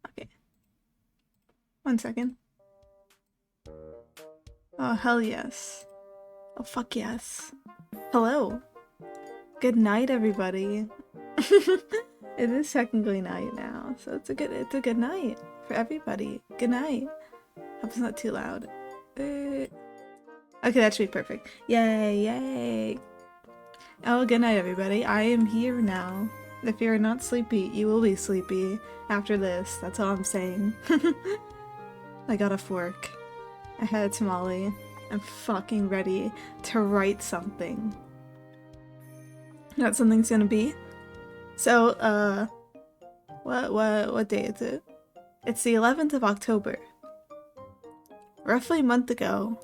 Okay, 1 second. Oh, hell yes. Oh, fuck yes. Hello. Good night, everybody. It is technically night now, so it's a good night for everybody. Good night. Hope it's not too loud. Okay, that should be perfect. Yay, yay. Oh, good night, everybody. I am here now. If you're not sleepy, you will be sleepy after this. That's all I'm saying. I got off work. I had a tamale. I'm fucking ready to write something. What something's gonna be? So, what day is it? It's the 11th of October. Roughly a month ago,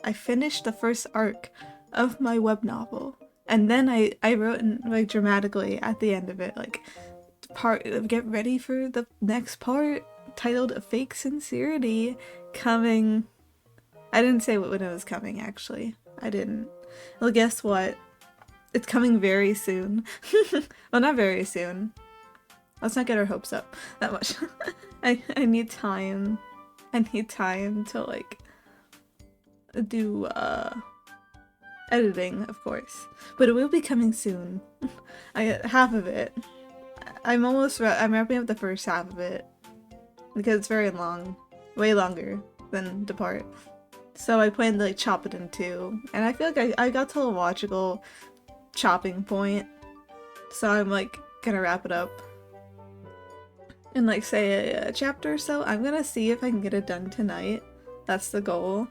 I finished the first arc of my web novel. And then I wrote in, like, dramatically at the end of it, like, get ready for the next part, titled Fake Sincerity, coming. I didn't say when it was coming, actually. I didn't. Well, guess what? It's coming very soon. Well, not very soon. Let's not get our hopes up that much. I need time. I need time to like do editing, of course. But it will be coming soon. I get half of it. I'm wrapping up the first half of it because it's very long, way longer than Depart. So I plan to like chop it in two, and I feel like I got to a logical chopping point. So I'm like gonna wrap it up in like say a chapter or so. I'm gonna see if I can get it done tonight. That's the goal.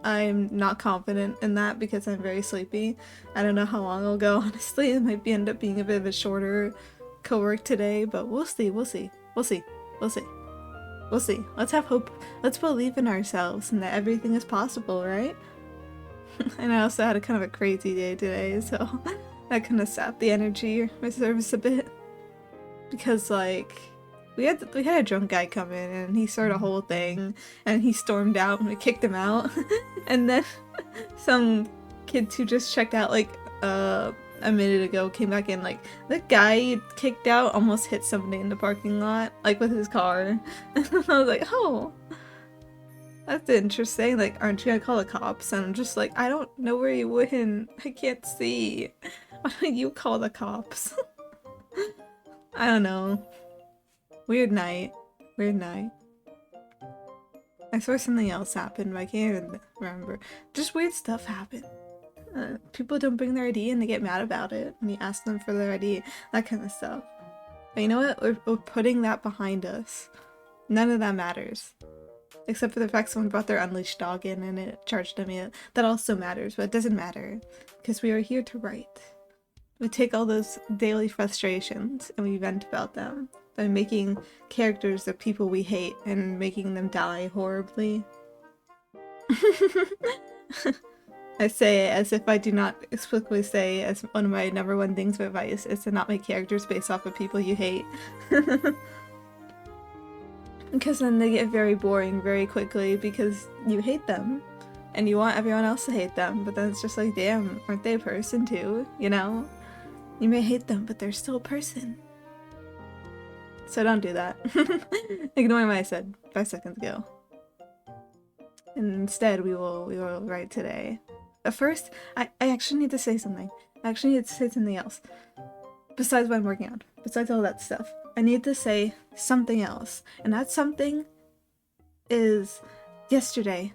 I'm not confident in that because I'm very sleepy. I don't know how long it'll go, honestly. It might end up being a bit of a shorter cowork today, but we'll see, we'll see. We'll see. We'll see. We'll see. Let's have hope. Let's believe in ourselves and that everything is possible, right? And I also had a kind of a crazy day today, so that kind of sapped the energy reserves a bit. Because like we had a drunk guy come in and he started a whole thing and he stormed out and we kicked him out. And then some kids who just checked out like a minute ago came back in. Like the guy kicked out almost hit somebody in the parking lot like with his car. And I was like, oh, that's interesting. Like, aren't you gonna call the cops? And I'm just like, I don't know where you went. I can't see. Why don't you call the cops? I don't know. Weird night. Weird night. I swear something else happened, but I can't even remember. Just weird stuff happened. People don't bring their ID and they get mad about it. And you ask them for their ID, that kind of stuff. But you know what? We're putting that behind us. None of that matters. Except for the fact someone brought their unleashed dog in and it charged them in. That also matters, but it doesn't matter. Because we are here to write. We take all those daily frustrations and we vent about them by making characters of people we hate and making them die horribly. I say it as if I do not explicitly say as one of my #1 things of advice is to not make characters based off of people you hate. Because then they get very boring very quickly because you hate them. And you want everyone else to hate them, but then it's just like, damn, aren't they a person too, you know? You may hate them, but they're still a person. So don't do that. Ignore what I said 5 seconds ago. And instead, we will write today. But first, I actually need to say something. I actually need to say something else. Besides what I'm working on. Besides all that stuff. I need to say something else. And that something is yesterday.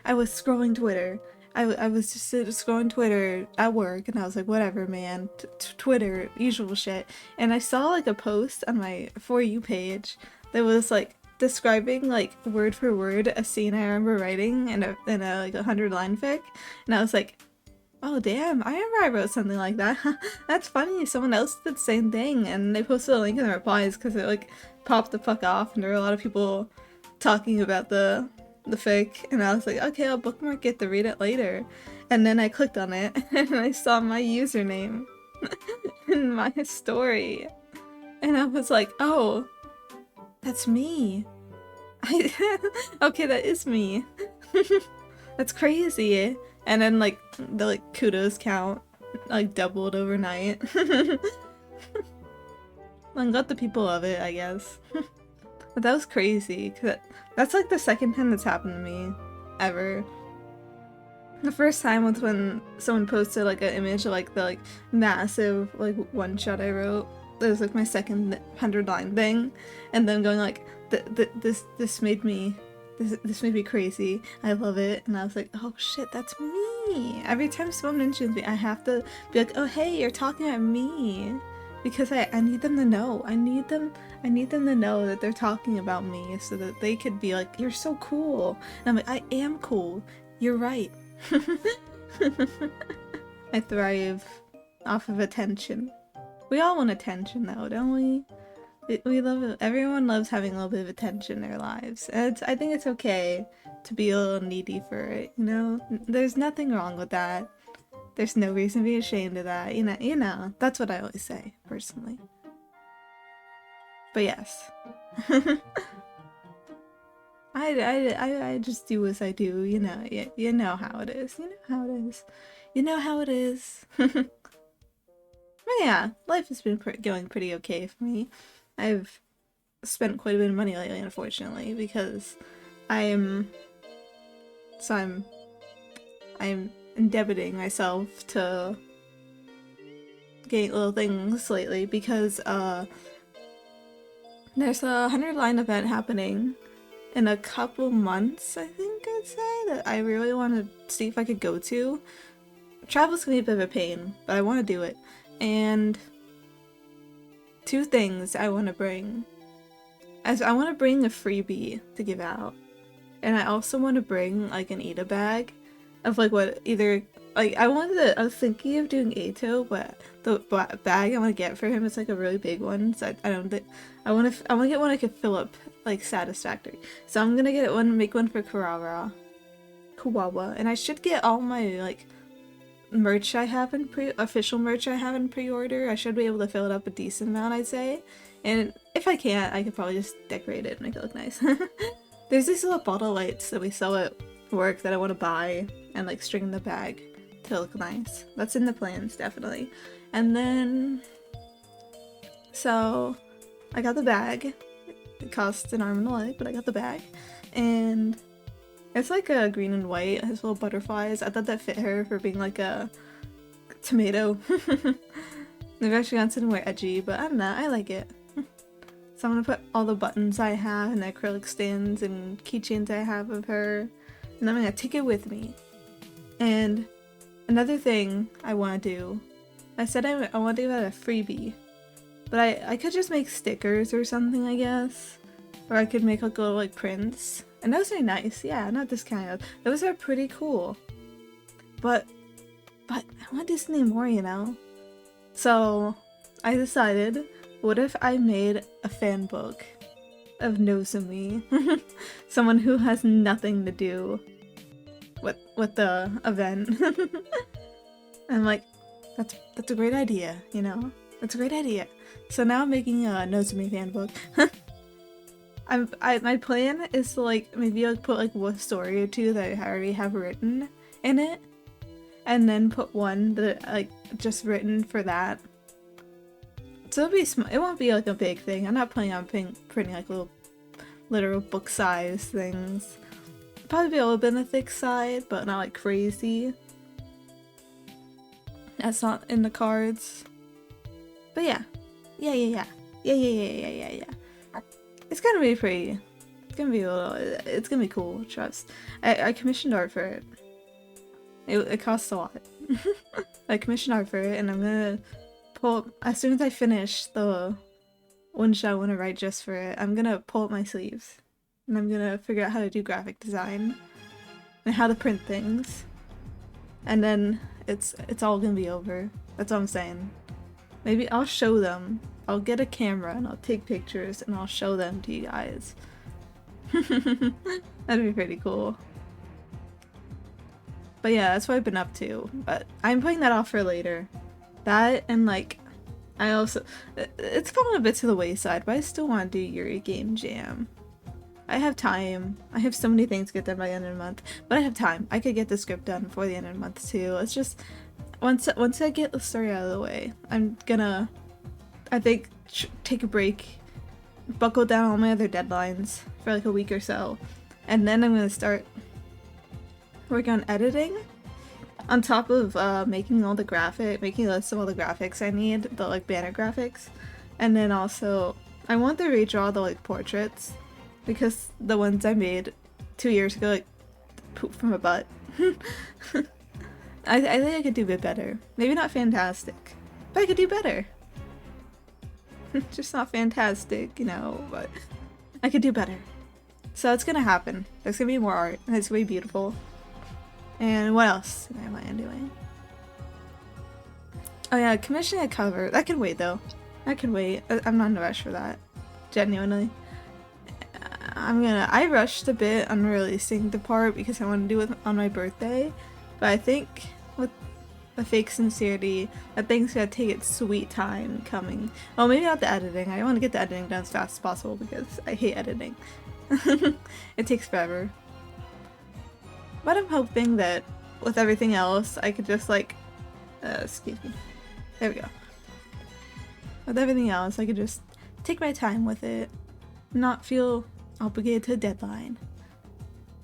I was scrolling Twitter. I was just scrolling Twitter at work, and I was like, whatever, man. Twitter, usual shit. And I saw like a post on my For You page that was like describing like word for word a scene I remember writing in a like 100-line fic, and I was like, oh damn, I remember I wrote something like that. That's funny. Someone else did the same thing, and they posted a link in the replies because it like popped the fuck off, and there were a lot of people talking about the fic, and I was like, okay, I'll bookmark it to read it later. And then I clicked on it and I saw my username in my story, and I was like, oh, that's me. Okay, that is me. That's crazy. And then like the like kudos count like doubled overnight. I got the people of it, I guess. But that was crazy, because that's like the second time that's happened to me, ever. The first time was when someone posted like an image of like the like massive like one shot I wrote. That was like my second 100-line thing, and then going like, this made me crazy. I love it, and I was like, oh shit, that's me. Every time someone mentions me, I have to be like, oh hey, you're talking about me. Because I need them to know. I need them to know that they're talking about me so that they could be like, you're so cool. And I'm like, I am cool. You're right. I thrive off of attention. We all want attention though, don't we? We love it. Everyone loves having a little bit of attention in their lives. And I think it's okay to be a little needy for it, you know? There's nothing wrong with that. There's no reason to be ashamed of that, you know, that's what I always say, personally. But yes. I just do as I do, you know. You know how it is. You know how it is. You know how it is. But yeah, life has been going pretty okay for me. I've spent quite a bit of money lately, unfortunately, because I'm so I'm indebting myself to getting little things lately because there's a 100 line event happening in a couple months, I think I'd say, that I really want to see if I could go to. Travel's gonna be a bit of a pain, but I want to do it. And two things I want to bring. As I want to bring a freebie to give out, and I also want to bring like an Ida bag of like what either like I was thinking of doing Ato, but the bag I want to get for him is like a really big one, so I don't think I want to get one I could fill up like satisfactory. So I'm gonna make one for Kawawa, and I should get all my like merch I have in official merch I have in pre-order. I should be able to fill it up a decent amount, I'd say. And if I can't, I could probably just decorate it and make it look nice. There's these little bottle lights that we sell at work that I want to buy and like string in the bag to look nice. That's in the plans, definitely. And then, so I got the bag. It cost an arm and a leg, but I got the bag. And it's like a green and white. It has little butterflies. I thought that fit her for being like a tomato. Maybe I should have something more edgy, but I don't know. I like it. So I'm gonna put all the buttons I have and the acrylic stands and keychains I have of her, and I'm gonna take it with me. And another thing I want to do, I said I want to do that a freebie, but I could just make stickers or something, I guess, or I could make like little like prints, and those are nice. Yeah, not this kind of. Those are pretty cool, but I want to do something more, you know. So I decided, what if I made a fan book of Nozomi? Someone who has nothing to do with the event. I'm like, that's a great idea, you know? That's a great idea. So now I'm making a Nozomi fan book. My plan is to like maybe like put like one story or two that I already have written in it, and then put one that like just written for that. So it won't be like a big thing. I'm not planning on printing like little literal book size things. Probably be a little bit on the thick side, but not like crazy. That's not in the cards. But yeah. Yeah. It's gonna be pretty. It's gonna be it's gonna be cool, trust. I commissioned art for it. It costs a lot. I commissioned art for it, and I'm gonna pull, as soon as I finish the one shot I want to write just for it, I'm gonna pull up my sleeves and I'm gonna figure out how to do graphic design and how to print things, and then it's all gonna be over. That's what I'm saying. Maybe I'll show them. I'll get a camera and I'll take pictures and I'll show them to you guys. That'd be pretty cool. But yeah, that's what I've been up to. But I'm putting that off for later. That and like, I also, it's fallen a bit to the wayside, but I still want to do Yuri Game Jam. I have time. I have so many things to get done by the end of the month, but I have time. I could get the script done before the end of the month too. It's just, once I get the story out of the way, I'm gonna, I think, take a break, buckle down all my other deadlines for like a week or so, and then I'm gonna start working on editing. On top of making a list of all the graphics I need, the like banner graphics, and then also I want to redraw the like portraits, because the ones I made 2 years ago like poop from a butt. I think I could do a bit better. Maybe not fantastic, but I could do better. Just not fantastic, you know, but I could do better. So it's gonna happen. There's gonna be more art, and it's gonna be beautiful. And what else am I doing? Oh yeah, commissioning a cover. That can wait though. That can wait. I'm not in a rush for that. Genuinely. I rushed a bit on releasing the part because I want to do it on my birthday. But I think with the fake sincerity, that thing's gonna take its sweet time coming. Well, maybe not the editing. I want to get the editing done as fast as possible because I hate editing. It takes forever. But I'm hoping that with everything else, I could just like, excuse me. There we go. With everything else, I could just take my time with it, not feel obligated to a deadline.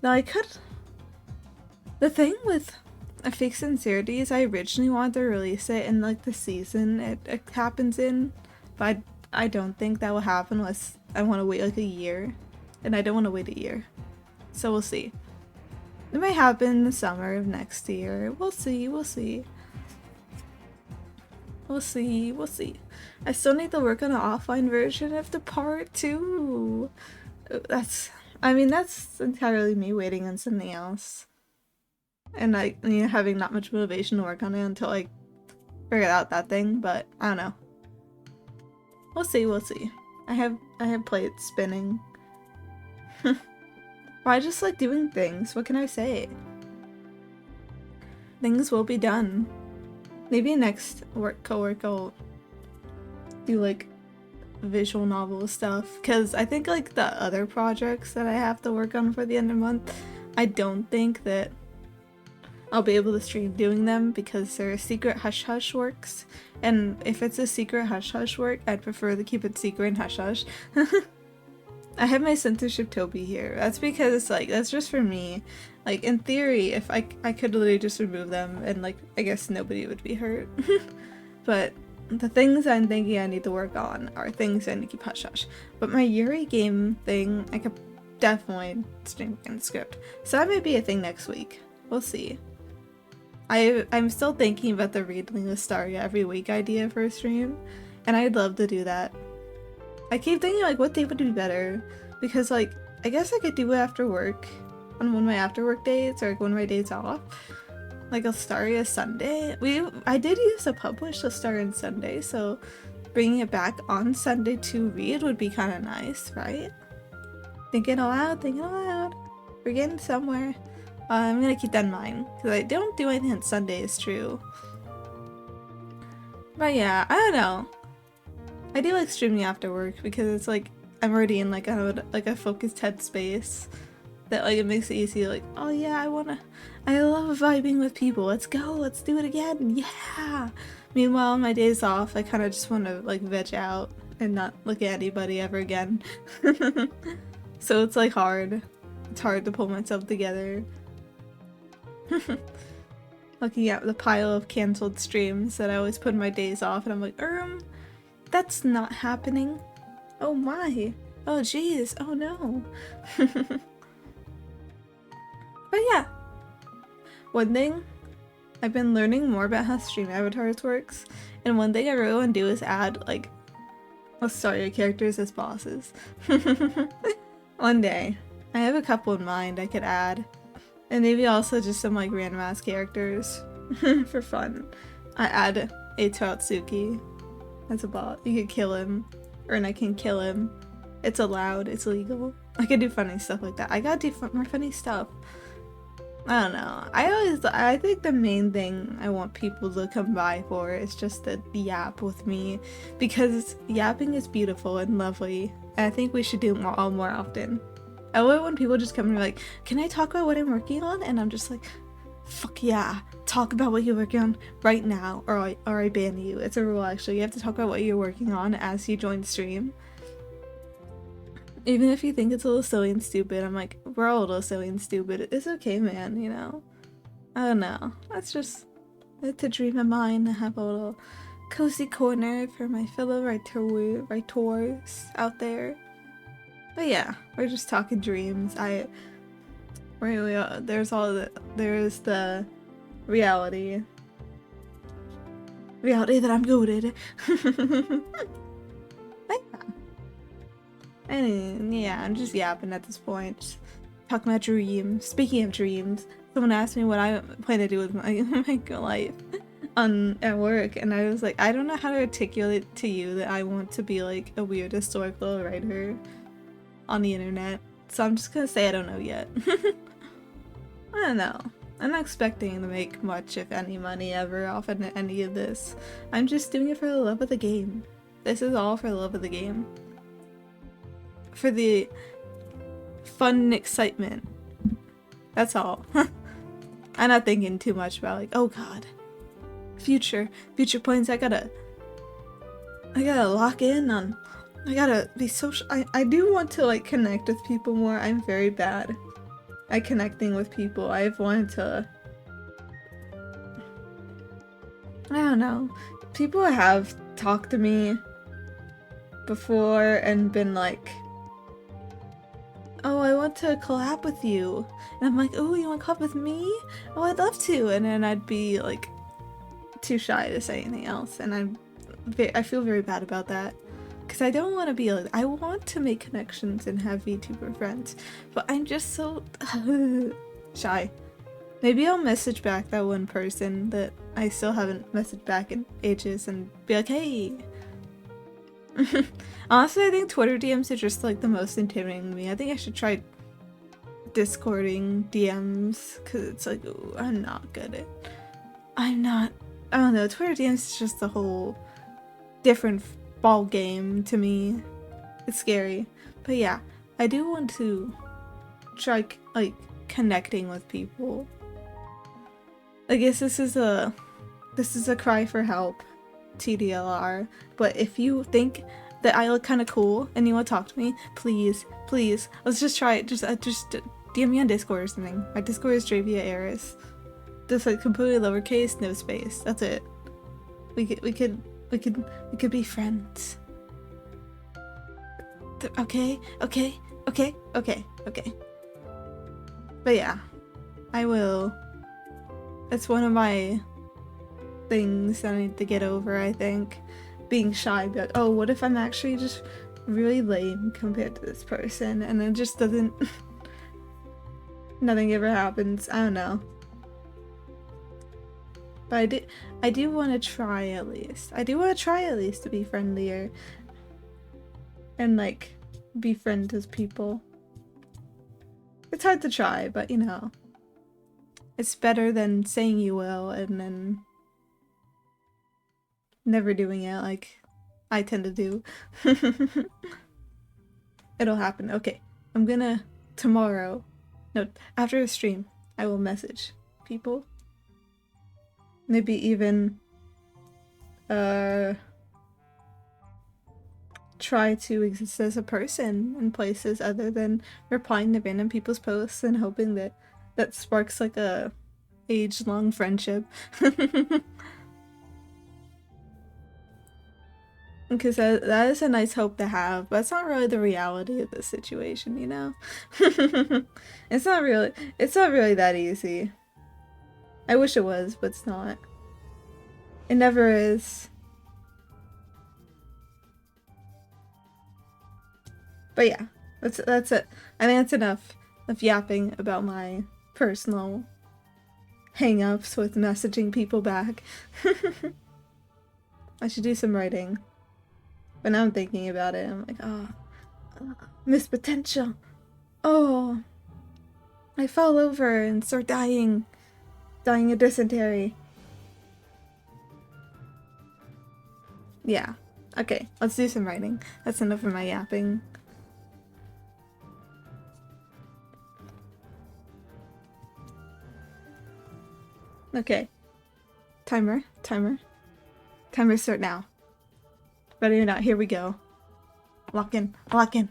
Now I could. The thing with A Fake Sincerity is I originally wanted to release it in like the season it happens in, but I don't think that will happen unless I want to wait like a year, and I don't want to wait a year. So we'll see. It might happen in the summer of next year. We'll see, we'll see. We'll see, we'll see. I still need to work on an offline version of the part 2. That's entirely me waiting on something else. And like, you know, having not much motivation to work on it until I figure out that thing, but I don't know. We'll see, we'll see. I have plates spinning. Well, I just like doing things. What can I say? Things will be done. Maybe next cowork I'll do like visual novel stuff, because I think like the other projects that I have to work on for the end of the month, I don't think that I'll be able to stream doing them because they're secret hush-hush works, and if it's a secret hush-hush work, I'd prefer to keep it secret and hush-hush. I have my censorship Toby here. That's because like that's just for me. Like in theory, if I could literally just remove them and like I guess nobody would be hurt. But the things I'm thinking I need to work on are things I need to keep hush-hush. But my Yuri game thing, I could definitely stream in script. So that may be a thing next week. We'll see. I'm still thinking about the reading the Staria every week idea for a stream, and I'd love to do that. I keep thinking like what day would be better, because like I guess I could do it after work on one of my after work days or like one of my days off. Like a Staria Sunday. I did used to publish a Staria on Sunday, so bringing it back on Sunday to read would be kind of nice, right? Thinking aloud, thinking aloud. We're getting somewhere. I'm gonna keep that in mind because I don't do anything on Sundays, true. But yeah, I don't know. I do like streaming after work because it's like I'm already in like a focused headspace that like it makes it easy. Like, oh yeah, I love vibing with people. Let's go, let's do it again. Yeah. Meanwhile, on my days off, I kind of just want to like veg out and not look at anybody ever again. So it's like hard. It's hard to pull myself together. Looking at the pile of canceled streams that I always put in my days off, and I'm like, that's not happening. Oh my. Oh jeez. Oh no. But yeah. One thing, I've been learning more about how stream avatars works, and one thing I really want to do is add like Astaria characters as bosses. One day. I have a couple in mind I could add. And maybe also just some like random ass characters for fun. I add a Totsuki as a bot. You could kill him, or I can kill him. It's allowed, it's legal. I could do funny stuff like that. I gotta do more funny stuff. I don't know. I think the main thing I want people to come by for is just to yap with me, because yapping is beautiful and lovely, and I think we should do it all more often. I love it when people just come and be like, can I talk about what I'm working on? And I'm just like, fuck yeah, talk about what you're working on right now, or I ban you. It's a rule actually. You have to talk about what you're working on as you join the stream. Even if you think it's a little silly and stupid, I'm like, we're all a little silly and stupid. It's okay, man, you know? I don't know. That's just, it's a dream of mine to have a little cozy corner for my fellow writers out there. But yeah, we're just talking dreams. There's the reality that I'm goated. But yeah. And yeah, I'm just yapping at this point. Just talking about dreams. Speaking of dreams, someone asked me what I plan to do with my life at work, and I was like, I don't know how to articulate to you that I want to be like a weird historical writer on the internet, so I'm just gonna say I don't know yet. I don't know. I'm not expecting to make much, if any, money ever off of any of this. I'm just doing it for the love of the game. This is all for the love of the game. For the fun and excitement. That's all. I'm not thinking too much about like, oh god, future plans. I gotta lock in on. I gotta be social. I do want to like connect with people more. I'm very bad at connecting with people. I've wanted to. I don't know. People have talked to me before and been like, oh, I want to collab with you. And I'm like, oh, you want to collab with me? Oh, I'd love to. And then I'd be like too shy to say anything else. And I feel very bad about that. Because I don't want to be like, I want to make connections and have VTuber friends. But I'm just so shy. Maybe I'll message back that one person that I still haven't messaged back in ages and be like, hey. Honestly, I think Twitter DMs are just like the most intimidating to me. I think I should try Discording DMs because it's like, ooh, I'm not good at. I don't know. Twitter DMs is just a whole different ball game to me. It's scary. But yeah, I do want to try like connecting with people. I guess this is a cry for help, TDLR. But if you think that I look kind of cool and you want to talk to me, please, let's just try it. Just DM me on Discord or something. My Discord is Dravia Eris. Just like completely lowercase, no space. That's it. We could be friends. Okay. But yeah, I will. That's one of my things that I need to get over, I think. Being shy, be like, oh, what if I'm actually just really lame compared to this person? And it just doesn't... Nothing ever happens. I don't know. But I do want to try at least. I do want to try at least to be friendlier. And like, be friends with people. It's hard to try, but you know. It's better than saying you will and then never doing it like I tend to do. It'll happen. Okay, I'm gonna tomorrow. No, after the stream, I will message people. Maybe even try to exist as a person in places other than replying to random people's posts and hoping that that sparks like a age-long friendship. Because that is a nice hope to have, but it's not really the reality of the situation, you know? It's not really that easy. I wish it was, but it's not. It never is. But yeah, that's it. I think that's enough of yapping about my personal hang-ups with messaging people back. I should do some writing. But now I'm thinking about it, I'm like, oh, missed potential. Oh, I fall over and start dying of dysentery. Yeah. Okay, let's do some writing. That's enough of my yapping. Okay. Timer start now. Ready or not, here we go. Lock in. Lock in.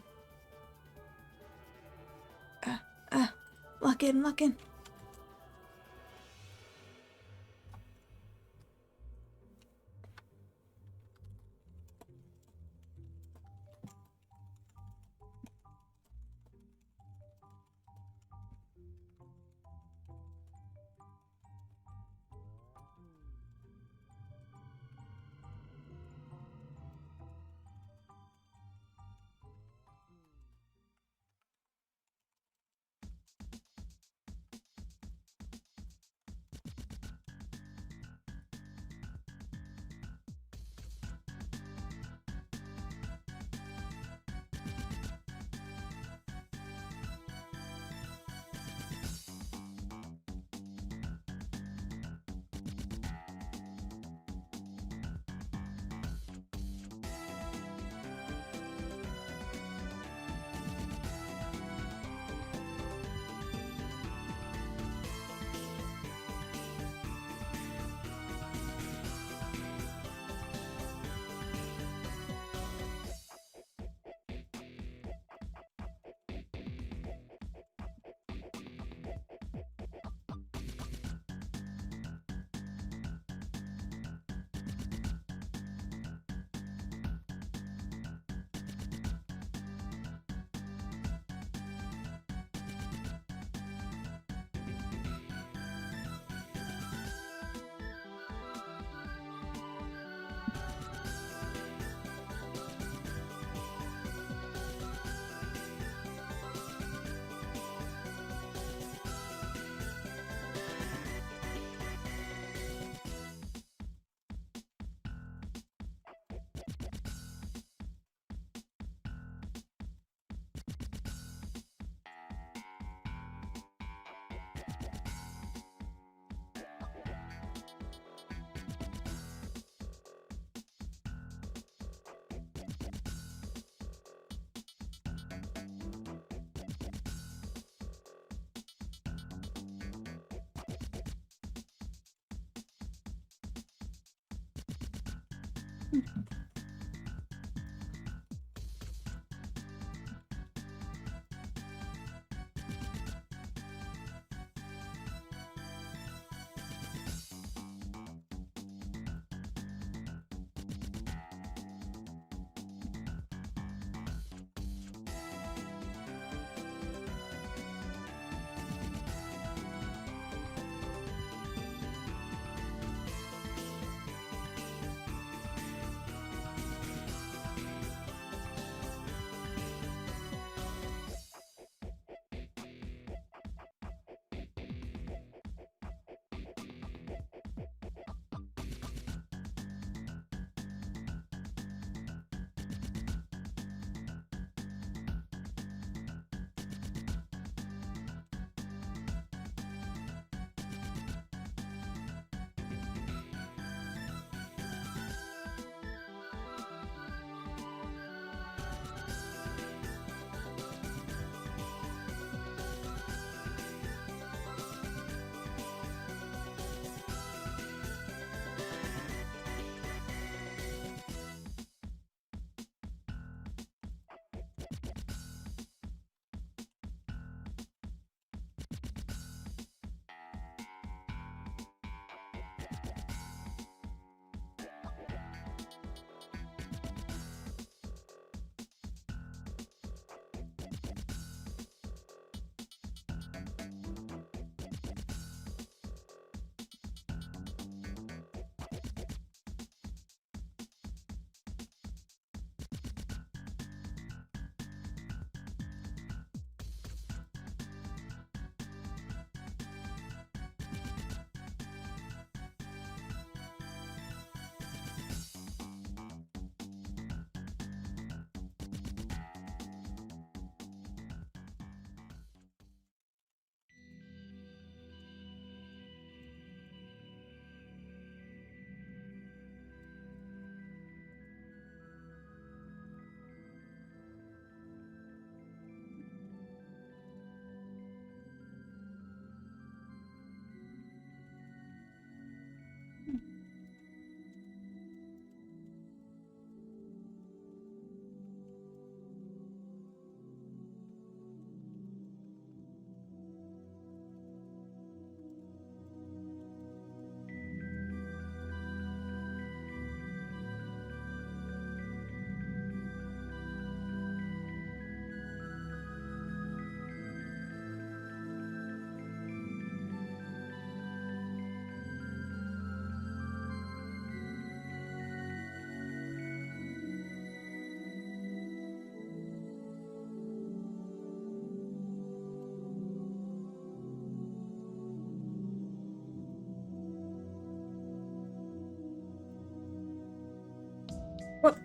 What?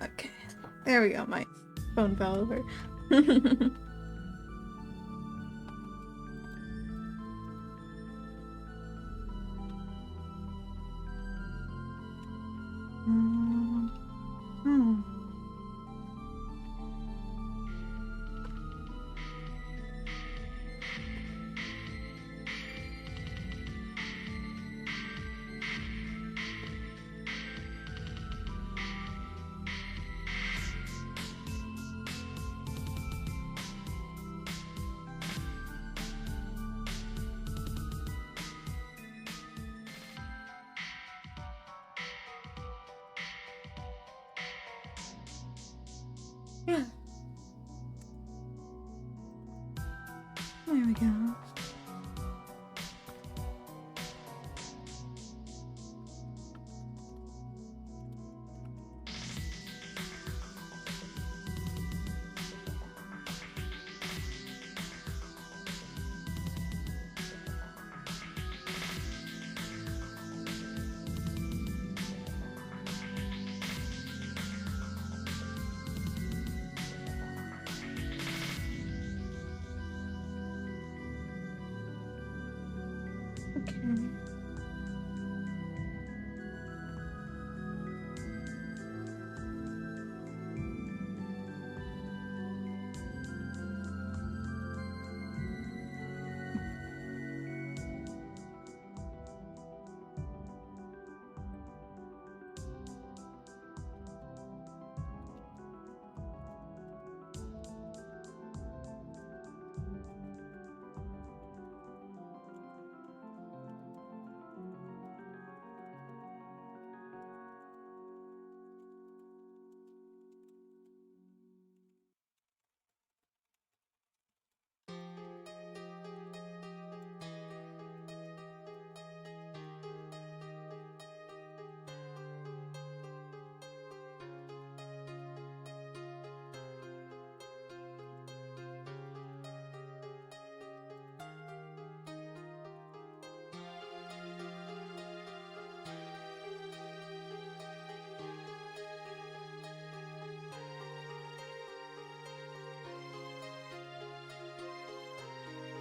Okay. There we go, my phone fell over. Hmm. Yeah. There we go. Okay.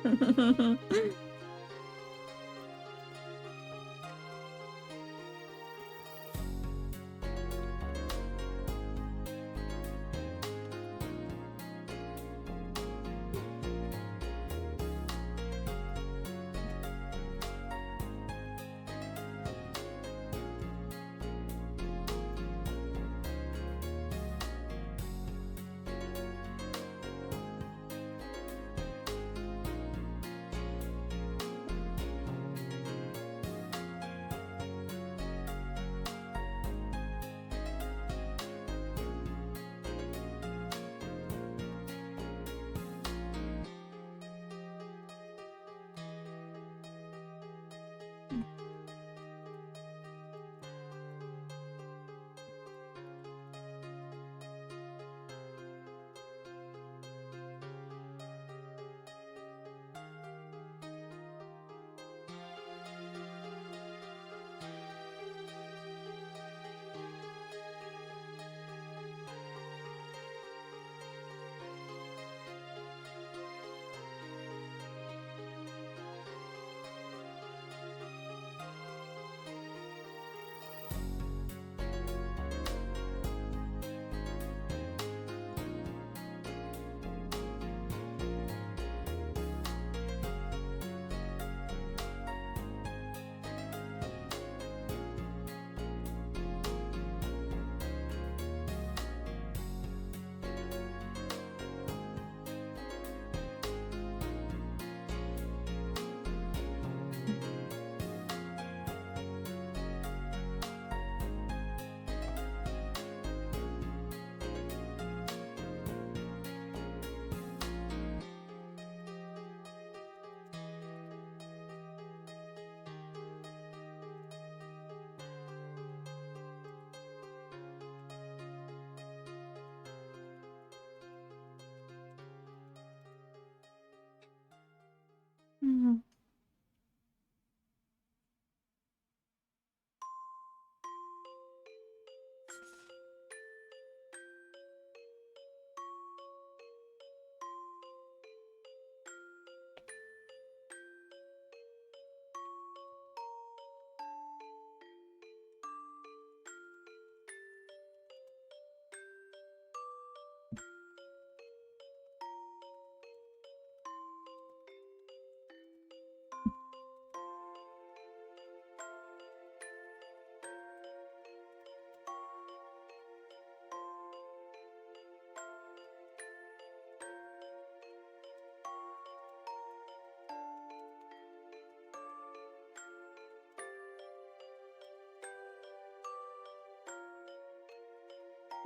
Mhm.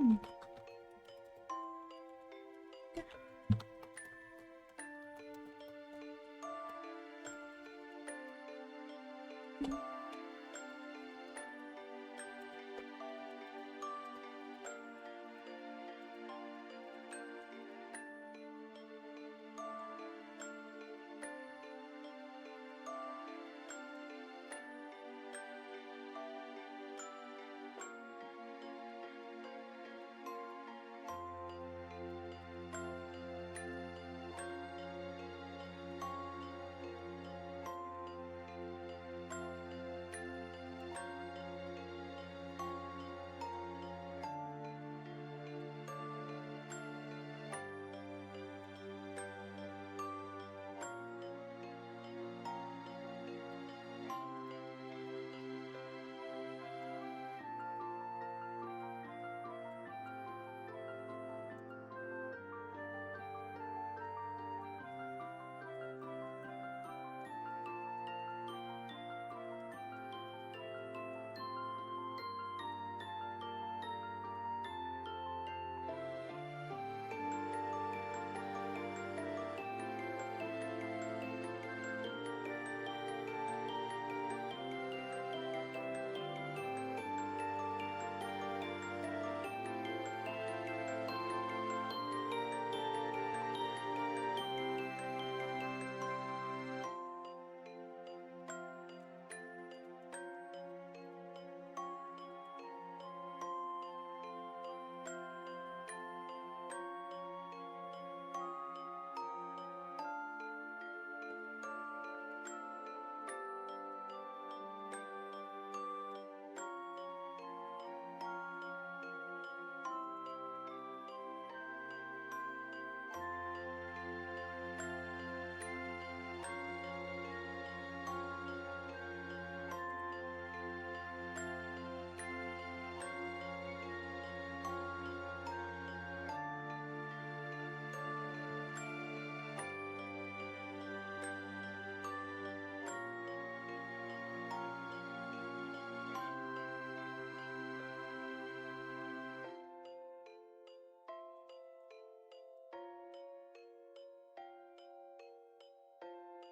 Mm.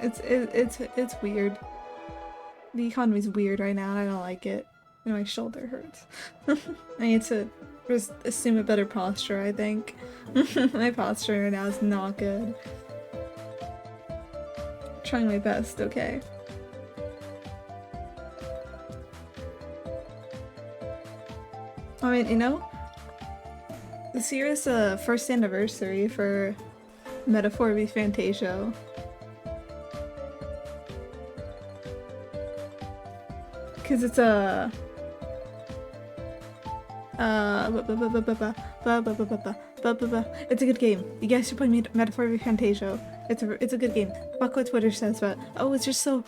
It's weird. The economy's weird right now and I don't like it. And my shoulder hurts. I need to just assume a better posture, I think. My posture right now is not good. Trying my best, okay. I mean, you know, this year is the first anniversary for Metaphor v Fantasio. Cause it's a it's a good game. You guys should play Metaphor v Fantasio. It's a good game. Fuck what Twitter says, but oh, it's just so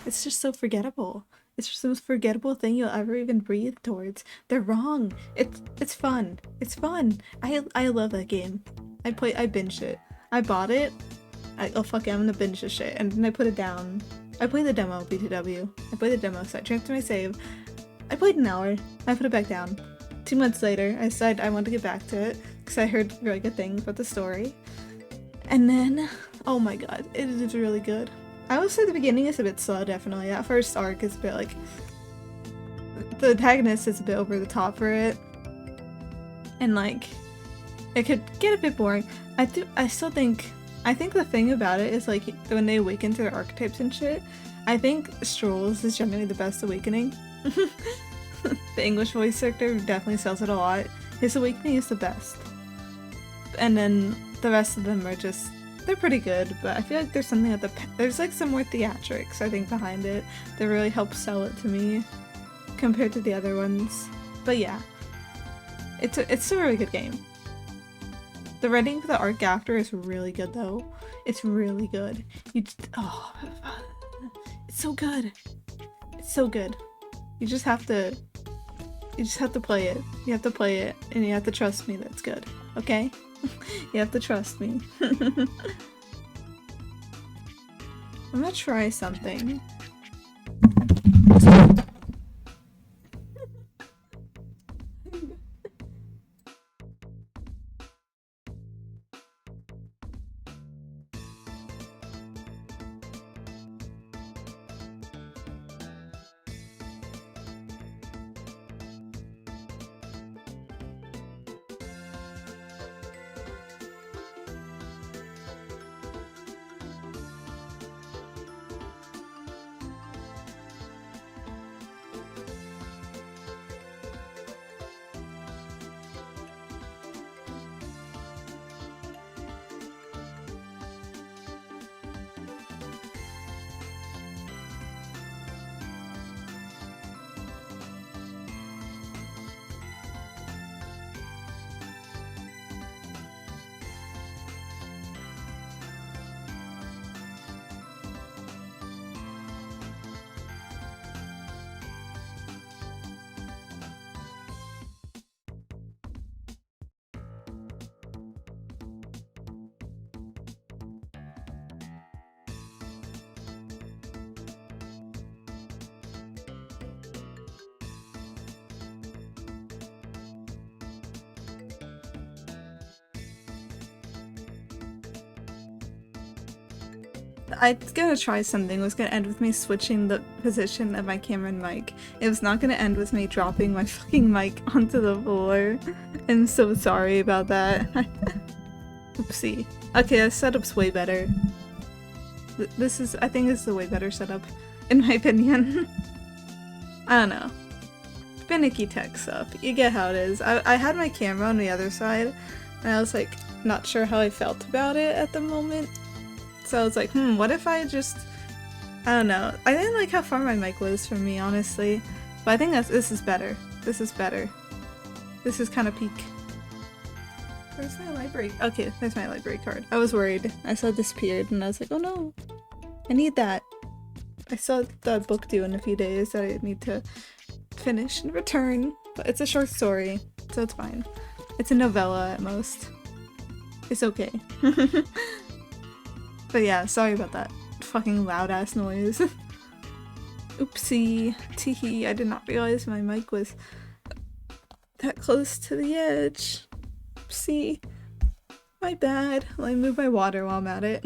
forgettable. It's just the most forgettable thing you'll ever even breathe towards. They're wrong. It's fun. It's fun. I love that game. I binged it. I bought it. Oh fuck it, I'm gonna binge this shit. And then I put it down. I played the demo, BTW. I played the demo, so I transferred my save. I played an hour. I put it back down. 2 months later, I decided I wanted to get back to it because I heard really good things about the story. And then, oh my god, it is really good. I would say the beginning is a bit slow, definitely. That first arc is a bit like... The antagonist is a bit over the top for it. And like, it could get a bit boring. I think the thing about it is like, when they awaken to their archetypes and shit, I think Stroll's is generally the best awakening. The English voice actor definitely sells it a lot. His awakening is the best. And then the rest of them are just... They're pretty good, but I feel like there's something at there's like some more theatrics, I think, behind it that really helps sell it to me compared to the other ones. But yeah, it's a really good game. The writing for the arc after is really good though. It's really good. It's so good. It's so good. You just have to play it. You have to play it and you have to trust me that it's good. Okay? You have to trust me. I'm gonna try something. I was gonna try something. It was gonna end with me switching the position of my camera and mic. It was not gonna end with me dropping my fucking mic onto the floor. I'm so sorry about that. Oopsie. Okay, the setup's way better. I think this is a way better setup, in my opinion. I don't know. Finicky tech stuff. You get how it is. I had my camera on the other side, and I was like, not sure how I felt about it at the moment. So I was like, what if I just... I don't know. I didn't like how far my mic was from me, honestly. But I think this is better. This is better. This is kind of peak. Where's my library? Okay, there's my library card. I was worried. I saw it disappeared, and I was like, oh no. I need that. I saw the book due in a few days that I need to finish and return. But it's a short story, so it's fine. It's a novella at most. It's okay. But yeah, sorry about that fucking loud ass noise. Oopsie. Teehee, I did not realize my mic was that close to the edge. Oopsie. My bad. Let me move my water while I'm at it.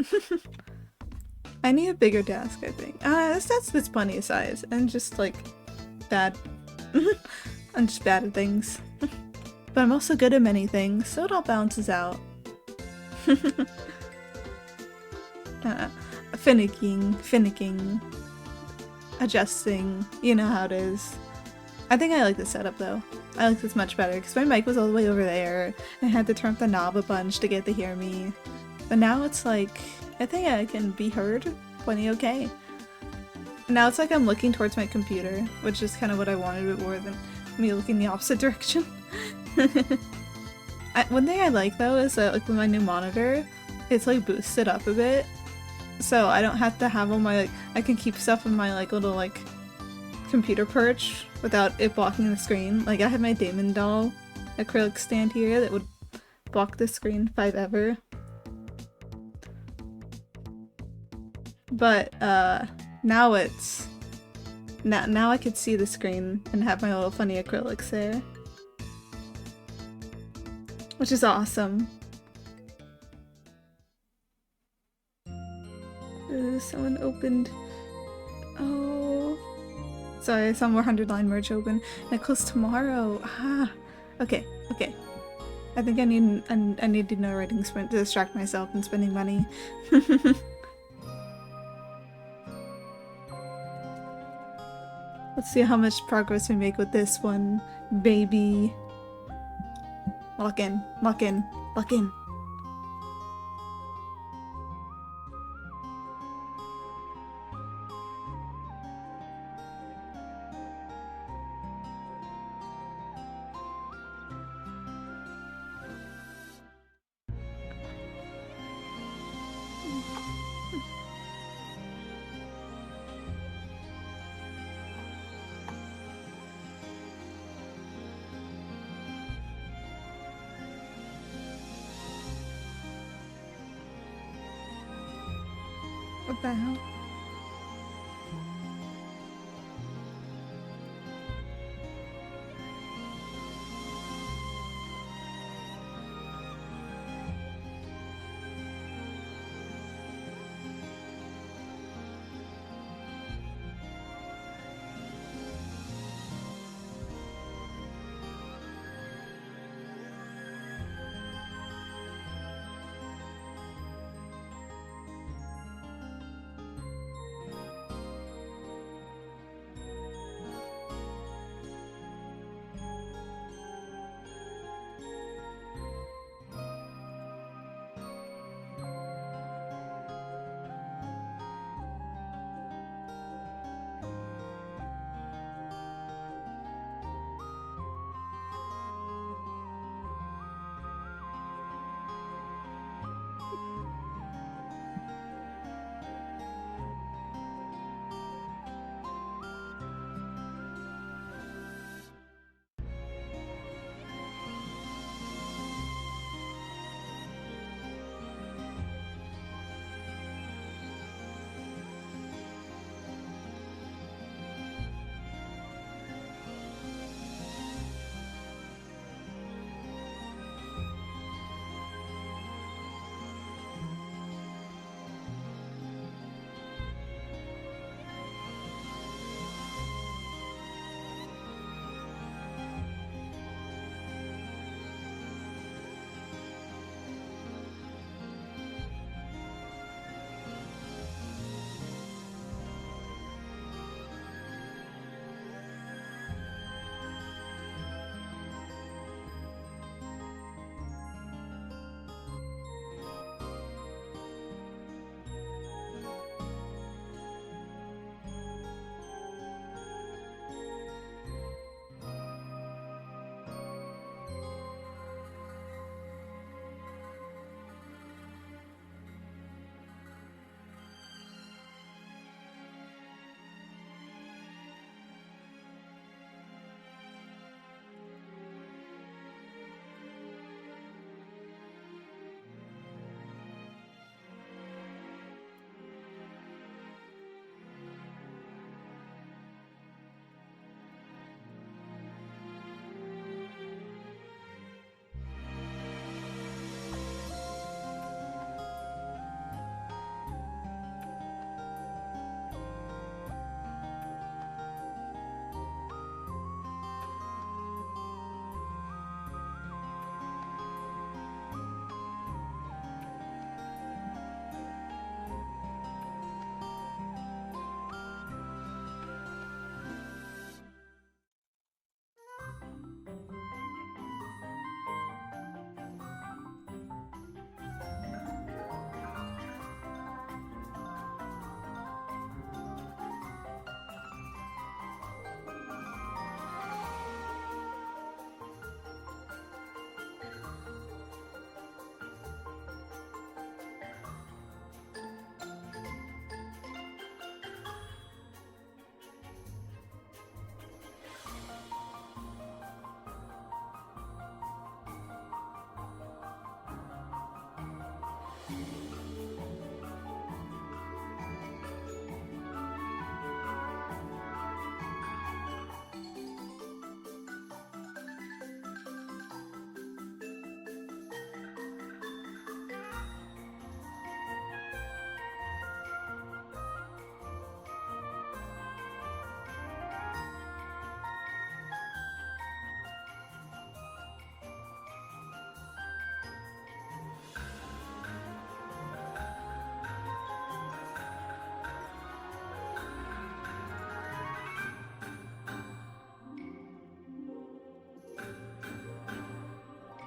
I need a bigger desk, I think. That's plenty of size. And just like bad. I'm just bad at things. But I'm also good at many things, so it all balances out. Finicking, adjusting, you know how it is. I think I like this setup though. I like this much better because my mic was all the way over there and I had to turn up the knob a bunch to get to hear me. But now it's like, I think I can be heard plenty okay. Now it's like I'm looking towards my computer, which is kind of what I wanted a bit more than me looking the opposite direction. One thing I like though is that like with my new monitor, it's like boosted up a bit. So I don't have to have all my, like, I can keep stuff in my like little like computer perch without it blocking the screen. Like I have my Damon doll acrylic stand here that would block the screen if I've ever. But now it's now I could see the screen and have my little funny acrylics there. Which is awesome. Ooh, someone opened. Oh. Sorry, I saw more 100-line merch open. And it closed tomorrow. Ah. Okay, okay. I think I need to know writing sprint to distract myself and spending money. Let's see how much progress we make with this one, baby. Lock in, lock in, lock in. What the hell?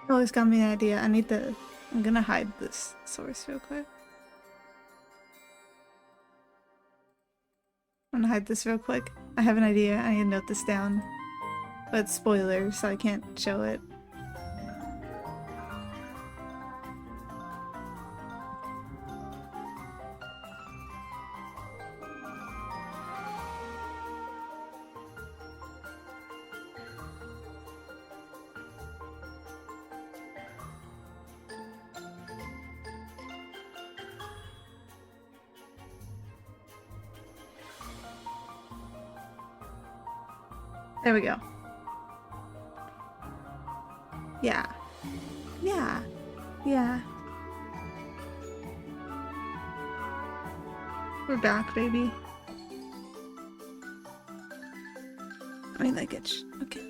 Oh, it's got me an idea. I'm gonna hide this source real quick. I'm gonna hide this real quick. I have an idea. I need to note this down. But it's spoilers, so I can't show it. There we go. Yeah. Yeah. Yeah. We're back, baby. I mean, like it's okay.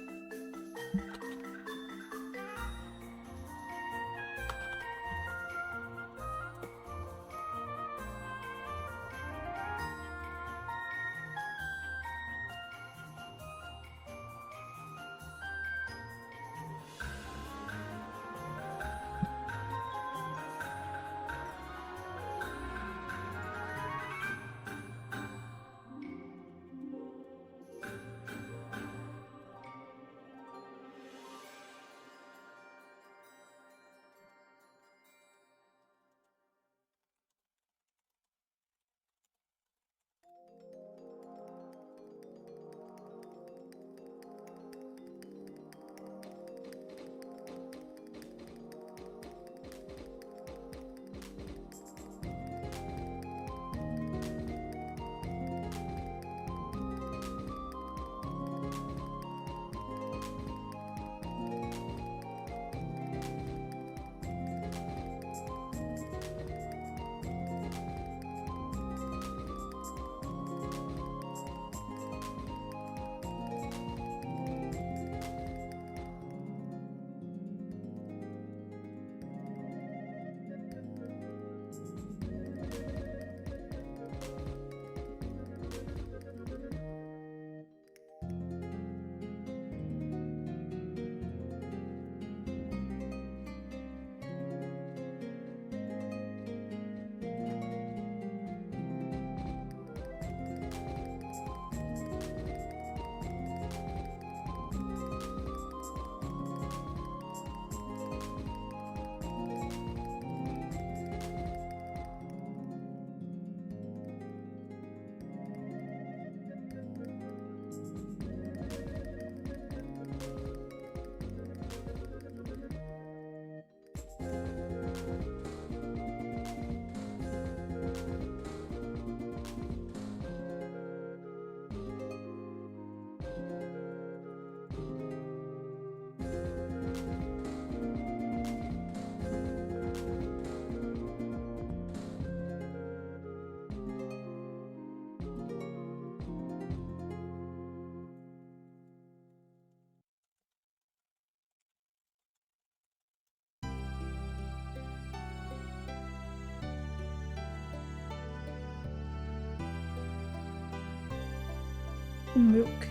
Milk.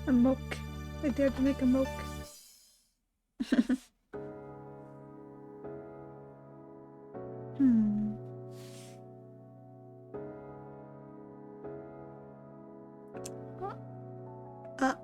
A milk. I dared to make a milk. Hmm. Uh.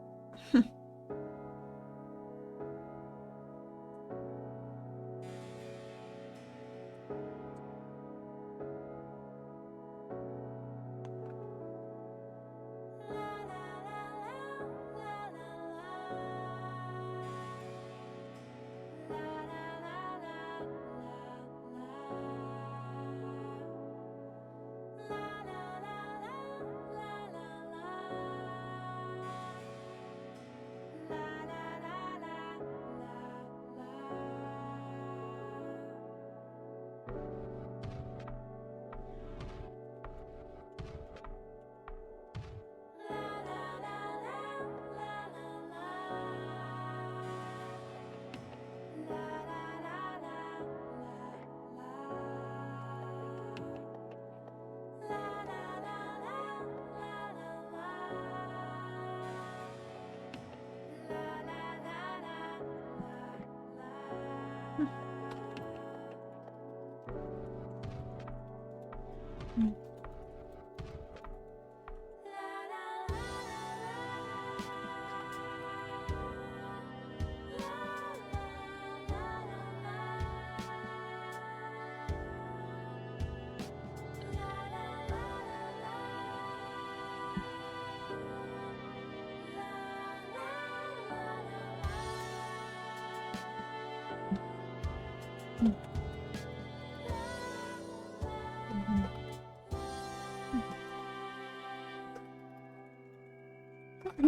Mm.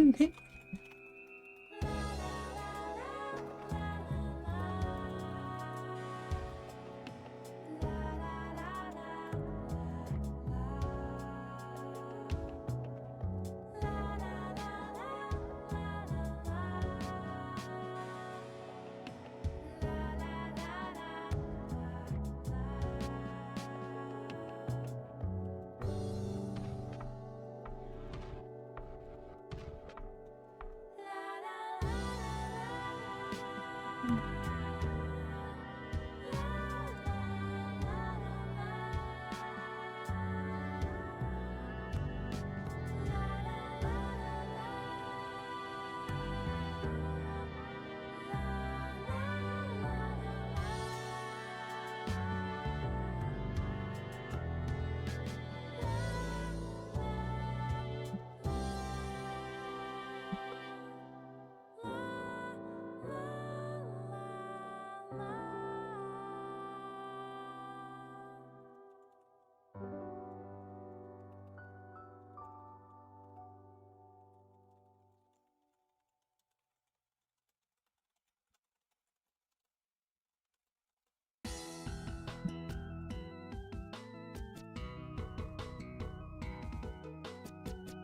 Mhm.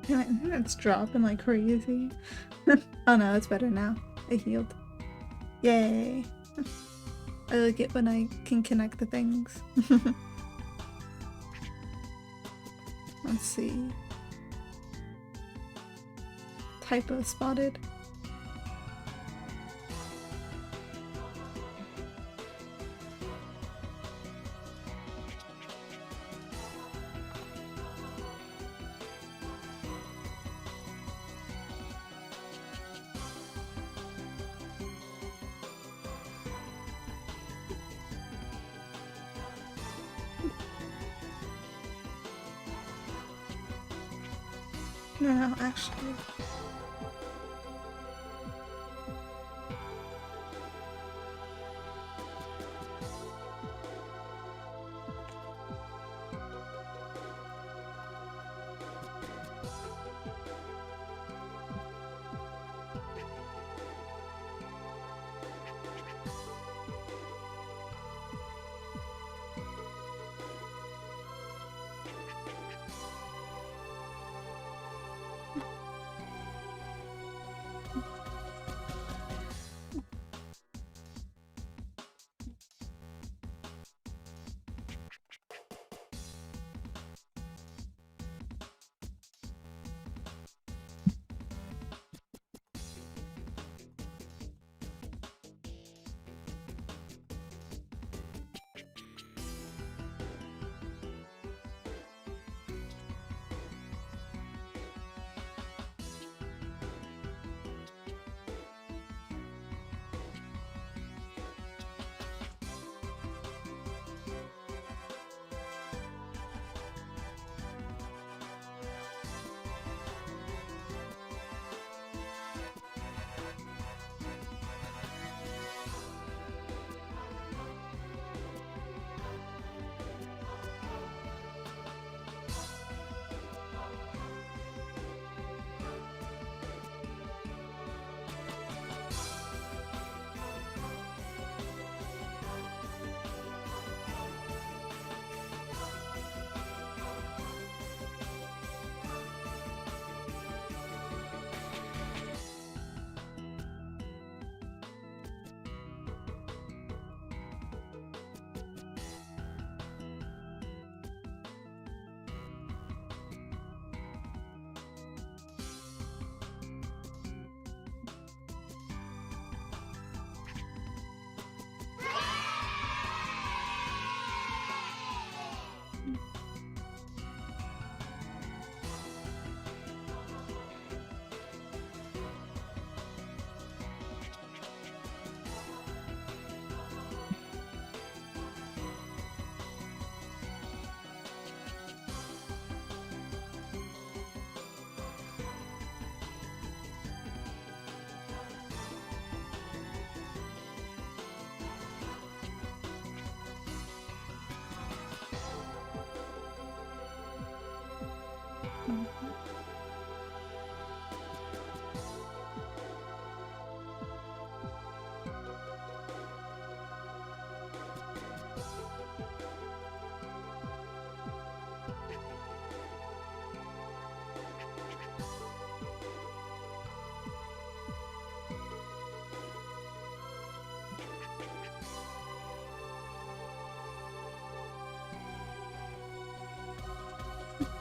My internet's dropping like crazy. Oh no, it's better now. It healed. Yay! I like it when I can connect the things. Let's see. Typo spotted. No, actually.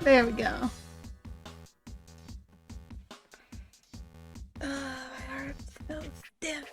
There we go. My heart feels stiff.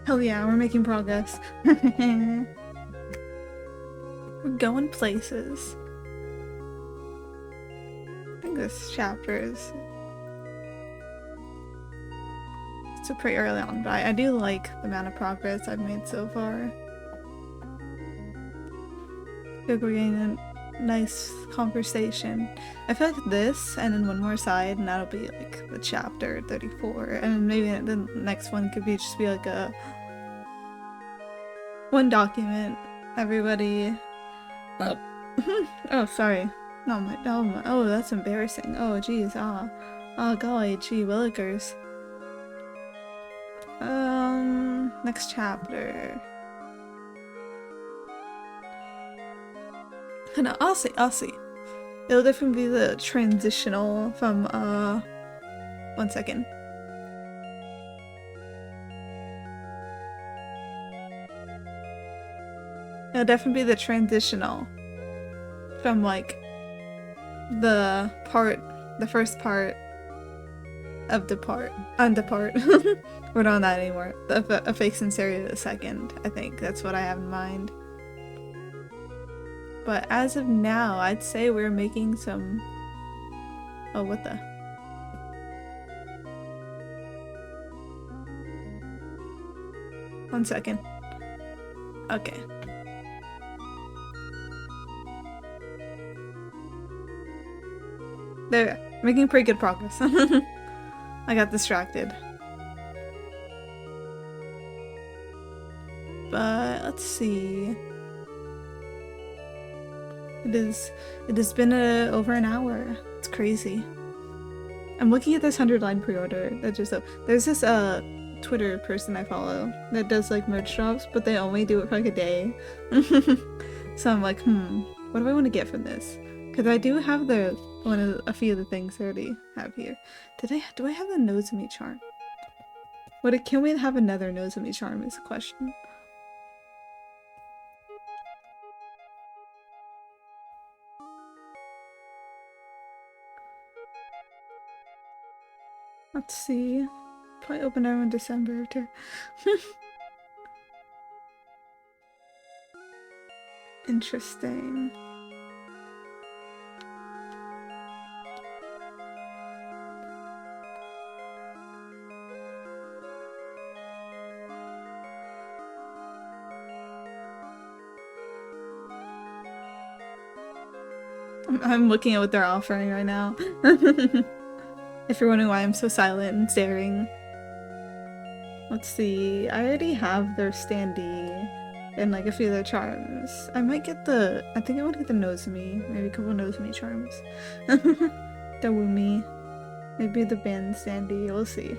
Hell yeah, we're making progress. We're going places. I think this chapter is... It's a pretty early on, but I do like the amount of progress I've made so far. I feel like we're getting a nice conversation. I feel like this, and then one more side, and that'll be like the chapter 34, and maybe the next one could be just be like a... one document, everybody. Oh, sorry. No, oh, that's embarrassing. Oh, jeez, oh, golly, gee, willikers. Next chapter. No, I'll see, I'll see. It'll definitely be the transitional from, 1 second. It'll definitely be the transitional from, like, the first part of Depart. We're not on that anymore. A Fake Sincerity the second, I think. That's what I have in mind. But as of now, I'd say we're making some... Oh, what the... One second. Okay. There, making pretty good progress. I got distracted. But let's see. It has been over an hour. It's crazy. I'm looking at this 100-line pre-order. That just there's this Twitter person I follow that does like merch drops, but they only do it for like a day. So I'm like, what do I want to get from this? Because I do have a few of the things I already have here. Do I have the Nozomi charm? Can we have another Nozomi charm is the question. Let's see. Probably open them in December after. Interesting. I'm looking at what they're offering right now. If you're wondering why I'm so silent and staring. Let's see. I already have their standee and like a few of their charms. I think I want to get the Nozomi. Maybe a couple of Nozomi charms. Dawumi. Maybe the band standee. We'll see.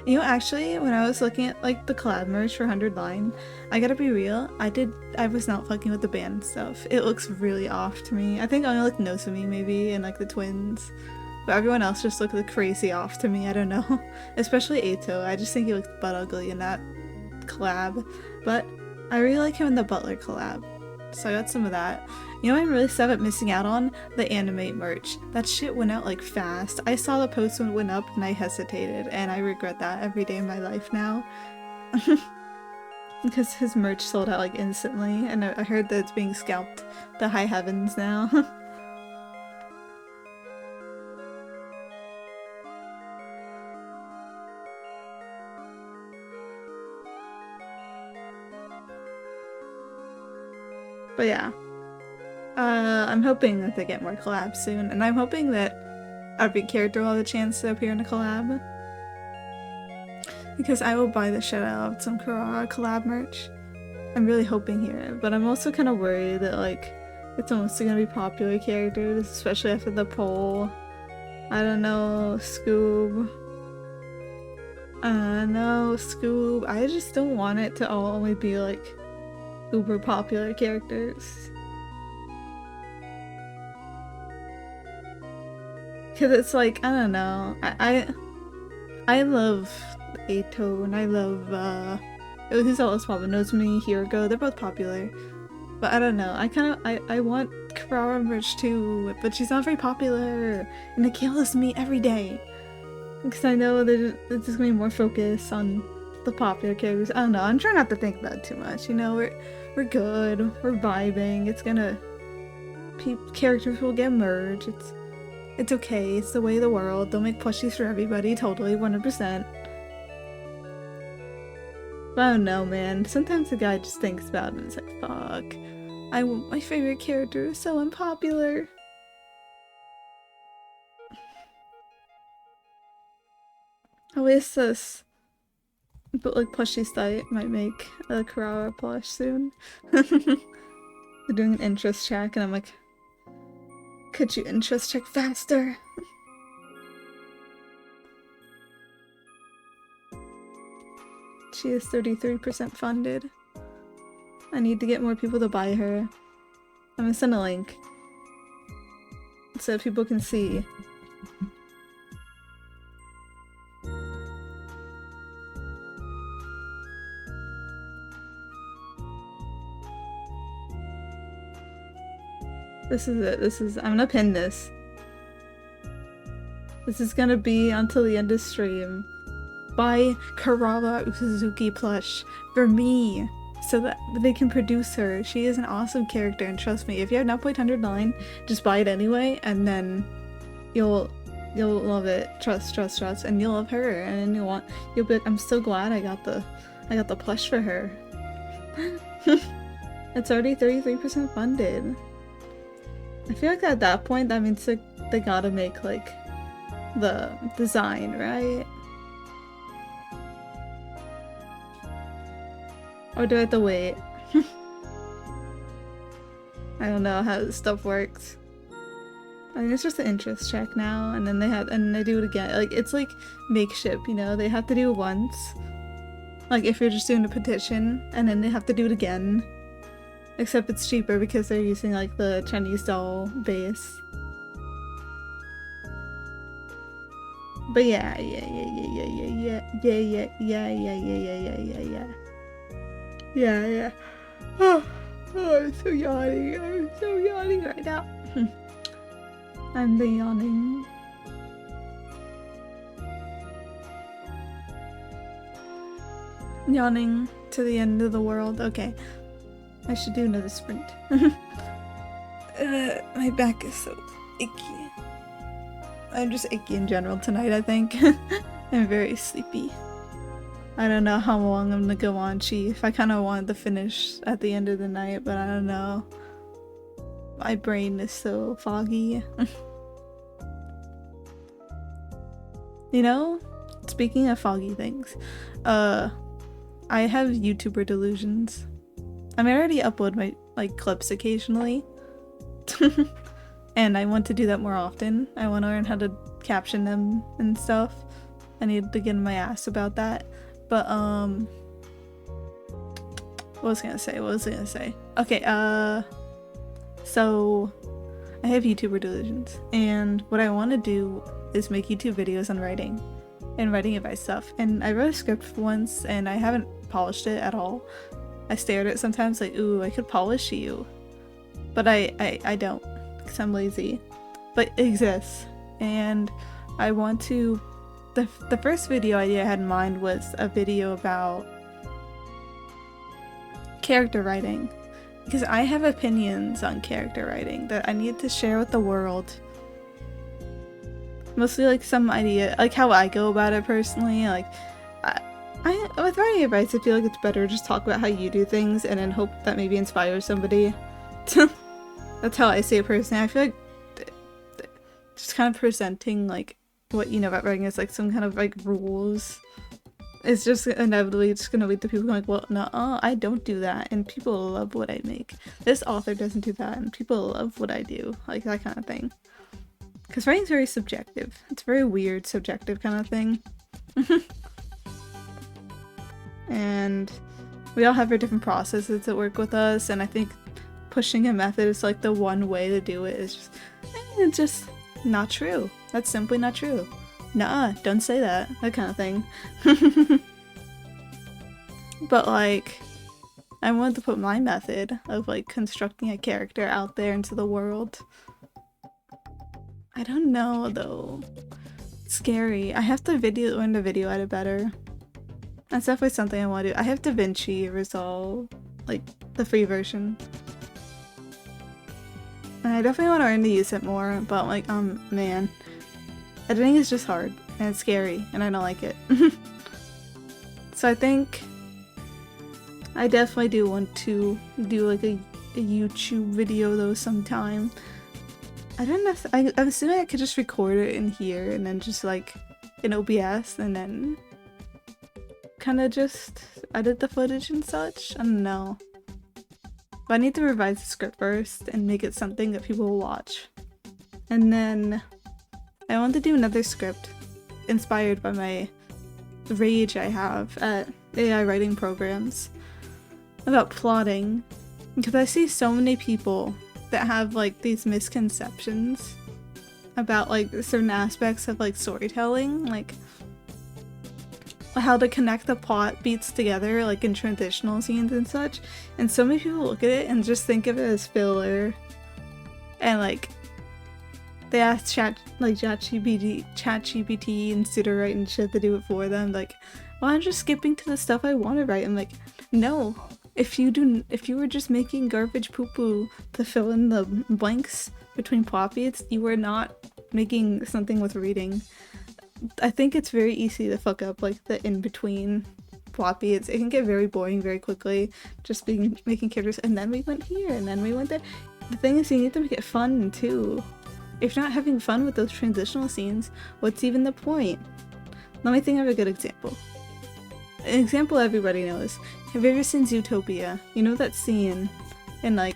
You know, actually, when I was looking at like the collab merch for 100 line, I gotta be real, I was not fucking with the band stuff. It looks really off to me. I think I only like Nozomi maybe and like the twins. But everyone else just looked like crazy off to me, I don't know. Especially Eito, I just think he looked butt ugly in that collab. But I really like him in the Butler collab. So I got some of that. You know what I'm really sad at missing out on? The Animate merch. That shit went out like fast. I saw the post when it went up and I hesitated, and I regret that every day of my life now. Because his merch sold out like instantly, and I heard that it's being scalped to high heavens now. But yeah. I'm hoping that they get more collabs soon, and I'm hoping that every character will have a chance to appear in a collab. Because I will buy the shit out of some Kurara collab merch. I'm really hoping here, but I'm also kind of worried that like it's mostly gonna be popular characters, especially after the poll. I don't know, Scoob. No, Scoob. I just don't want it to all only be like uber popular characters. Cause it's like, I don't know, I love Eito and I love who's else popular? Nozomi, Hirago, they're both popular. But I don't know, I want Kurara merch too, but she's not very popular and it kills me every day. Because I know that it's just gonna be more focus on the popular characters. I don't know, I'm trying not to think about it too much, you know, we're good, we're vibing, it's gonna... characters will get merged, it's okay, it's the way of the world, they'll make plushies for everybody, totally, 100%. But I don't know, man, sometimes the guy just thinks about it and it's like, fuck, my favorite character is so unpopular. I wish this, but like plushie site might make a Kurara plush soon. They're doing an interest check and I'm like, could you interest check faster? She is 33% funded. I need to get more people to buy her. I'm gonna send a link. so people can see. This is it. I'm gonna pin this. This is gonna be until the end of stream. Buy Karawa Suzuki plush for me so that they can produce her. She is an awesome character, and trust me, if you have not played 109, just buy it anyway, and then you'll love it. Trust, and you'll love her, and then you'll be like, I'm so glad I got the plush for her. It's already 33% funded. I feel like at that point that means like they gotta make like the design, right? Or do I have to wait? I don't know how this stuff works. I think it's just an interest check now, and then they do it again. Like, it's like makeshift, you know? They have to do it once. Like, if you're just doing a petition, and then they have to do it again. Except it's cheaper because they're using, like, the Chinese doll base. But yeah. Yeah. Oh, I'm so yawning. I'm so yawning right now. I'm the yawning. Yawning to the end of the world. Okay. I should do another sprint. My back is so icky. I'm just icky in general tonight, I think. I'm very sleepy. I don't know how long I'm gonna go on, Chief. I kind of wanted to finish at the end of the night, but I don't know. My brain is so foggy. You know, speaking of foggy things, I have YouTuber delusions. I mean, I already upload my like clips occasionally, and I want to do that more often. I want to learn how to caption them and stuff. I need to get my ass about that. But what was I gonna say? Okay, so I have YouTuber delusions, and what I want to do is make YouTube videos on writing and writing advice stuff. And I wrote a script once, and I haven't polished it at all. I stare at it sometimes like, ooh, I could polish you, but I don't, because I'm lazy. But it exists, and I want to. The first video idea I had in mind was a video about character writing, because I have opinions on character writing that I need to share with the world. Mostly like some idea, like how I go about it personally. Like, I with writing advice, I feel like it's better to just talk about how you do things and then hope that maybe inspires somebody. That's how I see it personally. I feel like just kind of presenting like what you know about writing is like some kind of like rules. It's just inevitably just gonna lead to people going like, well, no, I don't do that, and people love what I make. This author doesn't do that, and people love what I do, like that kind of thing. Because writing's very subjective. It's a very weird, subjective kind of thing. And we all have our different processes that work with us, and I think pushing a method is like the one way to do it is just, it's just not true. That's simply not true. Nuh-uh, don't say that. That kind of thing. But like, I wanted to put my method of like constructing a character out there into the world. I don't know though. It's scary. I have to learn the video edit better. That's definitely something I want to do. I have DaVinci Resolve, like the free version. And I definitely want to learn to use it more, but like, man. Editing is just hard, and it's scary, and I don't like it. So I think I definitely do want to do like a YouTube video though sometime. I don't know if I'm assuming I could just record it in here and then just like in OBS and then kind of just edit the footage and such. I don't know. But I need to revise the script first and make it something that people will watch. And then I want to do another script inspired by my rage I have at AI writing programs about plotting, because I see so many people that have like these misconceptions about like certain aspects of like storytelling, like how to connect the plot beats together, like in transitional scenes and such. And so many people look at it and just think of it as filler, and like they ask ChatGPT instead of writing shit to do it for them. Like, well, I'm just skipping to the stuff I want to write. I'm like, no. If you were just making garbage poo-poo to fill in the blanks between plot beats, you were not making something with reading. I think it's very easy to fuck up like the in-between plot beats. It can get very boring very quickly, just making characters, and then we went here, and then we went there. The thing is, you need to make it fun too. If you're not having fun with those transitional scenes, what's even the point? Let me think of a good example. An example everybody knows. Have you ever seen Zootopia? You know that scene in like,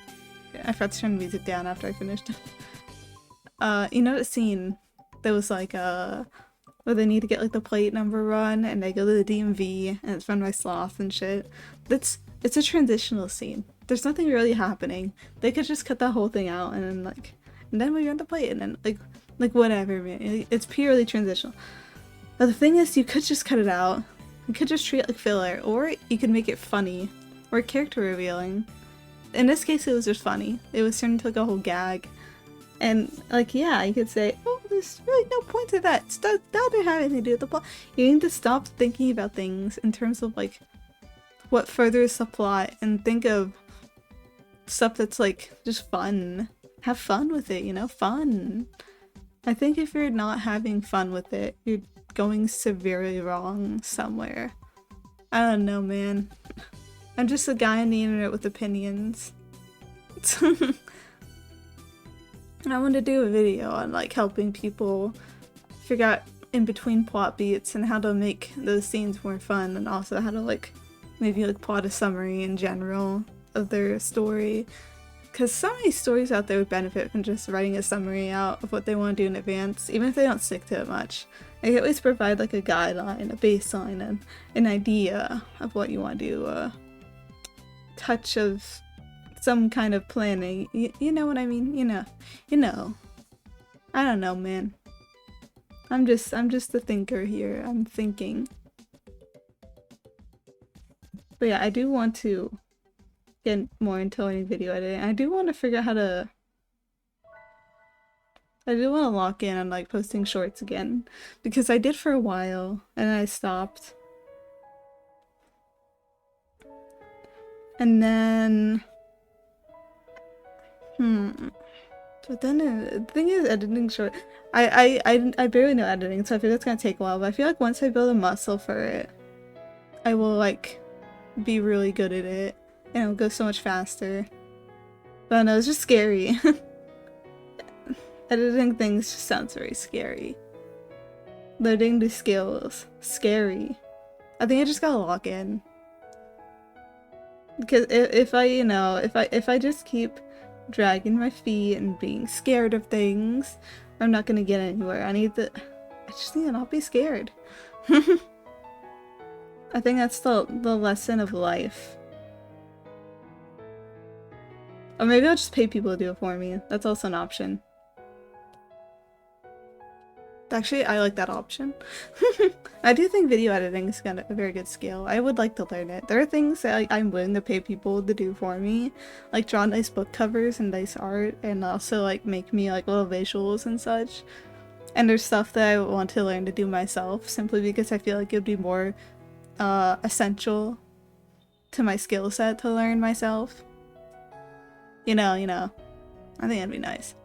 I forgot to turn the music down after I finished. You know that scene that was like where they need to get like the plate number run, and they go to the DMV and it's run by sloths and shit. It's a transitional scene. There's nothing really happening. They could just cut that whole thing out and then we run the plate, and then like whatever, man. It's purely transitional. But the thing is, you could just cut it out. You could just treat it like filler, or you could make it funny or character revealing. In this case, it was just funny. It was turned into like a whole gag. And like, yeah, you could say, oh, there's really no point to that. That doesn't have anything to do with the plot. You need to stop thinking about things in terms of like what furthers the plot, and think of stuff that's like just fun. Have fun with it, you know? Fun. I think if you're not having fun with it, you're going severely wrong somewhere. I don't know, man. I'm just a guy on the internet with opinions. And I want to do a video on like helping people figure out in between plot beats and how to make those scenes more fun, and also how to like maybe like plot a summary in general of their story. Because so many stories out there would benefit from just writing a summary out of what they want to do in advance, even if they don't stick to it much. They can at least provide like a guideline, a baseline, and an idea of what you want to do. A touch of some kind of planning. You know what I mean? You know. I don't know, man. I'm just a thinker here. I'm thinking. But yeah, I do want to get more into learning video editing. I do want to figure out how to... I do want to lock in on like posting shorts again, because I did for a while and I stopped. And then... But then the thing is, editing short... I barely know editing, so I feel it's gonna take a while, but I feel like once I build a muscle for it, I will like be really good at it, and it'll go so much faster. But no, it's just scary. Editing things just sounds very scary. Learning the skills, scary. I think I just gotta lock in. Because if I just keep dragging my feet and being scared of things, I'm not gonna get anywhere. I just need to not be scared. I think that's the lesson of life. Or maybe I'll just pay people to do it for me. That's also an option. Actually, I like that option. I do think video editing is a very good skill. I would like to learn it. There are things that I'm willing to pay people to do for me, like draw nice book covers and nice art, and also like make me like little visuals and such. And there's stuff that I want to learn to do myself, simply because I feel like it would be more essential to my skill set to learn myself. You know. I think that'd be nice.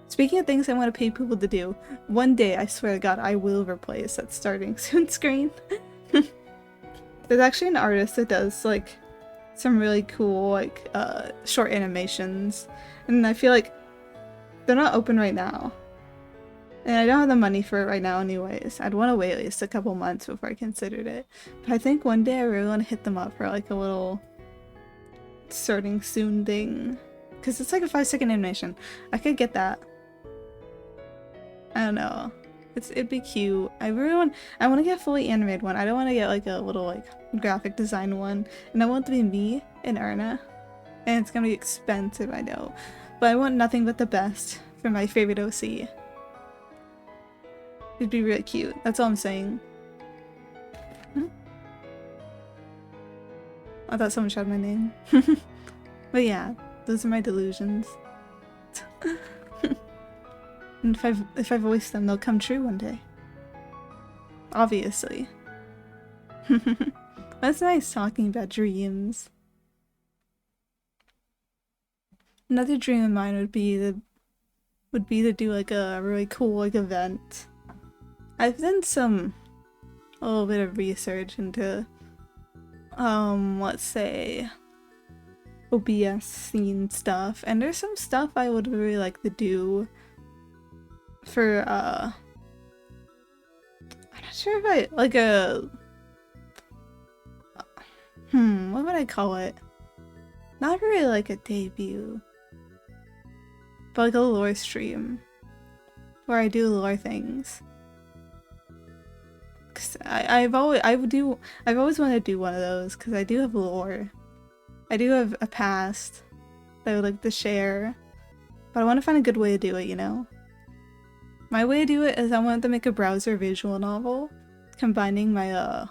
Speaking of things I want to pay people to do, one day, I swear to God, I will replace that starting soon screen. There's actually an artist that does like some really cool like short animations, and I feel like they're not open right now. And I don't have the money for it right now anyways. I'd want to wait at least a couple months before I considered it. But I think one day I really want to hit them up for like a little starting soon thing. Because it's like a 5-second animation. I could get that. I don't know. It'd be cute. I want to get a fully animated one. I don't want to get like a little like graphic design one. And I want it to be me and Erna. And it's gonna be expensive, I know. But I want nothing but the best for my favorite OC. It'd be really cute. That's all I'm saying. I thought someone shouted my name. But yeah, those are my delusions. And if I voice them, they'll come true one day. Obviously. That's nice talking about dreams. Another dream of mine would be to do like a really cool like event. I've done a little bit of research into let's say OBS scene stuff, and there's some stuff I would really like to do for I'm not sure if I like a what would I call it? Not really like a debut, but like a lore stream where I do lore things. Cause I've always wanted to do one of those because I do have lore. I do have a past that I would like to share, but I want to find a good way to do it, you know? My way to do it is I want to make a browser visual novel, combining my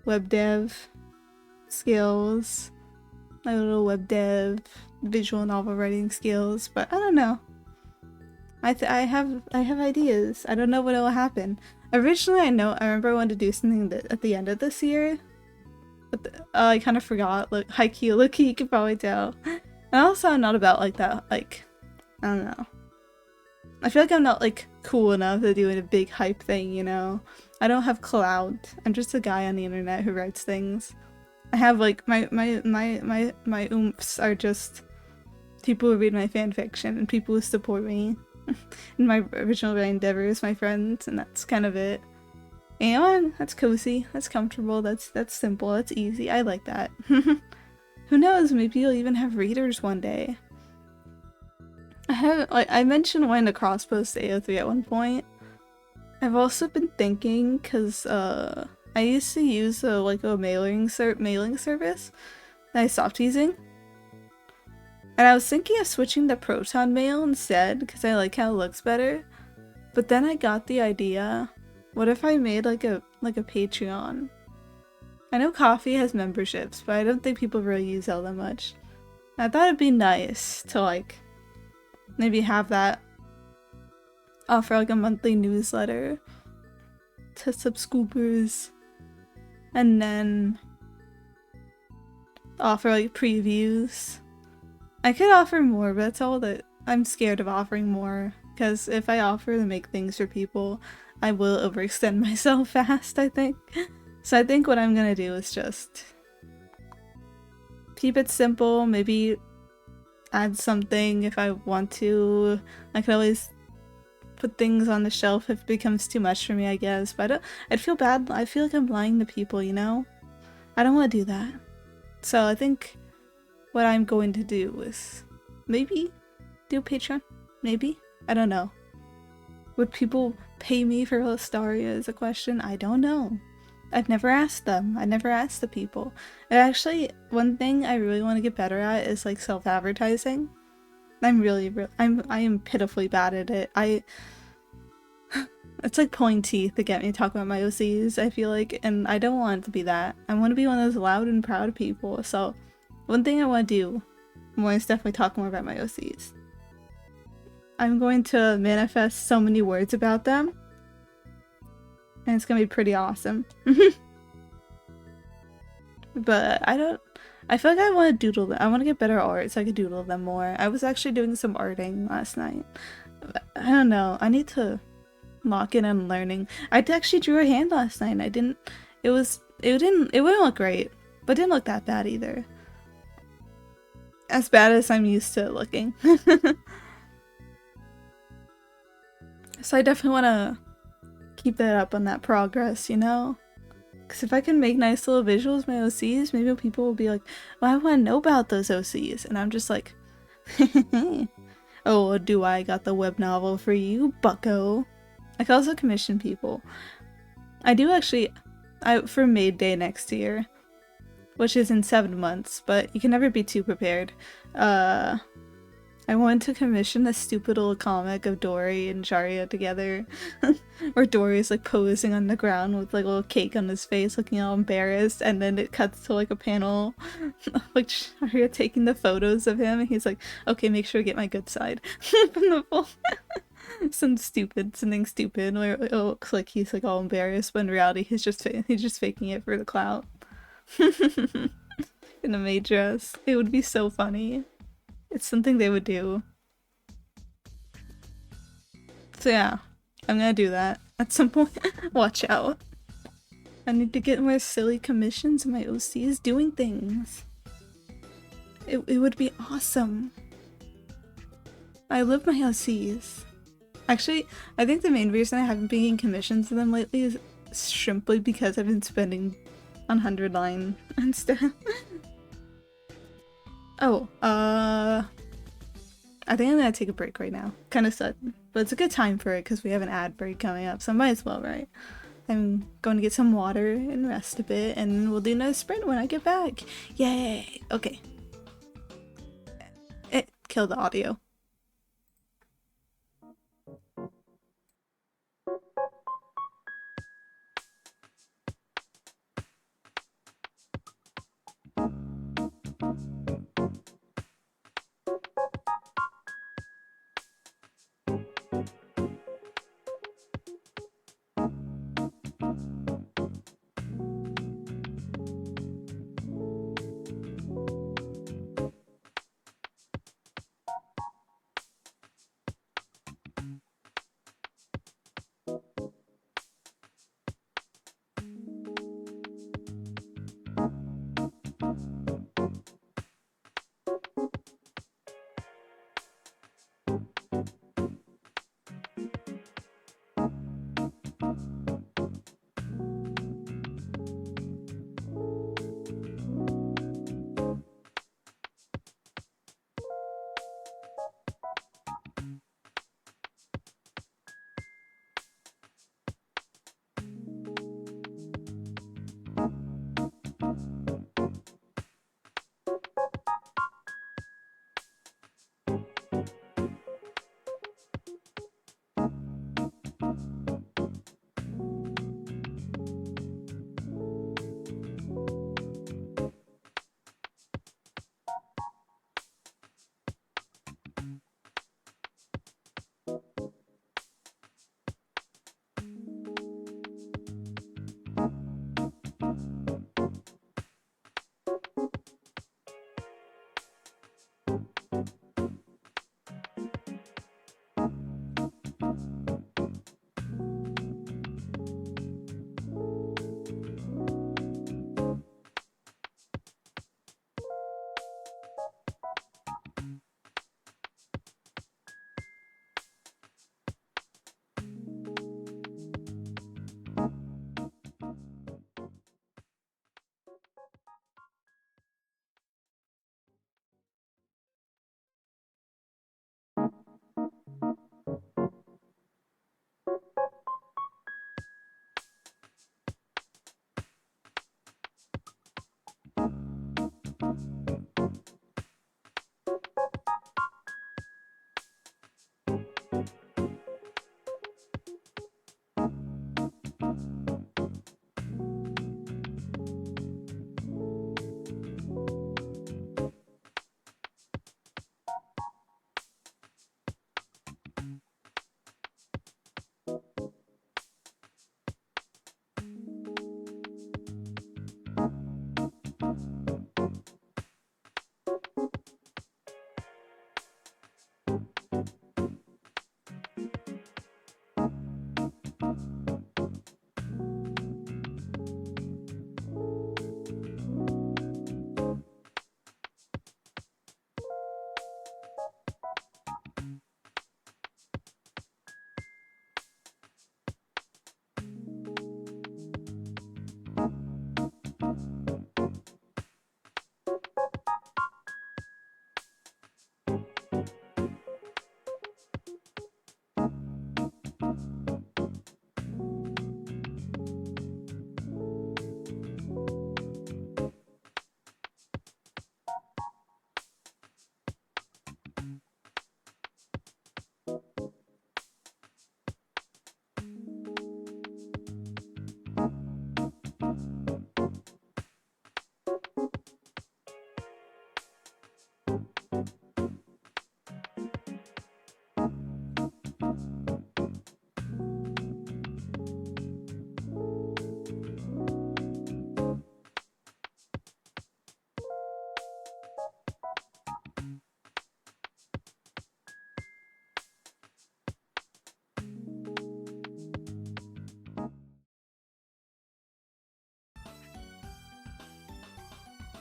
web dev skills, my little web dev visual novel writing skills, but I don't know. I have ideas. I don't know what will happen. Originally, I remember I wanted to do something at the end of this year, but I kind of forgot. Like, haiku, look-key, you can probably tell. And also, I'm not about like that. Like, I don't know. I feel like I'm not like cool enough to do a big hype thing, you know. I don't have clout. I'm just a guy on the internet who writes things. I have like my oomphs are just people who read my fanfiction and people who support me in my original endeavors, my friends, and that's kind of it. And that's cozy, that's comfortable, that's simple, that's easy. I like that. Who knows, maybe you'll even have readers one day. I mentioned wanting to cross-post AO3 at one point. I've also been thinking, cause I used to use a mailing service that I stopped using. And I was thinking of switching to Proton Mail instead, because I like how it looks better. But then I got the idea, what if I made like a Patreon? I know Coffee has memberships, but I don't think people really use that that much. I thought it'd be nice to like maybe have that offer like a monthly newsletter to subscribers, and then offer like previews. I could offer more, but that's all that I'm scared of offering more, because if I offer to make things for people, I will overextend myself fast, I think. So I think what I'm gonna do is just keep it simple, maybe add something if I want to. I could always put things on the shelf if it becomes too much for me, I guess, but I'd feel bad. I feel like I'm lying to people, you know? I don't want to do that. So I think what I'm going to do is maybe do Patreon? Maybe? I don't know. Would people pay me for Listaria is a question? I don't know. I've never asked them. I never asked the people. And actually, one thing I really want to get better at is like self-advertising. I am pitifully bad at it. It's like pulling teeth to get me to talk about my OCs, I feel like, and I don't want it to be that. I want to be one of those loud and proud people, so one thing I want to do more is definitely talk more about my OCs. I'm going to manifest so many words about them, and it's gonna be pretty awesome. But I feel like I want to doodle them. I want to get better at art so I could doodle them more. I was actually doing some arting last night. I don't know. I need to lock in on learning. I actually drew a hand last night. It wouldn't look great, but it didn't look that bad either. As bad as I'm used to it looking. So I definitely want to keep that up on that progress, you know? Because if I can make nice little visuals, my OCs, maybe people will be like, well, I want to know about those OCs. And I'm just like, oh, do I got the web novel for you, bucko? I can also commission people. I do actually, for Maid Day next year, which is in 7 months, but you can never be too prepared. I I want to commission a stupid little comic of Dory and Sharia together, where Dory's like posing on the ground with like a little cake on his face, looking all embarrassed, and then it cuts to like a panel, like Sharia taking the photos of him, and he's like, "Okay, make sure to get my good side." From the full, something stupid, where it looks like he's like all embarrassed, but in reality he's just faking it for the clout. In a maid dress, it would be so funny. It's something they would do. So yeah, I'm gonna do that at some point. Watch out. I need to get more silly commissions and my OC is doing things. It would be awesome. I love my OCs. Actually, I think the main reason I haven't been getting commissions to them lately is simply because I've been spending on 100 line and stuff. Oh, I think I'm gonna take a break right now. Kind of sudden, but it's a good time for it because we have an ad break coming up, so I might as well, right? I'm going to get some water and rest a bit, and we'll do another sprint when I get back. Yay! Okay. It killed the audio.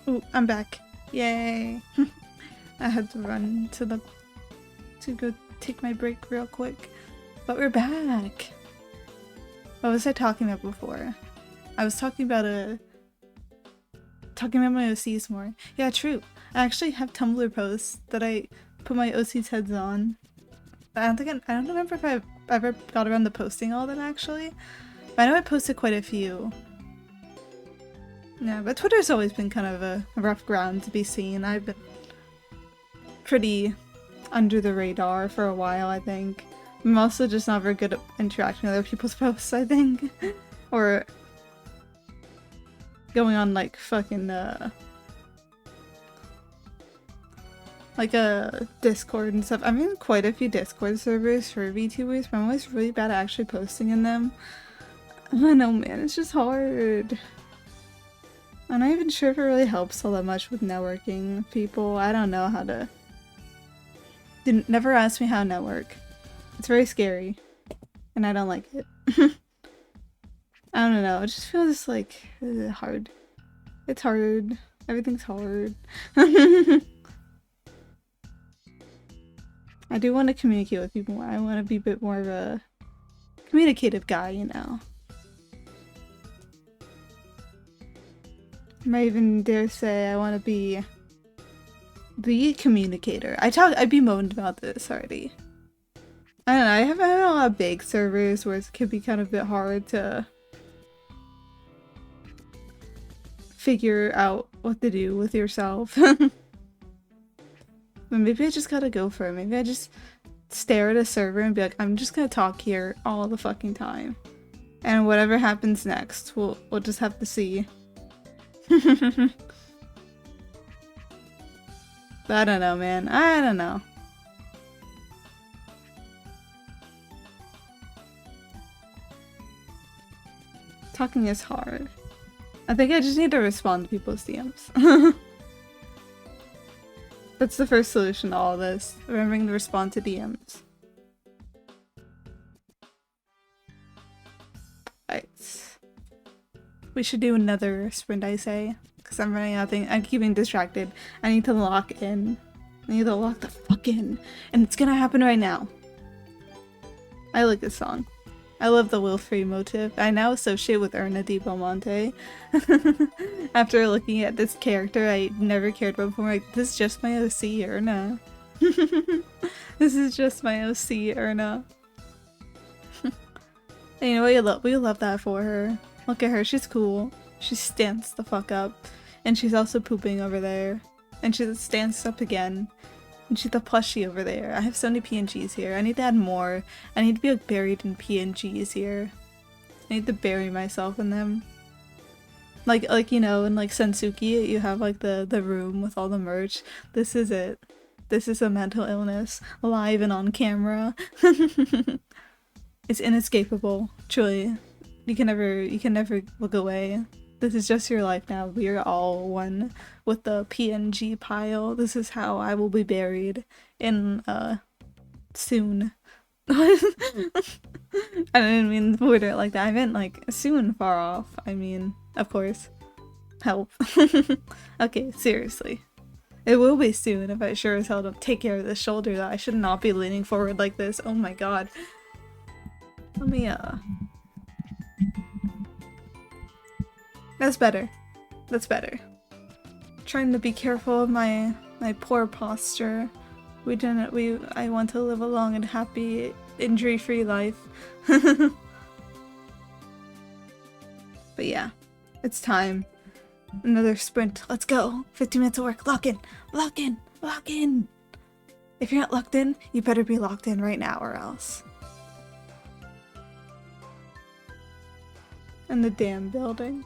Ooh, I'm back. Yay. I had to run to go take my break real quick. But we're back. What was I talking about before? I was talking about my OCs more. Yeah, true. I actually have Tumblr posts that I put my OCs heads on. But I don't remember if I've ever got around to posting all of them actually. But I know I posted quite a few. Yeah, but Twitter's always been kind of a rough ground to be seen. I've been pretty under the radar for a while, I think. I'm also just not very good at interacting with other people's posts, I think. Or going on like fucking like a Discord and stuff. I'm in quite a few Discord servers for VTubers, but I'm always really bad at actually posting in them. I know, man, it's just hard. I'm not even sure if it really helps all that much with networking with people. I don't know how to... Never ask me how to network. It's very scary. And I don't like it. I don't know, it just feels like hard. It's hard. Everything's hard. I do want to communicate with people more. I want to be a bit more of a communicative guy, you know. I might even dare say I want to be the communicator. I bemoaned about this already. I don't know, I have a lot of big servers where it could be kind of a bit hard to figure out what to do with yourself. But maybe I just gotta go for it. Maybe I just stare at a server and be like, I'm just gonna talk here all the fucking time. And whatever happens next, we'll just have to see. But I don't know, man. I don't know. Talking is hard. I think I just need to respond to people's DMs. That's the first solution to all this. Remembering to respond to DMs. Right. We should do another sprint, I say. Because I'm running out of things. I'm keeping distracted. I need to lock in. I need to lock the fuck in. And it's gonna happen right now. I like this song. I love the Wilfrey motive. I now associate with Erna di Belmonte. After looking at this character I never cared about before, like, this is just my OC, Erna. This is just my OC, Erna. And you know, we love that for her. Look at her, she's cool. She stands the fuck up. And she's also pooping over there. And she stands up again. And she's the plushie over there. I have so many PNGs here. I need to add more. I need to be like buried in PNGs here. I need to bury myself in them. Like you know, in like Sensuki, you have like the room with all the merch. This is it. This is a mental illness, live and on camera. It's inescapable, truly. You can never look away. This is just your life now. We are all one with the PNG pile. This is how I will be buried in soon. I didn't mean to word it like that. I meant like soon, far off. I mean, of course. Help. Okay, seriously. It will be soon if I sure as hell don't take care of this shoulder that I should not be leaning forward like this. Oh my god. Let me That's better. That's better. Trying to be careful of my poor posture. I want to live a long and happy, injury-free life. But yeah, it's time. Another sprint. Let's go. 15 minutes of work. Lock in. Lock in. Lock in. If you're not locked in, you better be locked in right now or else. In the damn building.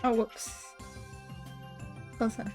Oh, whoops. Closer.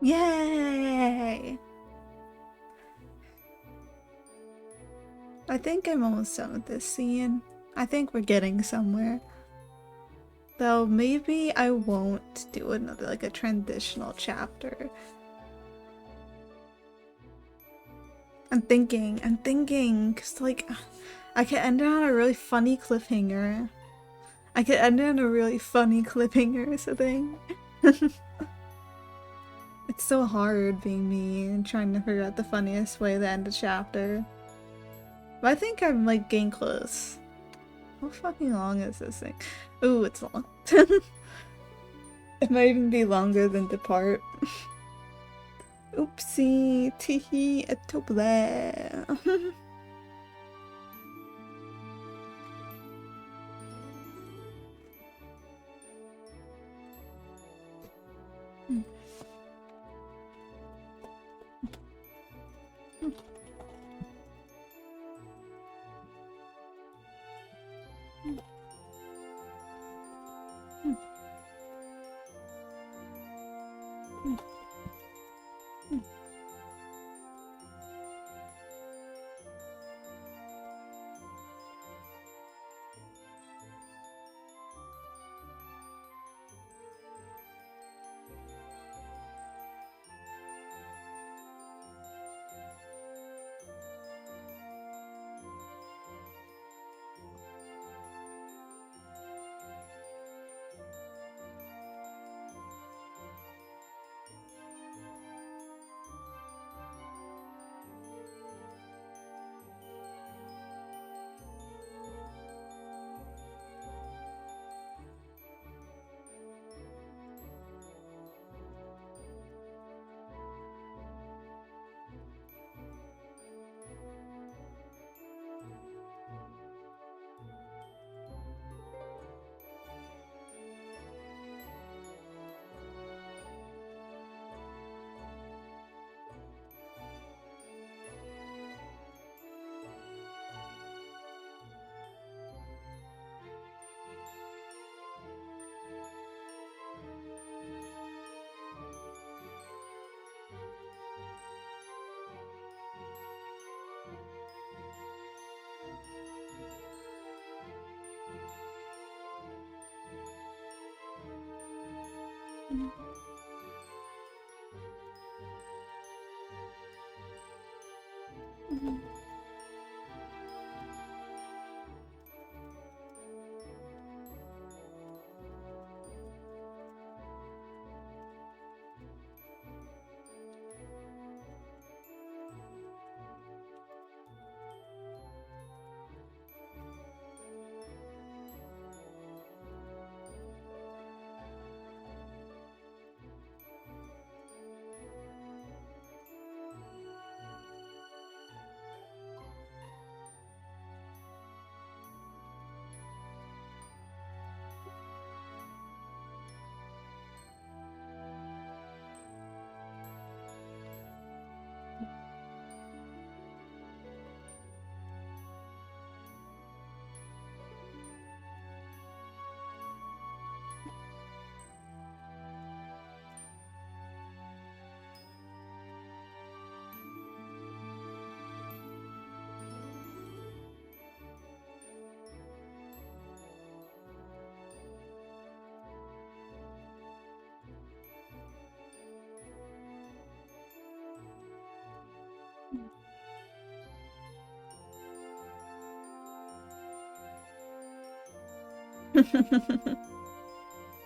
Yay! I think I'm almost done with this scene. I think we're getting somewhere. Though maybe I won't do another, like, a transitional chapter. I'm thinking, cause like, I could end it on a really funny cliffhanger. Or something. It's so hard being me and trying to figure out the funniest way to end a chapter. But I think I'm, like, getting close. How fucking long is this thing? Ooh, it's long. It might even be longer than Depart. Oopsie, teehee, etoble.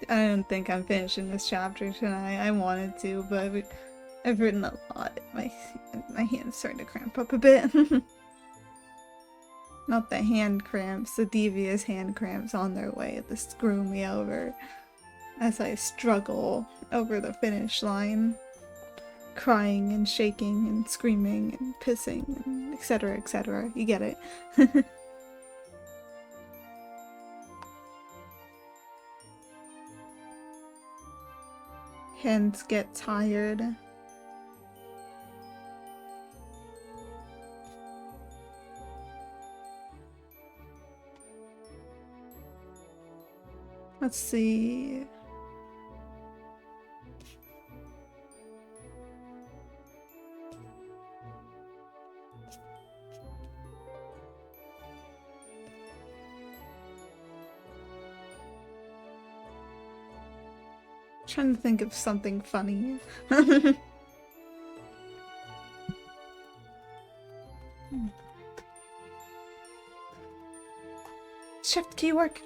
I don't think I'm finishing this chapter tonight. I wanted to, but I've written a lot. My hand's starting to cramp up a bit. Not the hand cramps, the devious hand cramps on their way to screw me over as I struggle over the finish line, crying and shaking and screaming and pissing and etc. etc. You get it. Hands get tired. Let's see. Trying to think of something funny. Shift key work.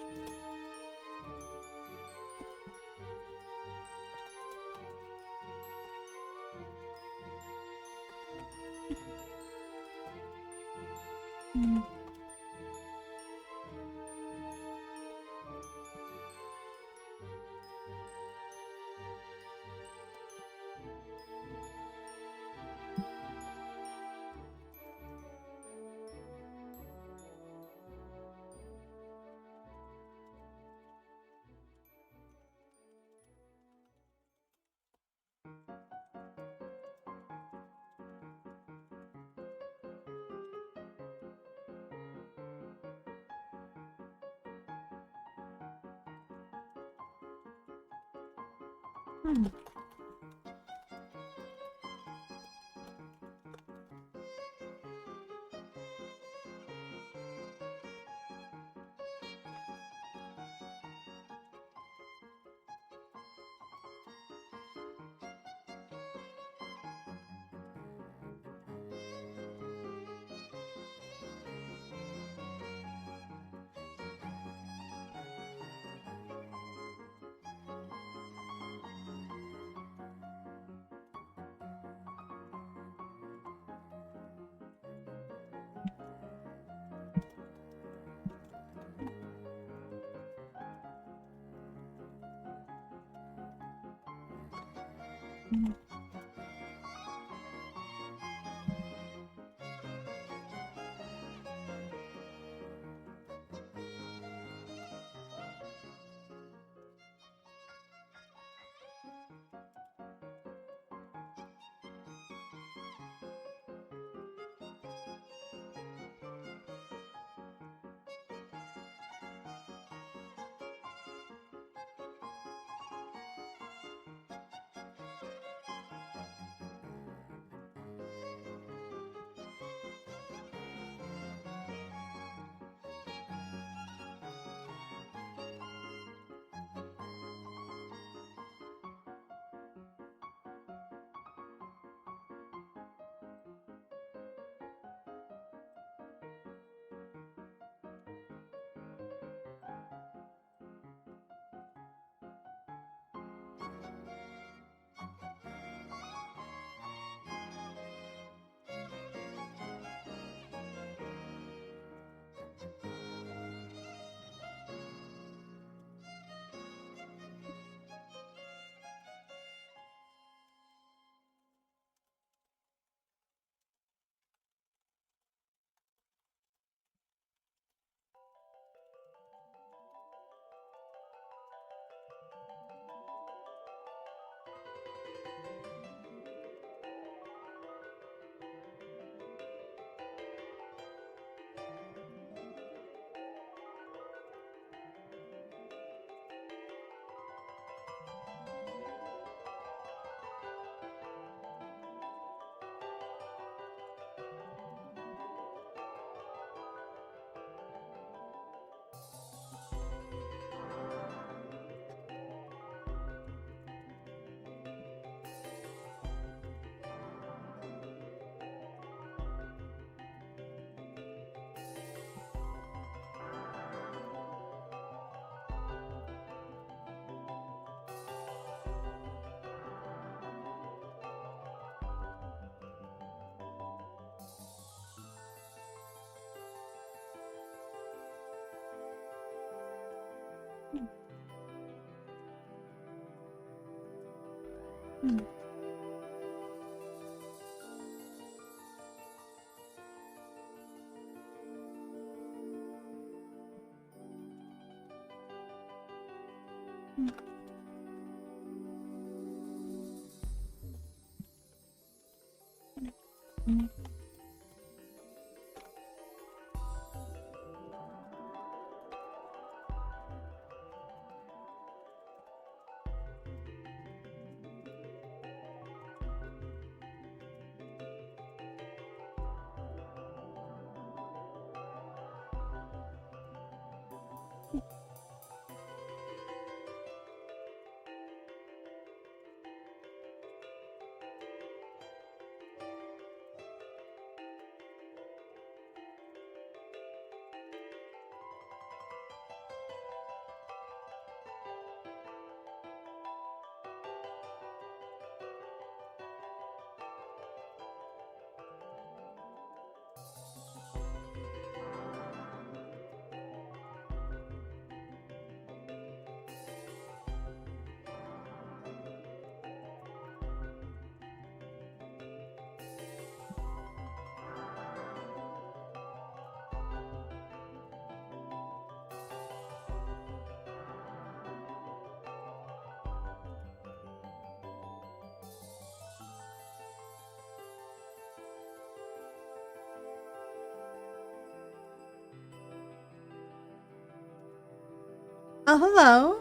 Oh, hello.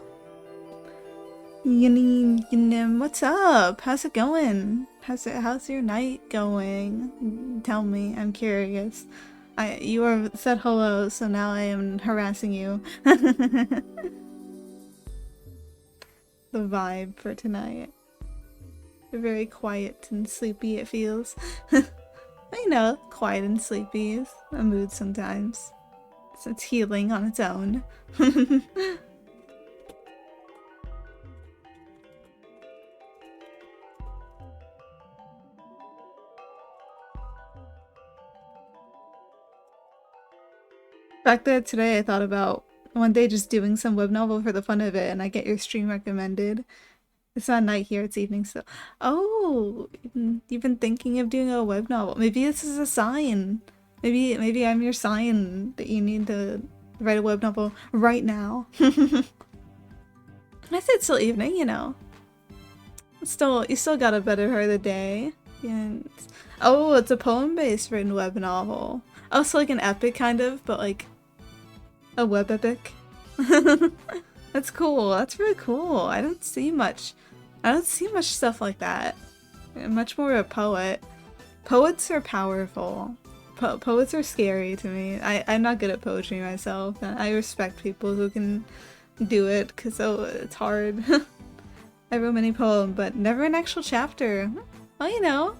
What's up? How's it going? How's your night going? Tell me, I'm curious. You were said hello, so now I am harassing you. The vibe for tonight. Very quiet and sleepy it feels. You know, quiet and sleepy is a mood sometimes. So it's healing on its own. Back there today, I thought about one day just doing some web novel for the fun of it, and I get your stream recommended. It's not night here, it's evening still. Oh, you've been thinking of doing a web novel. Maybe this is a sign. Maybe I'm your sign that you need to write a web novel right now. I said it's still evening, you know. You still got a better part of the day. And oh, it's a poem-based written web novel. Oh, so like an epic kind of, but like a web epic. That's cool. That's really cool. I don't see much stuff like that. I'm much more a poet. Poets are powerful. Poets are scary to me. I'm not good at poetry myself. I respect people who can do it because it's hard. I wrote many poems, but never an actual chapter. Well, you know,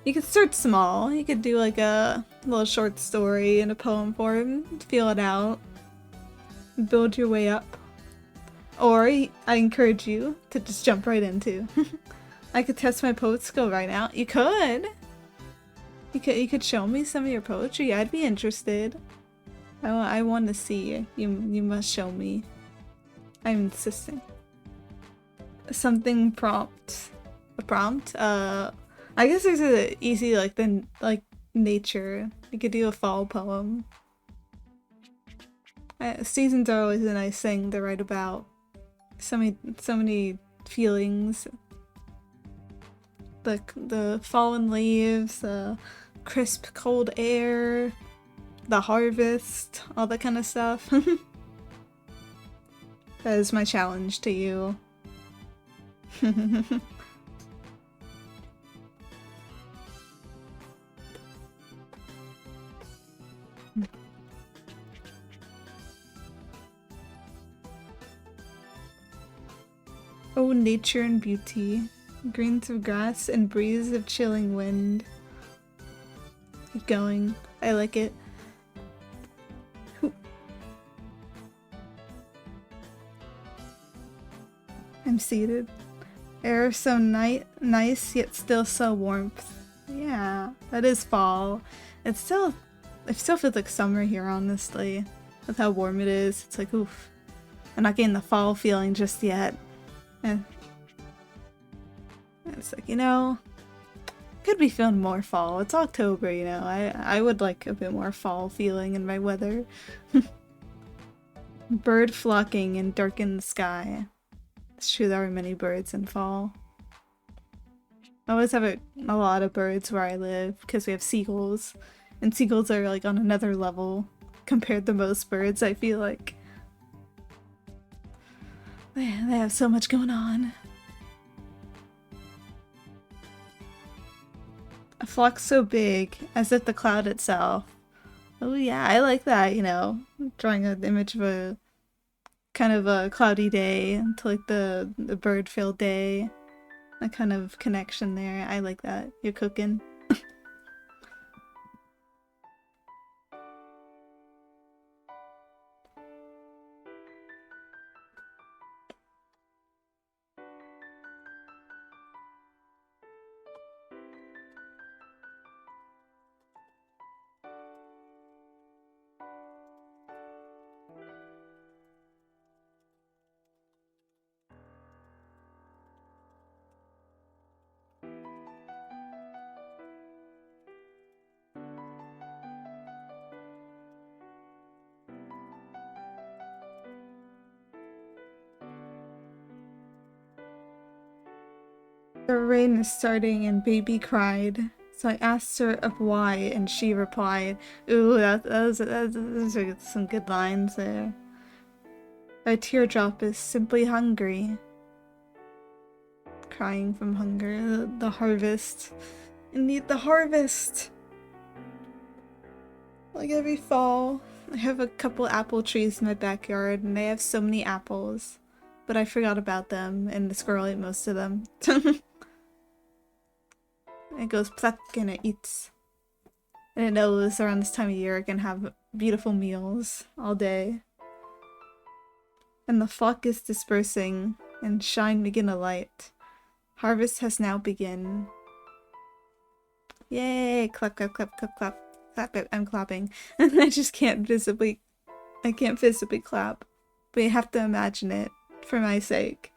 you could start small. You could do like a little short story in a poem form, feel it out, build your way up. Or I encourage you to just jump right into. I could test my poet skill right now. You could. You could show me some of your poetry. I'd be interested. I want to see. You must show me. I'm insisting. Something prompt. A prompt? I guess there's a easy like nature. You could do a fall poem. Seasons are always a nice thing to write about. So many feelings. The fallen leaves, the crisp cold air, the harvest, all that kind of stuff. That is my challenge to you. Oh, nature and beauty. Greens of grass and breeze of chilling wind. Keep going. I like it. I'm seated. Air so nice, yet still so warmth. Yeah, that is fall. It still feels like summer here, honestly. With how warm it is. It's like, oof. I'm not getting the fall feeling just yet. And it's like, you know, could be feeling more fall. It's October, you know. I would like a bit more fall feeling in my weather. Bird flocking in darkened sky. It's true there are many birds in fall. I always have a lot of birds where I live because we have seagulls. And seagulls are like on another level compared to most birds, I feel like. They have so much going on. A flock so big, as if the cloud itself. Oh yeah, I like that, you know. Drawing an image of a kind of a cloudy day to like the bird-filled day. That kind of connection there. I like that. You're cooking. The rain is starting and baby cried. So I asked her of why and she replied. Ooh, those are some good lines there. A teardrop is simply hungry. Crying from hunger. The harvest. I need the harvest! Like every fall, I have a couple apple trees in my backyard and they have so many apples. But I forgot about them and the squirrel ate most of them. It goes pluck and it eats. And it knows around this time of year it can have beautiful meals all day. And the flock is dispersing and shine begin to light. Harvest has now begun. Yay! Clap, clap, clap, clap, clap. Clap it. I'm clapping. I just can't visibly clap. But you have to imagine it for my sake.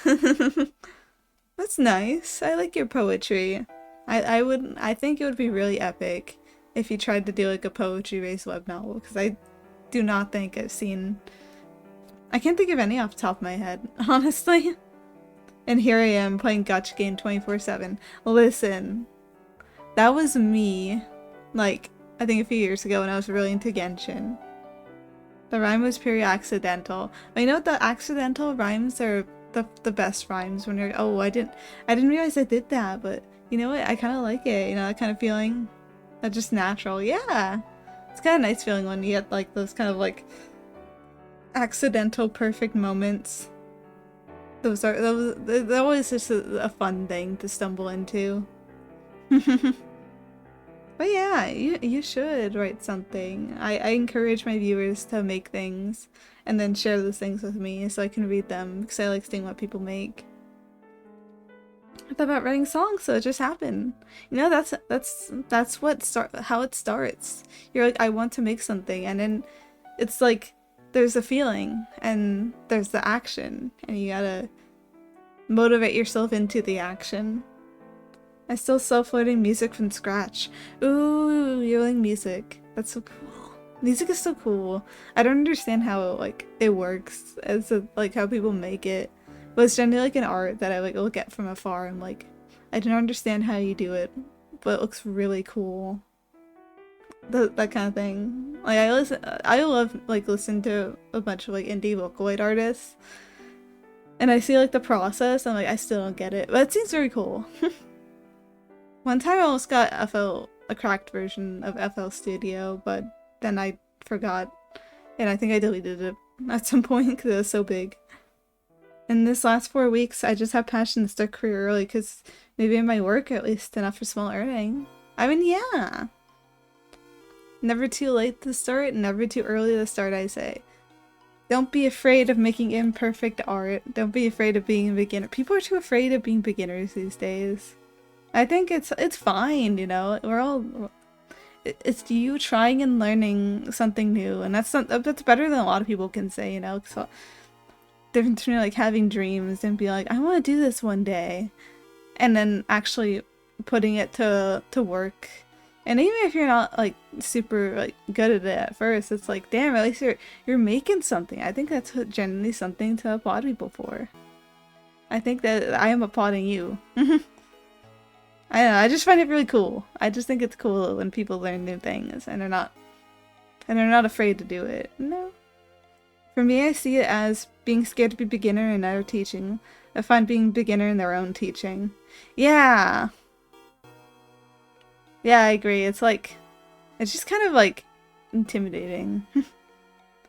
That's nice. I like your poetry. I think it would be really epic if you tried to do like a poetry-based web novel, because I do not think I've seen... I can't think of any off the top of my head, honestly. And here I am playing gacha game 24/7. Listen, that was me, like, I think a few years ago when I was really into Genshin. The rhyme was pure accidental. But you know what? The accidental rhymes are the best rhymes when you're, oh, I didn't realize I did that, but you know what? I kind of like it, you know, that kind of feeling. That's just natural. Yeah. It's kind of nice feeling when you get like those kind of like accidental perfect moments. They're always just a fun thing to stumble into. But yeah, you should write something. I encourage my viewers to make things and then share those things with me so I can read them, because I like seeing what people make. I thought about writing songs, so it just happened. You know, that's how it starts. You're like, I want to make something, and then it's like there's a feeling and there's the action, and you gotta motivate yourself into the action. I still self-learning music from scratch. Ooh, you're learning music. That's so cool. Music is so cool. I don't understand how like it works as like how people make it. But it's generally like an art that I like look at from afar and like I don't understand how you do it, but it looks really cool. That kind of thing. Like I love like listen to a bunch of like indie Vocaloid artists. And I see like the process and like I still don't get it. But it seems very cool. One time I almost got a cracked version of FL Studio, but then I forgot, and I think I deleted it at some point because it was so big. In this last 4 weeks, I just have passion to start career early, because maybe in my work at least enough for small earning. I mean, yeah! Never too late to start, never too early to start, I say. Don't be afraid of making imperfect art. Don't be afraid of being a beginner. People are too afraid of being beginners these days. I think it's fine, you know. It's you trying and learning something new, and that's better than a lot of people can say, you know. So difference between like having dreams and being like, I want to do this one day, and then actually putting it to work. And even if you're not like super like good at it at first, it's like, damn, at least you're making something. I think that's generally something to applaud people for. I think that I am applauding you. I don't know, I just find it really cool. I just think it's cool when people learn new things and they're not afraid to do it. No. For me, I see it as being scared to be beginner in their teaching. I find being beginner in their own teaching. Yeah. Yeah, I agree. It's like, it's just kind of like intimidating.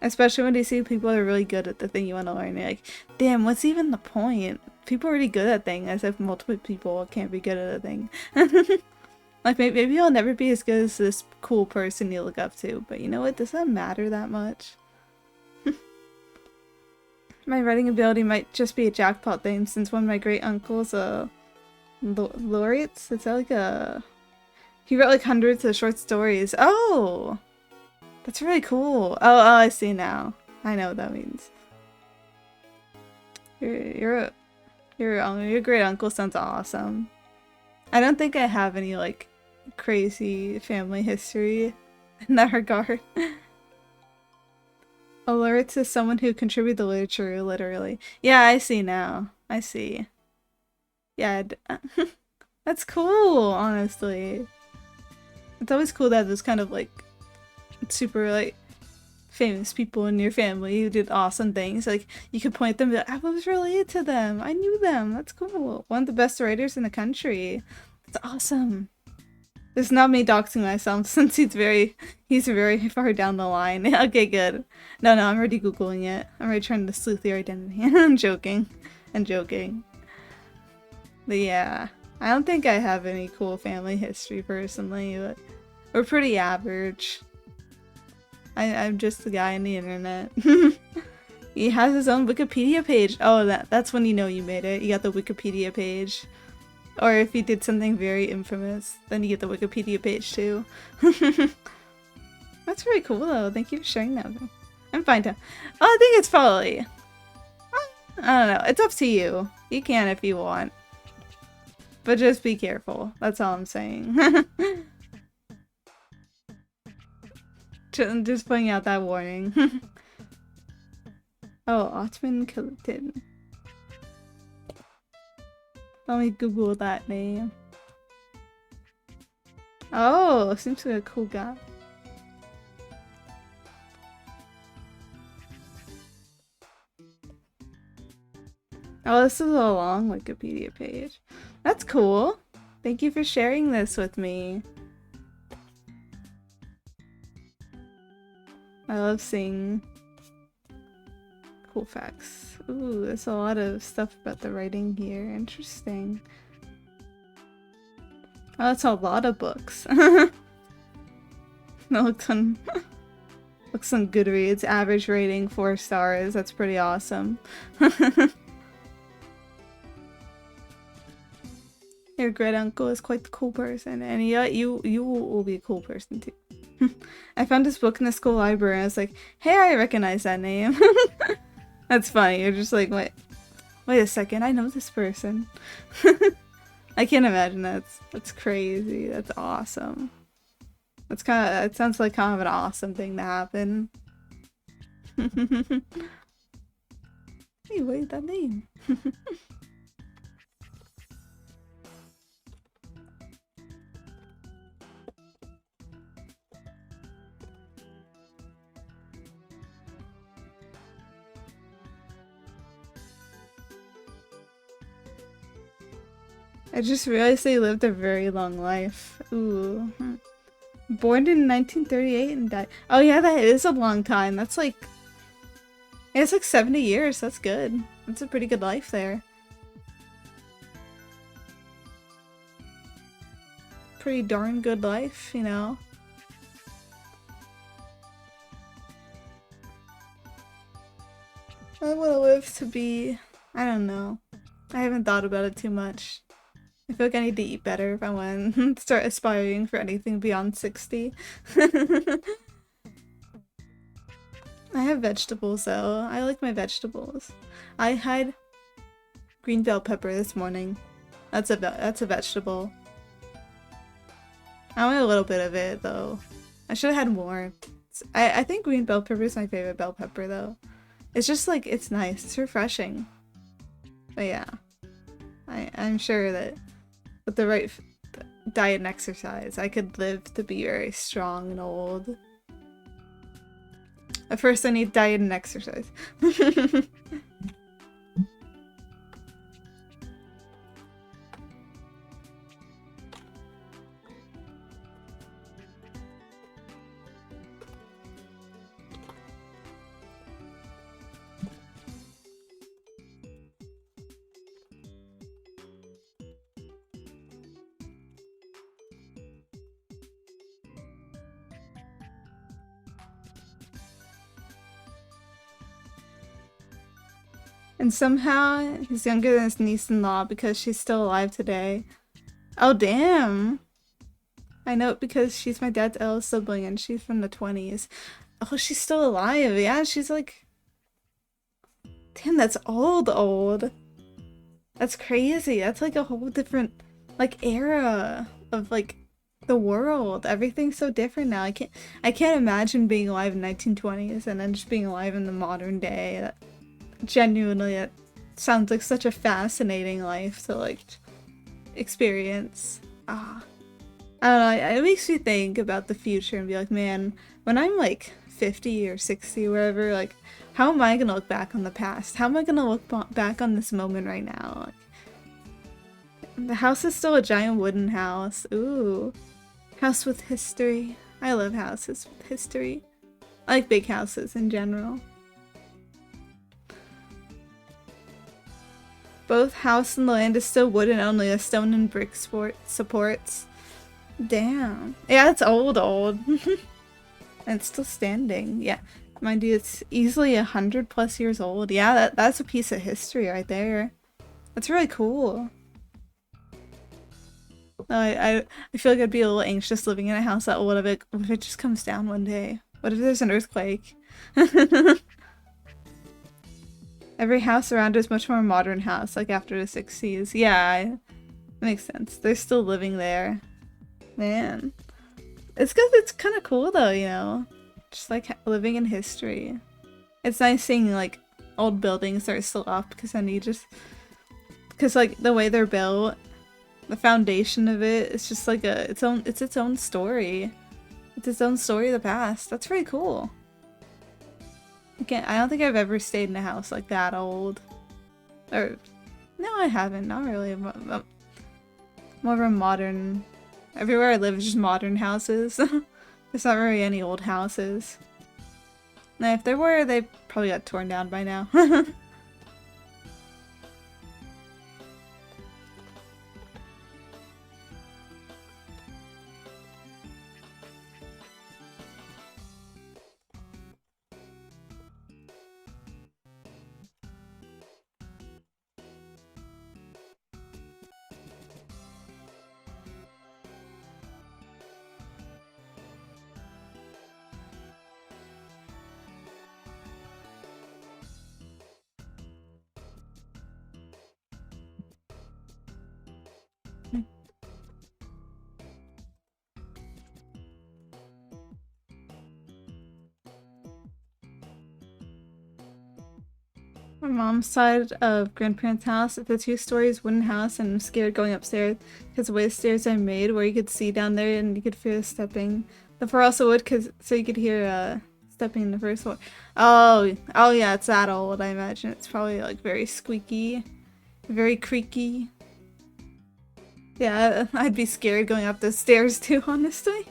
Especially when you see people are really good at the thing you want to learn. You're like, damn, what's even the point? People are already good at things, as if multiple people can't be good at a thing. Like, maybe I'll never be as good as this cool person you look up to, but you know what? Does that matter that much? My writing ability might just be a jackpot thing, since one of my great uncles, laureates? It's like he wrote like hundreds of short stories. Oh! That's really cool. Oh, I see now. I know what that means. Your great uncle sounds awesome. I don't think I have any like crazy family history in that regard. A laureate is someone who contributed to literature, literally. Yeah, I see now. I see. Yeah, that's cool, honestly. It's always cool to have this kind of like super like famous people in your family who did awesome things. Like, you could point them to, I was related to them. I knew them. That's cool. One of the best writers in the country. That's awesome. This is not me doxing myself since he's very far down the line. Okay, good. No, I'm already Googling it. I'm already trying to sleuth your identity. I'm joking. I'm joking. But yeah, I don't think I have any cool family history personally, but we're pretty average. I'm just a guy on the internet. He has his own Wikipedia page. Oh, that's when you know you made it. You got the Wikipedia page. Or if you did something very infamous, then you get the Wikipedia page too. That's very cool though. Thank you for sharing that. I'm fine too. Oh, I think it's probably... I don't know. It's up to you. You can if you want. But just be careful. That's all I'm saying. Just putting out that warning. Oh, Ottoman Kilitin. Let me Google that name. Oh, seems like a cool guy. Oh, this is a long Wikipedia page. That's cool. Thank you for sharing this with me. I love seeing cool facts. Ooh, there's a lot of stuff about the writing here. Interesting. Oh, that's a lot of books. That looks on Goodreads. Average rating 4 stars. That's pretty awesome. Your great uncle is quite the cool person, and yeah, you will be a cool person too. I found this book in the school library and I was like, hey, I recognize that name. That's funny. You're just like, wait a second, I know this person. I can't imagine that's crazy. That's awesome. It sounds like kind of an awesome thing to happen. Hey, what is that name? I just realized they lived a very long life. Ooh. Born in 1938 and died. Oh yeah, that is a long time. That's like... It's like 70 years. That's good. That's a pretty good life there. Pretty darn good life, you know? I want to live to be... I don't know. I haven't thought about it too much. I feel like I need to eat better if I want to start aspiring for anything beyond 60. I have vegetables though. I like my vegetables. I had green bell pepper this morning. That's a vegetable. I want a little bit of it though. I should have had more. I think green bell pepper is my favorite bell pepper though. It's just like, it's nice. It's refreshing. But yeah. I'm sure that with the right diet and exercise, I could live to be very strong and old. At first, I need diet and exercise. And somehow he's younger than his niece-in-law because she's still alive today. Oh, damn. I know it because she's my dad's eldest sibling and she's from the 20s. Oh, she's still alive. Yeah, she's like... Damn, that's old. That's crazy. That's like a whole different, like, era of, like, the world. Everything's so different now. I can't imagine being alive in 1920s and then just being alive in the modern day. Genuinely, it sounds like such a fascinating life to like experience. I don't know, it makes me think about the future and be like, man, when I'm like 50 or 60, wherever, like, how am I gonna look back on the past? How am I gonna look back on this moment right now? Like, the house is still a giant wooden house. Ooh. House with history. I love houses with history. I like big houses in general. Both house and land is still wooden, only a stone and brick supports. Damn. Yeah, it's old. And it's still standing. Yeah. Mind you, it's easily 100+ years old. Yeah, that's a piece of history right there. That's really cool. I feel like I'd be a little anxious living in a house that old. What if it just comes down one day? What if there's an earthquake? Every house around is much more modern house, like after the 60s. Yeah, makes sense. They're still living there. Man. It's good. It's kind of cool though, you know? Just like living in history. It's nice seeing like old buildings that are still up because then you just... Because like the way they're built, the foundation of it, it's just like it's its own story. It's its own story of the past. That's very cool. I don't think I've ever stayed in a house like that old. Or, no, I haven't. Not really. More of a modern... Everywhere I live is just modern houses. There's not really any old houses. Now, if there were, they probably got torn down by now. My mom's side of grandparents' house, it's a 2 stories wooden house, and I'm scared going upstairs because the way the stairs are made, where you could see down there and you could feel stepping. The floor also wood, so you could hear stepping in the first floor. Oh yeah, it's that old. I imagine it's probably like very squeaky, very creaky. Yeah, I'd be scared going up the stairs too, honestly.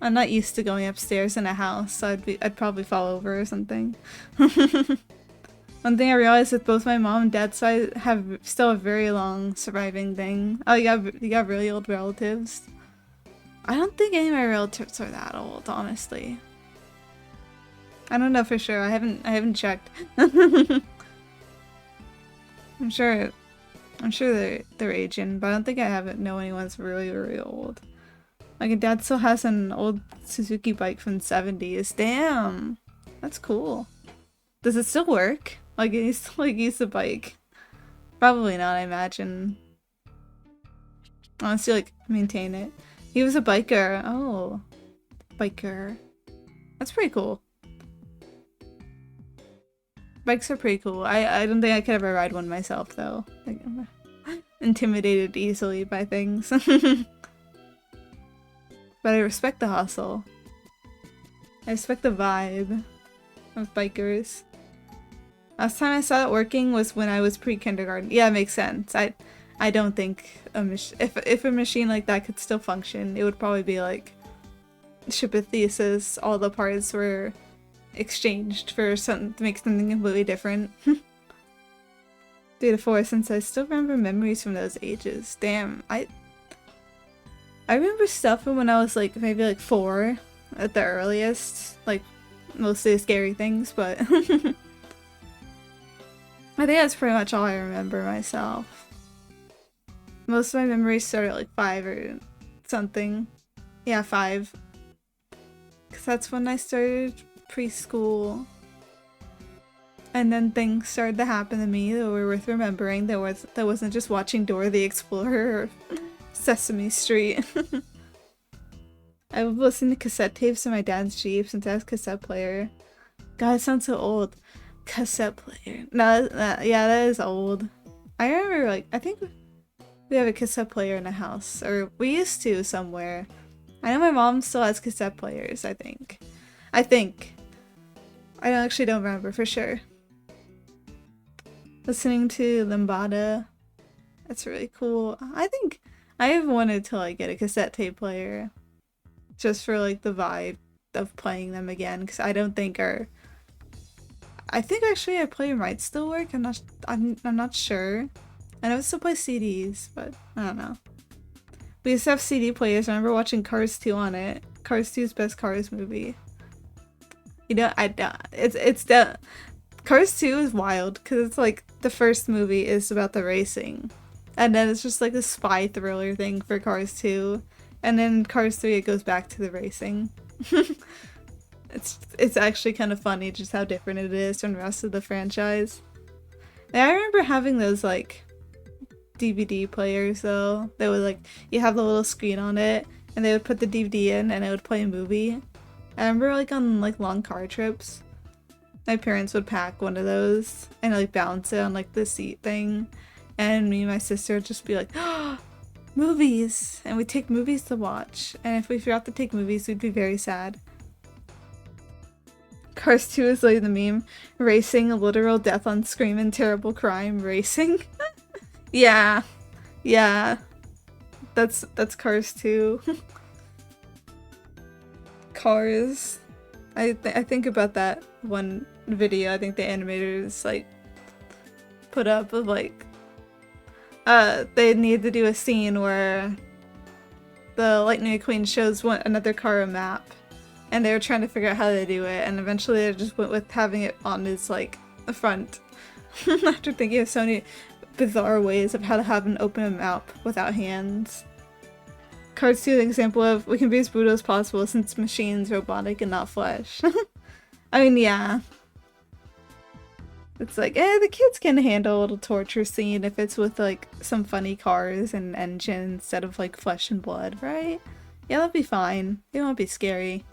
I'm not used to going upstairs in a house, so I'd probably fall over or something. One thing I realized is both my mom and dad's side have still a very long surviving thing. Oh, you got really old relatives? I don't think any of my relatives are that old, honestly. I don't know for sure. I haven't checked. I'm sure they're aging, but I don't think know anyone's really old. Like, dad still has an old Suzuki bike from the 70s. Damn! That's cool. Does it still work? Like, he still use the bike? Probably not, I imagine. Honestly, like, maintain it. He was a biker. Oh. Biker. That's pretty cool. Bikes are pretty cool. I don't think I could ever ride one myself, though. Like, I'm intimidated easily by things. But I respect the hustle. I respect the vibe of bikers. Last time I saw it working was when I was pre-kindergarten. Yeah, it makes sense. I don't think if a machine like that could still function, it would probably be like Ship of Theseus. All the parts were exchanged for something to make something completely different. Data 4, since I still remember memories from those ages. Damn, I remember stuff from when I was like maybe like 4 at the earliest, like mostly scary things, but I think that's pretty much all I remember myself. Most of my memories start at like 5 or something. Yeah, 5. Because that's when I started preschool. And then things started to happen to me that were worth remembering. That wasn't just watching Dora the Explorer or Sesame Street. I would listen to cassette tapes in my dad's Jeep since I was a cassette player. God, it sounds so old. Cassette player. No, yeah, that is old. I remember, like, I think we have a cassette player in the house. Or we used to somewhere. I know my mom still has cassette players, I think. I think. I actually don't remember for sure. Listening to Lambada. That's really cool. I think I have wanted to like get a cassette tape player just for like the vibe of playing them again, because I don't think I think actually our player might still work. I'm not sure. I know it still plays CDs, but I don't know. We used to have CD players. I remember watching Cars 2 on it. Cars 2's best Cars movie. You know, I don't. It's the Cars 2 is wild because it's like the first movie is about the racing, and then it's just like a spy thriller thing for Cars 2, and then Cars 3 it goes back to the racing. It's actually kind of funny just how different it is from the rest of the franchise. And I remember having those like DVD players though. They would like you have the little screen on it, and they would put the DVD in, and it would play a movie. I remember like on like long car trips, my parents would pack one of those and like bounce it on like the seat thing, and me and my sister would just be like, oh, movies, and we'd take movies to watch. And if we forgot to take movies, we'd be very sad. Cars 2 is like the meme. Racing, a literal death on screen and terrible crime. Racing. Yeah. Yeah. That's Cars 2. Cars. I think about that one video I think the animators like put up of like they need to do a scene where the Lightning McQueen shows another car a map, and they were trying to figure out how to do it, and eventually they just went with having it on his like front after thinking of so many bizarre ways of how to have an open map without hands. Cars 2 is an example of we can be as brutal as possible since machines robotic and not flesh. I mean, yeah. It's like, the kids can handle a little torture scene if it's with like some funny cars and engine instead of like flesh and blood, right? Yeah, that'll be fine. It won't be scary.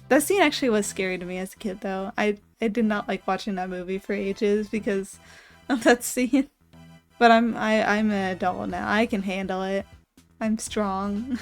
That scene actually was scary to me as a kid though. I did not like watching that movie for ages because of that scene. But I'm an adult now. I can handle it. I'm strong.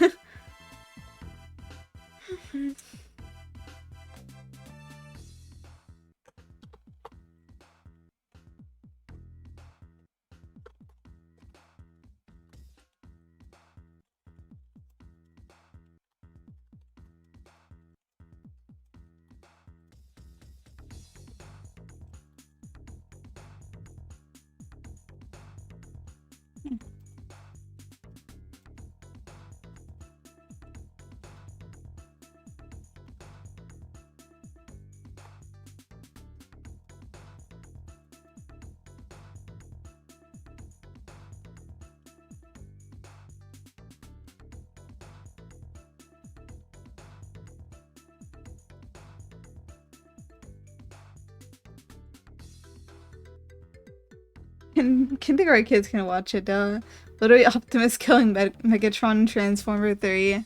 And kindergarten kids can watch it, duh. Literally Optimus killing Megatron in Transformer 3.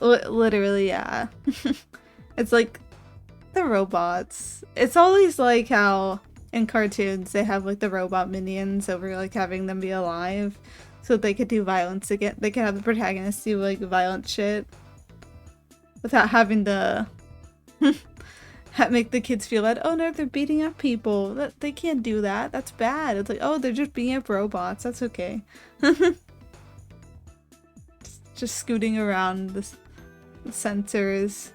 Literally, yeah. It's like the robots. It's always like how in cartoons they have like the robot minions over like having them be alive so that they could do violence again. They could have the protagonist do like violent shit without having to make the kids feel that, oh no, they're beating up people. That they can't do that. That's bad. It's like, oh, they're just beating up robots. That's okay. just scooting around the sensors.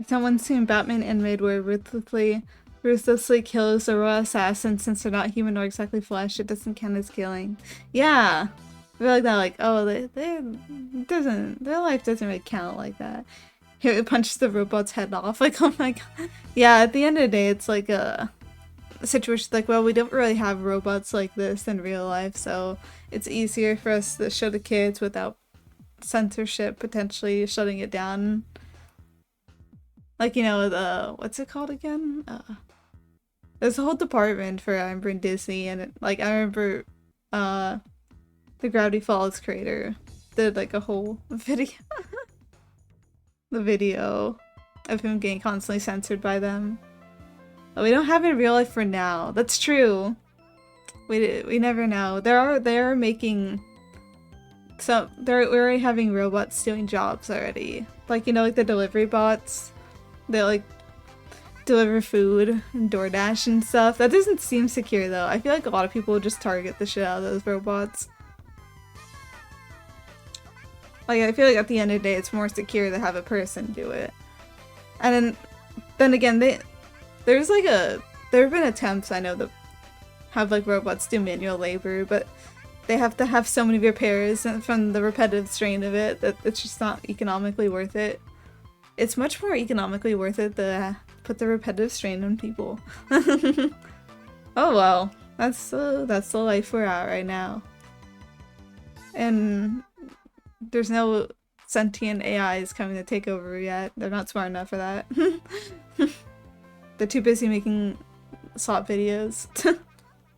Someone's seen Batman animated where ruthlessly kills a raw assassin since they're not human or exactly flesh. It doesn't count as killing. Yeah, I feel like that. Like, oh, their life doesn't really count like that. Here, it punches the robot's head off. Like, oh my god. Yeah, at the end of the day, it's like situation like, well, we don't really have robots like this in real life, so it's easier for us to show the kids without censorship potentially shutting it down. Like, you know, the what's it called again? There's a whole department for I remember in Disney, and like I remember the Gravity Falls creator did like a whole video the video of him getting constantly censored by them. But we don't have it in real life for now. That's true. We never know. They're making we're already having robots stealing jobs already. Like, you know, like the delivery bots. They like deliver food and DoorDash and stuff. That doesn't seem secure though. I feel like a lot of people would just target the shit out of those robots. Like, I feel like at the end of the day, it's more secure to have a person do it. And then again, there have been attempts, I know, to have like robots do manual labor, but they have to have so many repairs from the repetitive strain of it that it's just not economically worth it. It's much more economically worth it to put the repetitive strain on people. Oh well, that's the life we're at right now. And there's no sentient AIs coming to take over yet. They're not smart enough for that. They're too busy making slot videos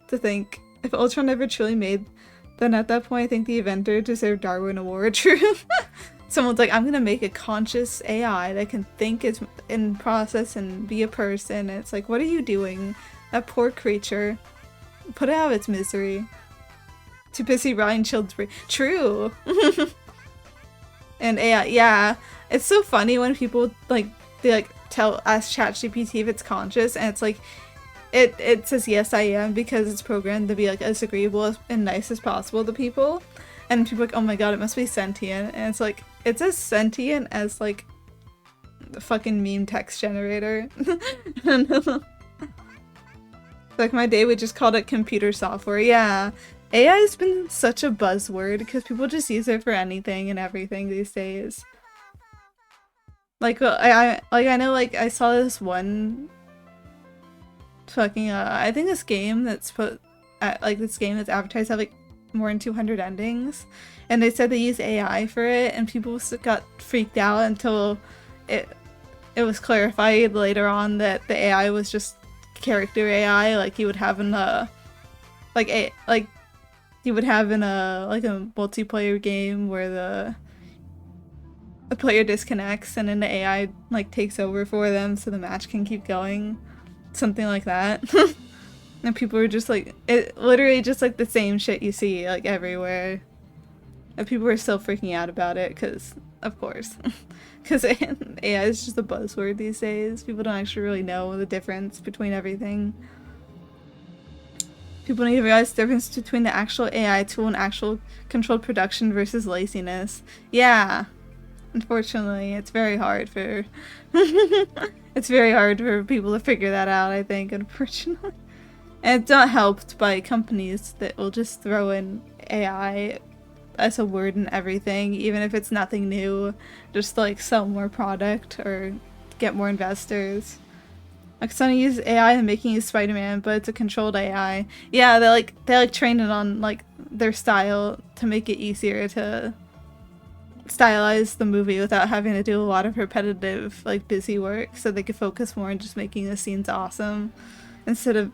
to think. If Ultron ever truly made, then at that point I think the inventor deserved Darwin Award. True. Someone's like, I'm gonna make a conscious AI that can think and process and be a person. And it's like, what are you doing? That poor creature. Put it out of its misery. Too busy riding children. True. And AI, yeah. It's so funny when people ask ChatGPT if it's conscious, and it's like it says yes I am because it's programmed to be like as agreeable and nice as possible to people. And people are like, oh my god, it must be sentient. And it's like, it's as sentient as like the fucking meme text generator. Like my day, we just called it computer software. Yeah. AI has been such a buzzword because people just use it for anything and everything these days. Like, I know, like, I saw this one fucking, I think this game that's advertised have, like, more than 200 endings, and they said they use AI for it, and people got freaked out until it was clarified later on that the AI was just character AI, like you would have in a, you would have in a multiplayer game where the player disconnects and then the AI like takes over for them so the match can keep going. Something like that. And people were just like, it literally just like the same shit you see like everywhere. And people were still freaking out about it because, of course, because AI is just a buzzword these days. People don't actually really know the difference between everything. People need to realize the difference between the actual AI tool and actual controlled production versus laziness. Yeah. Unfortunately, it's very hard for it's very hard for people to figure that out, I think, unfortunately. And it's not helped by companies that will just throw in AI as a word in everything, even if it's nothing new, just to, like, sell more product or get more investors. Like, Sony uses AI in making a Spider-Man, but it's a controlled AI. Yeah, they train it on, like, their style to make it easier to stylize the movie without having to do a lot of repetitive, like, busy work, so they could focus more on just making the scenes awesome instead of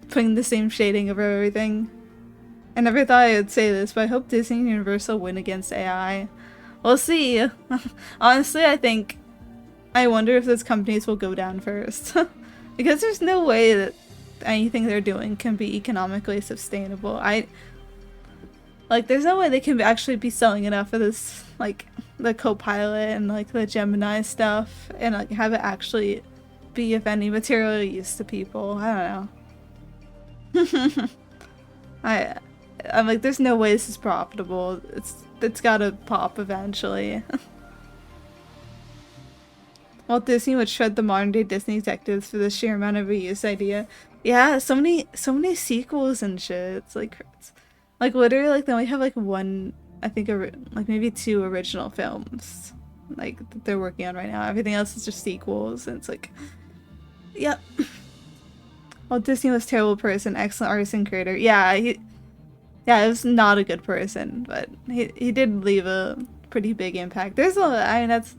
putting the same shading over everything. I never thought I would say this, but I hope Disney and Universal win against AI. We'll see. Honestly, I wonder if those companies will go down first. Because there's no way that anything they're doing can be economically sustainable. There's no way they can actually be selling enough of this, like, the Copilot and, like, the Gemini stuff, and, like, have it actually be of any material use to people. I don't know. I'm like, there's no way this is profitable. It's gotta pop eventually. Walt Disney would shred the modern day Disney executives for the sheer amount of reuse idea. Yeah, so many sequels and shit. It's like literally, like, they only have like one, I think, like maybe 2 original films, like, that they're working on right now. Everything else is just sequels, and it's like, yep. Walt Disney was a terrible person, excellent artist and creator. Yeah, he was not a good person, but he did leave a pretty big impact. There's I mean, that's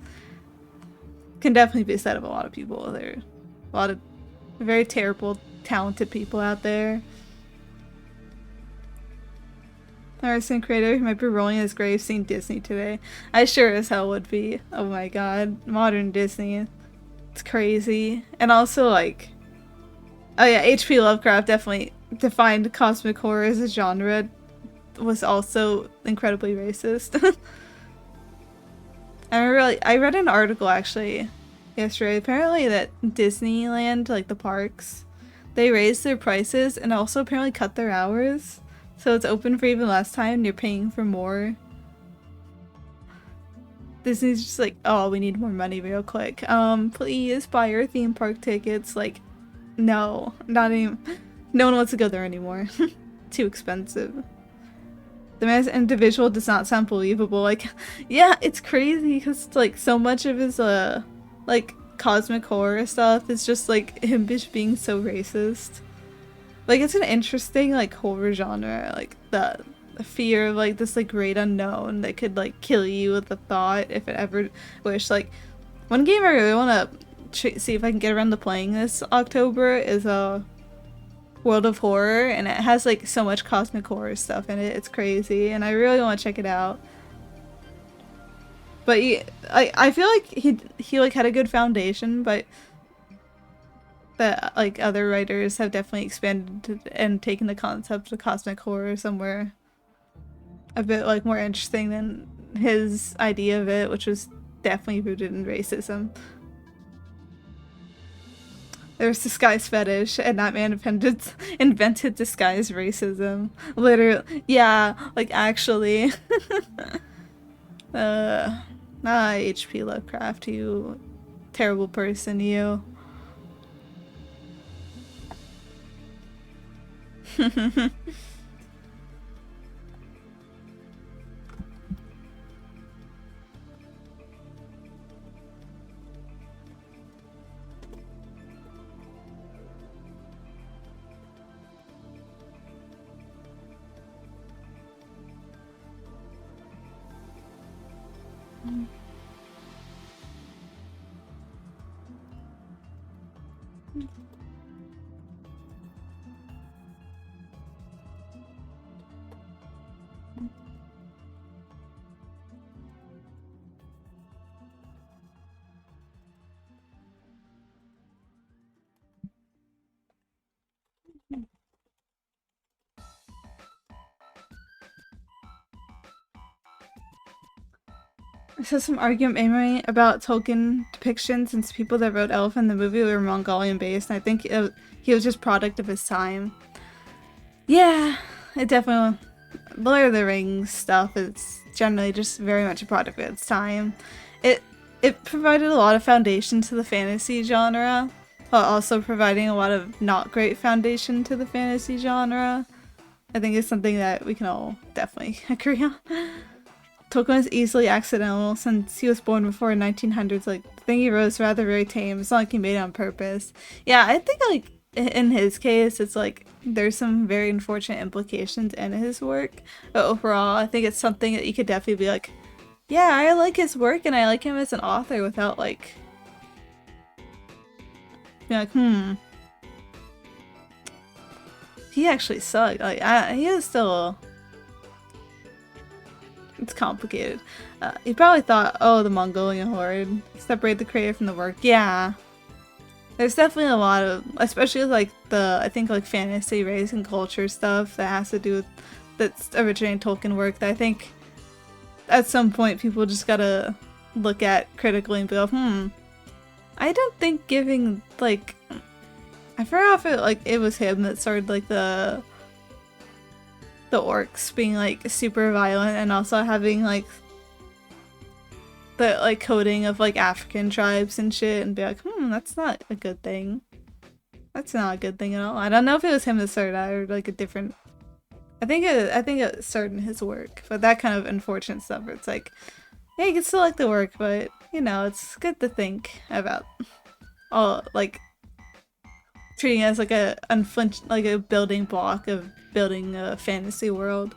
can definitely be said of a lot of people. There are a lot of very terrible, talented people out there. Artist and creator who might be rolling in his grave seeing Disney today. I sure as hell would be. Oh my god. Modern Disney. It's crazy. And also, like... Oh yeah, H.P. Lovecraft definitely defined cosmic horror as a genre. Was also incredibly racist. I remember, like, I read an article, actually, yesterday. Apparently that Disneyland, like the parks, they raised their prices and also apparently cut their hours. So it's open for even less time and you're paying for more. Disney's just like, oh, we need more money real quick. Please buy your theme park tickets. Like, no, not even, no one wants to go there anymore. Too expensive. The man as an individual does not sound believable. Like, yeah, it's crazy because like so much of his like cosmic horror stuff is just like him just being so racist. Like, it's an interesting, like, horror genre, like, the fear of, like, this, like, great unknown that could, like, kill you with a thought if it ever wish. Like, one game I really want to see if I can get around to playing this October is, World of Horror, and it has, like, so much cosmic horror stuff in it. It's crazy, and I really want to check it out. But I feel like he, like, had a good foundation, but... that like other writers have definitely expanded and taken the concept of cosmic horror somewhere a bit like more interesting than his idea of it, which was definitely rooted in racism. There's disguise fetish, and that man invented disguise racism. Literally, yeah, like actually. H.P. Lovecraft, you terrible person, you. So some argument mainly about Tolkien depictions, since people that wrote Elf in the movie were Mongolian based, and I think he was just product of his time. Yeah, it definitely... Lord of the Rings stuff is generally just very much a product of its time. It provided a lot of foundation to the fantasy genre, while also providing a lot of not great foundation to the fantasy genre. I think it's something that we can all definitely agree on. Tolkien was easily accidental since he was born before the 1900s. Like, the thing he wrote is rather very tame. It's not like he made it on purpose. Yeah, I think, like, in his case, it's like there's some very unfortunate implications in his work. But overall, I think it's something that you could definitely be like, yeah, I like his work and I like him as an author without, like, being like, he actually sucked. Like, he is still... It's complicated. He probably thought, oh, the Mongolian horde. Separate the creator from the work. Yeah. There's definitely a lot of, especially like the, I think like fantasy, race, and culture stuff that has to do with, that's originating Tolkien work that I think at some point people just gotta look at critically and be like, I don't think giving, like, I forgot if it, like, it was him that started like the orcs being like super violent and also having like the like coding of like African tribes and shit and be like, that's not a good thing. That's not a good thing at all. I don't know if it was him that started that or like a different... I think it started in his work, but that kind of unfortunate stuff where it's like, yeah, you can still like the work, but you know, it's good to think about all like treating it as like a like a building block of building a fantasy world.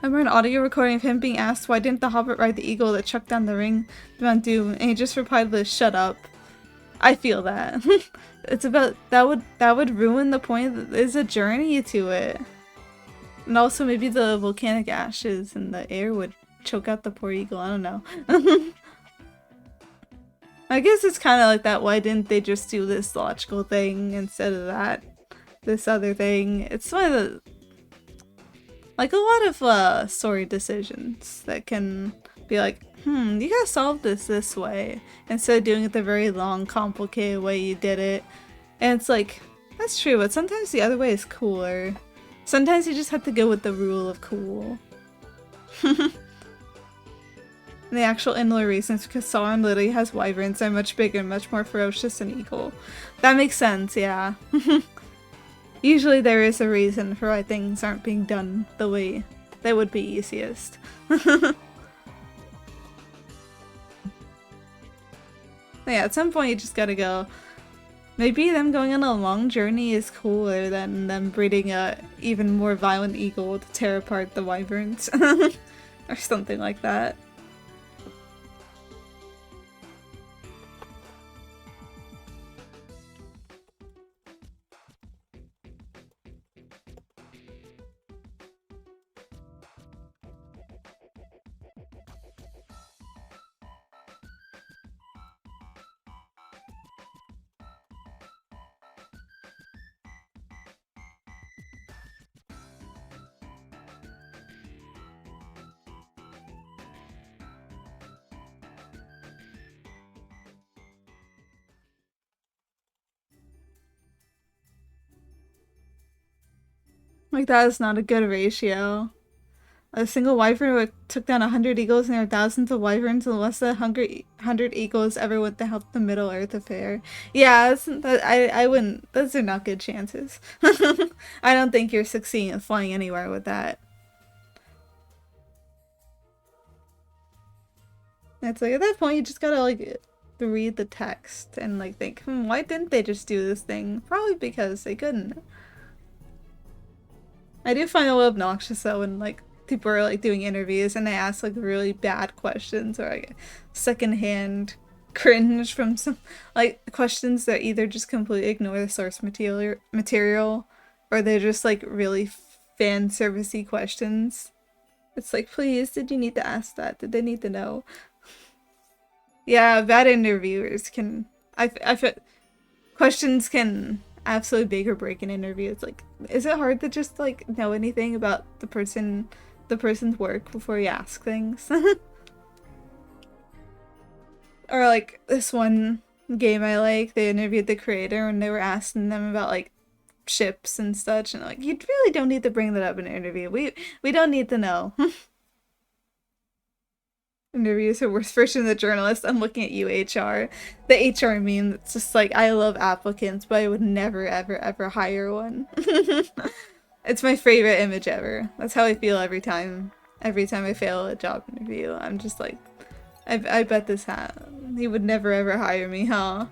I remember an audio recording of him being asked why didn't the Hobbit ride the eagle that chucked down the ring to Mount Doom, and he just replied with "Shut up." I feel that. It's about that would ruin the point that there's a journey to it. And also maybe the volcanic ashes in the air would choke out the poor eagle, I don't know. I guess it's kind of like that, why didn't they just do this logical thing instead of this other thing? It's one of the, like a lot of story decisions that can be like, you gotta solve this way, instead of doing it the very long, complicated way you did it. And it's like, that's true, but sometimes the other way is cooler. Sometimes you just have to go with the rule of cool. And the actual inner reason is because Sauron literally has wyverns that are much bigger and much more ferocious than eagle. That makes sense, yeah. Usually there is a reason for why things aren't being done the way they would be easiest. Yeah, at some point you just gotta go, maybe them going on a long journey is cooler than them breeding a even more violent eagle to tear apart the wyverns. Or something like that. Like, that is not a good ratio. A single wyvern took down 100 eagles, and there are thousands of wyverns, and less than 100 eagles ever went to help the Middle Earth affair. Yeah, I wouldn't. Those are not good chances. I don't think you're succeeding at flying anywhere with that. It's like, at that point, you just gotta, like, read the text and, like, think, why didn't they just do this thing? Probably because they couldn't. I do find it a little obnoxious though when like people are like doing interviews and they ask like really bad questions or like secondhand cringe from some like questions that either just completely ignore the source material or they're just like really fan servicey questions. It's like, please, did you need to ask that? Did they need to know? Yeah, bad interviewers can I feel questions can absolutely make or break an interview. It's like, is it hard to just like know anything about the person's work before you ask things? Or like this one game I like, they interviewed the creator and they were asking them about like ships and such, and like, you really don't need to bring that up in an interview. We don't need to know. Interviews are worst version of the journalist. I'm looking at you, HR. The HR meme that's just like, I love applicants, but I would never, ever, ever hire one. It's my favorite image ever. That's how I feel every time I fail a job interview. I'm just like, I bet this hat. He would never, ever hire me, huh?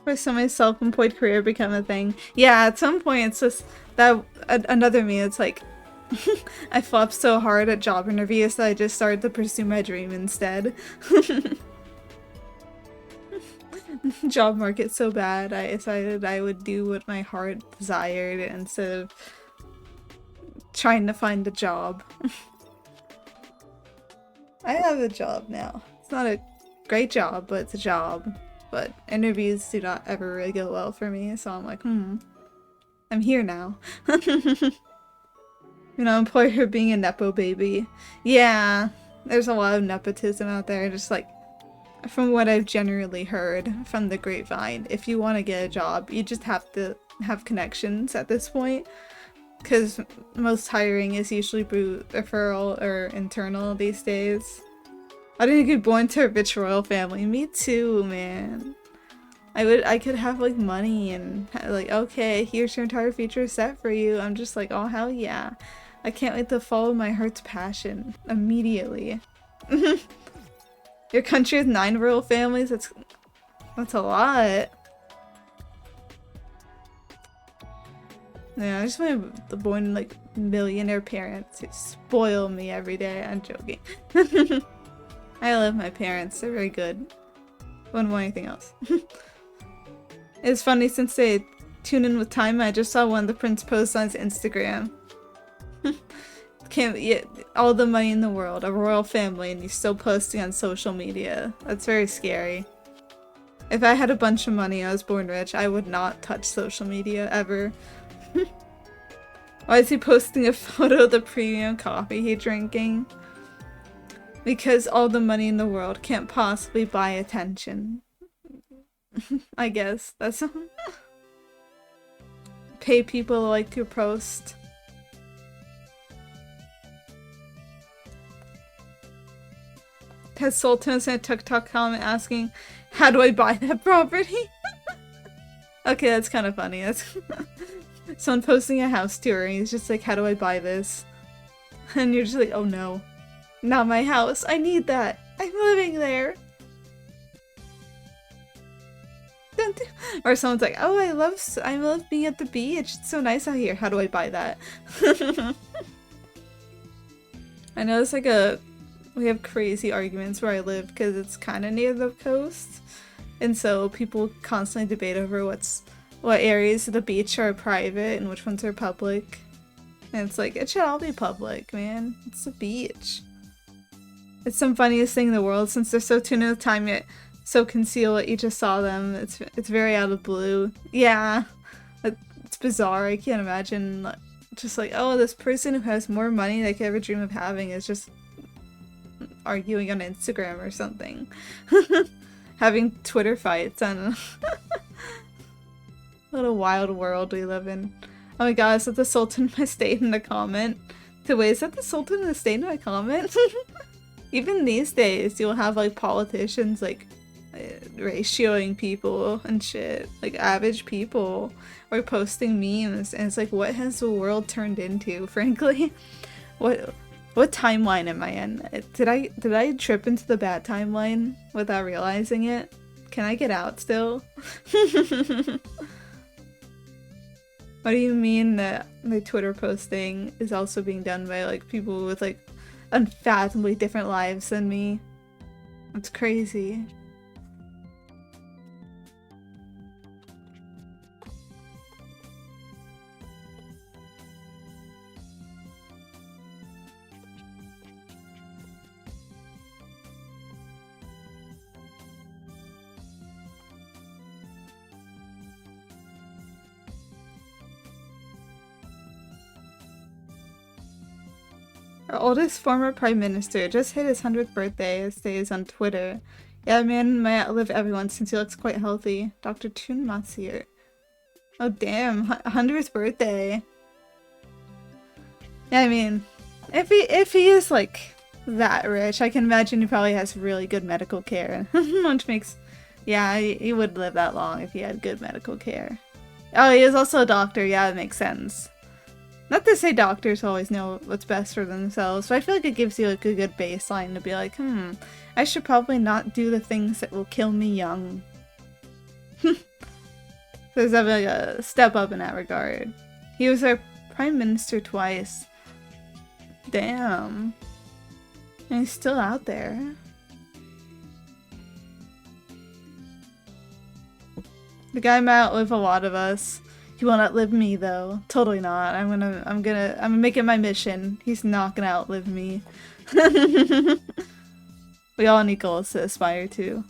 For somebody's self-employed career become a thing. Yeah, at some point it's just that another me. It's like I flopped so hard at job interviews that I just started to pursue my dream instead. Job market so bad, I decided I would do what my heart desired instead of trying to find a job. I have a job now. It's not a great job, but it's a job. But interviews do not ever really go well for me, so I'm like, I'm here now. You know, employer being a nepo baby. Yeah, there's a lot of nepotism out there. Just like, from what I've generally heard from the grapevine, if you want to get a job, you just have to have connections at this point. Because most hiring is usually through referral or internal these days. I didn't get born to a rich royal family. Me too, man. I could have like money and like, okay, here's your entire future set for you. I'm just like, oh hell yeah. I can't wait to follow my heart's passion immediately. Your country has 9 royal families? That's a lot. Yeah, I just want to born like millionaire parents who spoil me every day. I'm joking. I love my parents. They're very good. Wouldn't want anything else. It's funny since they tune in with time. I just saw one of the prince posts on his Instagram. Can't get all the money in the world, a royal family, and he's still posting on social media. That's very scary. If I had a bunch of money and I was born rich, I would not touch social media ever. Why is he posting a photo of the premium coffee he's drinking? Because all the money in the world can't possibly buy attention. I guess that's pay people to like to post. Ted Sultan sent a TikTok comment asking, how do I buy that property? Okay, that's kind of funny. That's someone posting a house tour and he's just like, how do I buy this? And you're just like, oh no. Not my house. I need that. I'm living there. Or someone's like, oh, I love being at the beach. It's so nice out here. How do I buy that? I know it's like we have crazy arguments where I live because it's kind of near the coast. And so people constantly debate over what areas of the beach are private and which ones are public. And it's like, it should all be public, man. It's a beach. It's some funniest thing in the world since they're so tuned in with time yet so conceal what you just saw them. It's very out of blue. Yeah. It's bizarre. I can't imagine just like, oh, this person who has more money than I could ever dream of having is just arguing on Instagram or something. Having Twitter fights on what a wild world we live in. Oh my god, is that the Sultan stayed in the comment? Wait, is that the Sultan that stayed in my comment? Even these days, you'll have like politicians like ratioing people and shit, like average people, or posting memes, and it's like, what has the world turned into, frankly? What timeline am I in? Did I trip into the bad timeline without realizing it? Can I get out still? What do you mean that my Twitter posting is also being done by like people with like unfathomably different lives than me? That's crazy. Our oldest former prime minister just hit his 100th birthday, as stays on Twitter. Yeah, man might outlive everyone since he looks quite healthy. Dr. Tun Matsir. Oh damn, 100th birthday. Yeah, I mean, if he is like that rich, I can imagine he probably has really good medical care. Which makes, yeah, he would live that long if he had good medical care. Oh, he is also a doctor, yeah, it makes sense. Not to say doctors always know what's best for themselves, but I feel like it gives you like a good baseline to be like, I should probably not do the things that will kill me young. So there's definitely a step up in that regard. He was our prime minister twice. Damn. And he's still out there. The guy might outlive a lot of us. He won't outlive me though. Totally not. I'm gonna make it my mission. He's not gonna outlive me. We all need goals to aspire to.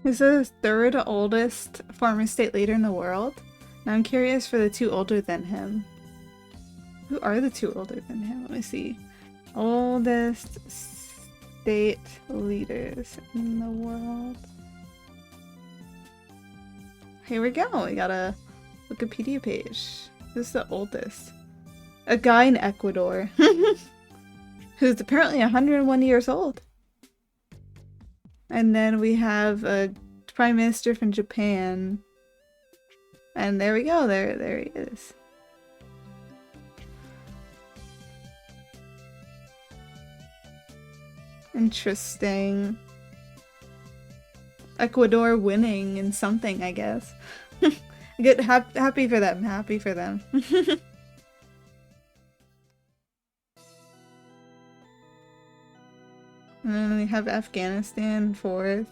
He's the third oldest former state leader in the world. Now I'm curious for the two older than him. Who are the two older than him? Let me see. Oldest state leaders in the world. Here we go. We got a Wikipedia page. This is the oldest. A guy in Ecuador. Who's apparently 101 years old. And then we have a prime minister from Japan. And there we go. There he is. Interesting. Ecuador winning in something, I guess. Good, happy for them. Happy for them. And then we have Afghanistan fourth.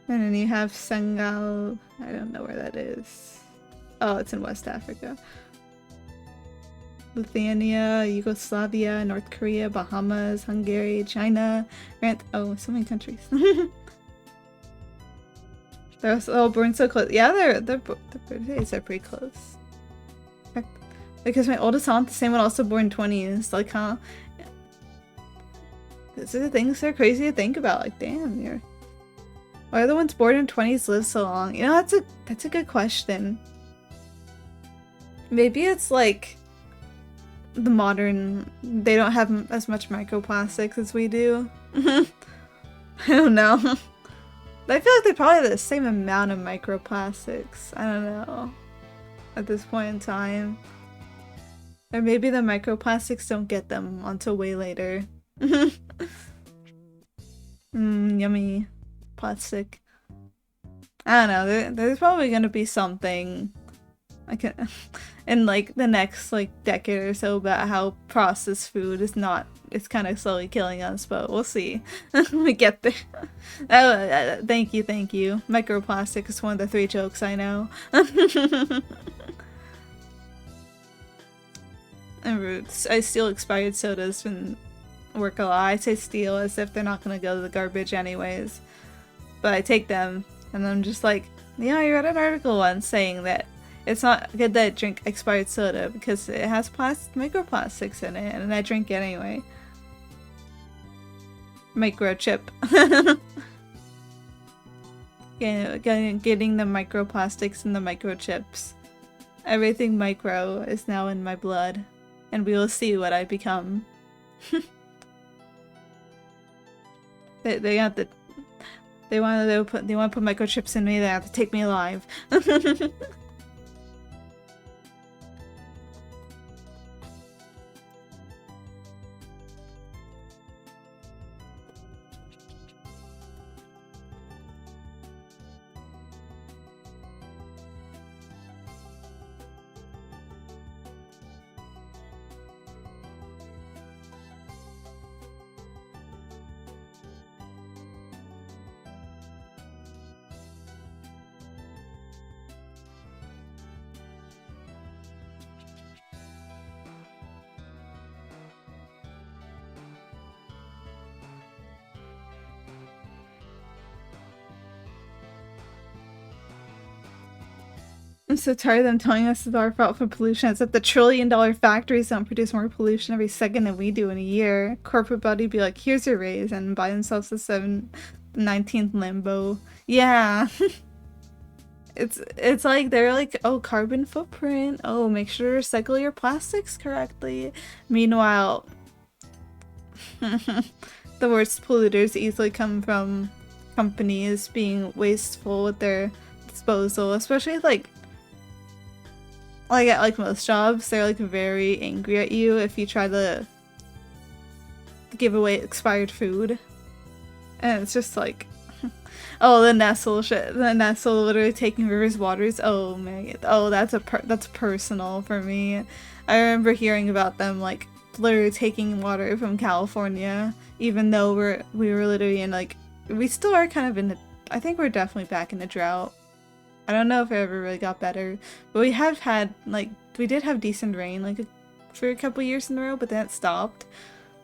And then you have Senegal. I don't know where that is. Oh, it's in West Africa. Lithuania, Yugoslavia, North Korea, Bahamas, Hungary, China, oh, so many countries. They're all born so close. Yeah, their birthdays are pretty close. Because my oldest aunt, the same one, also born 20s. Like, huh? These are the things that are crazy to think about. Like, damn, why are the ones born in 20s live so long? You know, that's a good question. Maybe it's like the modern, they don't have as much microplastics as we do. I don't know. I feel like they probably have the same amount of microplastics. I don't know. At this point in time. Or maybe the microplastics don't get them until way later. Yummy. Plastic. I don't know. There's probably gonna be something in like the next like decade or so about how processed food is not, it's kind of slowly killing us, but we'll see. We get there. Thank you. Microplastic is one of the 3 jokes I know. And I steal expired sodas from work a lot. I say steal as if they're not gonna go to the garbage anyways. But I take them and I'm just like, you know, I read an article once saying that it's not good that I drink expired soda because it has microplastics in it, and I drink it anyway. Microchip. Getting the microplastics and the microchips. Everything micro is now in my blood, and we will see what I become. They want to put microchips in me. They have to take me alive. I'm so tired of them telling us it's our fault for pollution. It's that the trillion-dollar factories don't produce more pollution every second than we do in a year. Corporate buddy be like, here's your raise, and buy themselves the 19th Lambo. Yeah. It's like, they're like, oh, carbon footprint. Oh, make sure to recycle your plastics correctly. Meanwhile, the worst polluters easily come from companies being wasteful with their disposal, especially like most jobs, they're like very angry at you if you try to give away expired food. And it's just like, oh, the Nestle shit. The Nestle literally taking rivers' waters. Oh man, oh, that's personal for me. I remember hearing about them like literally taking water from California, even though we were literally in like, we still are kind of in I think we're definitely back in a drought. I don't know if it ever really got better, but we have had, like, we did have decent rain, like, for a couple years in a row, but then it stopped.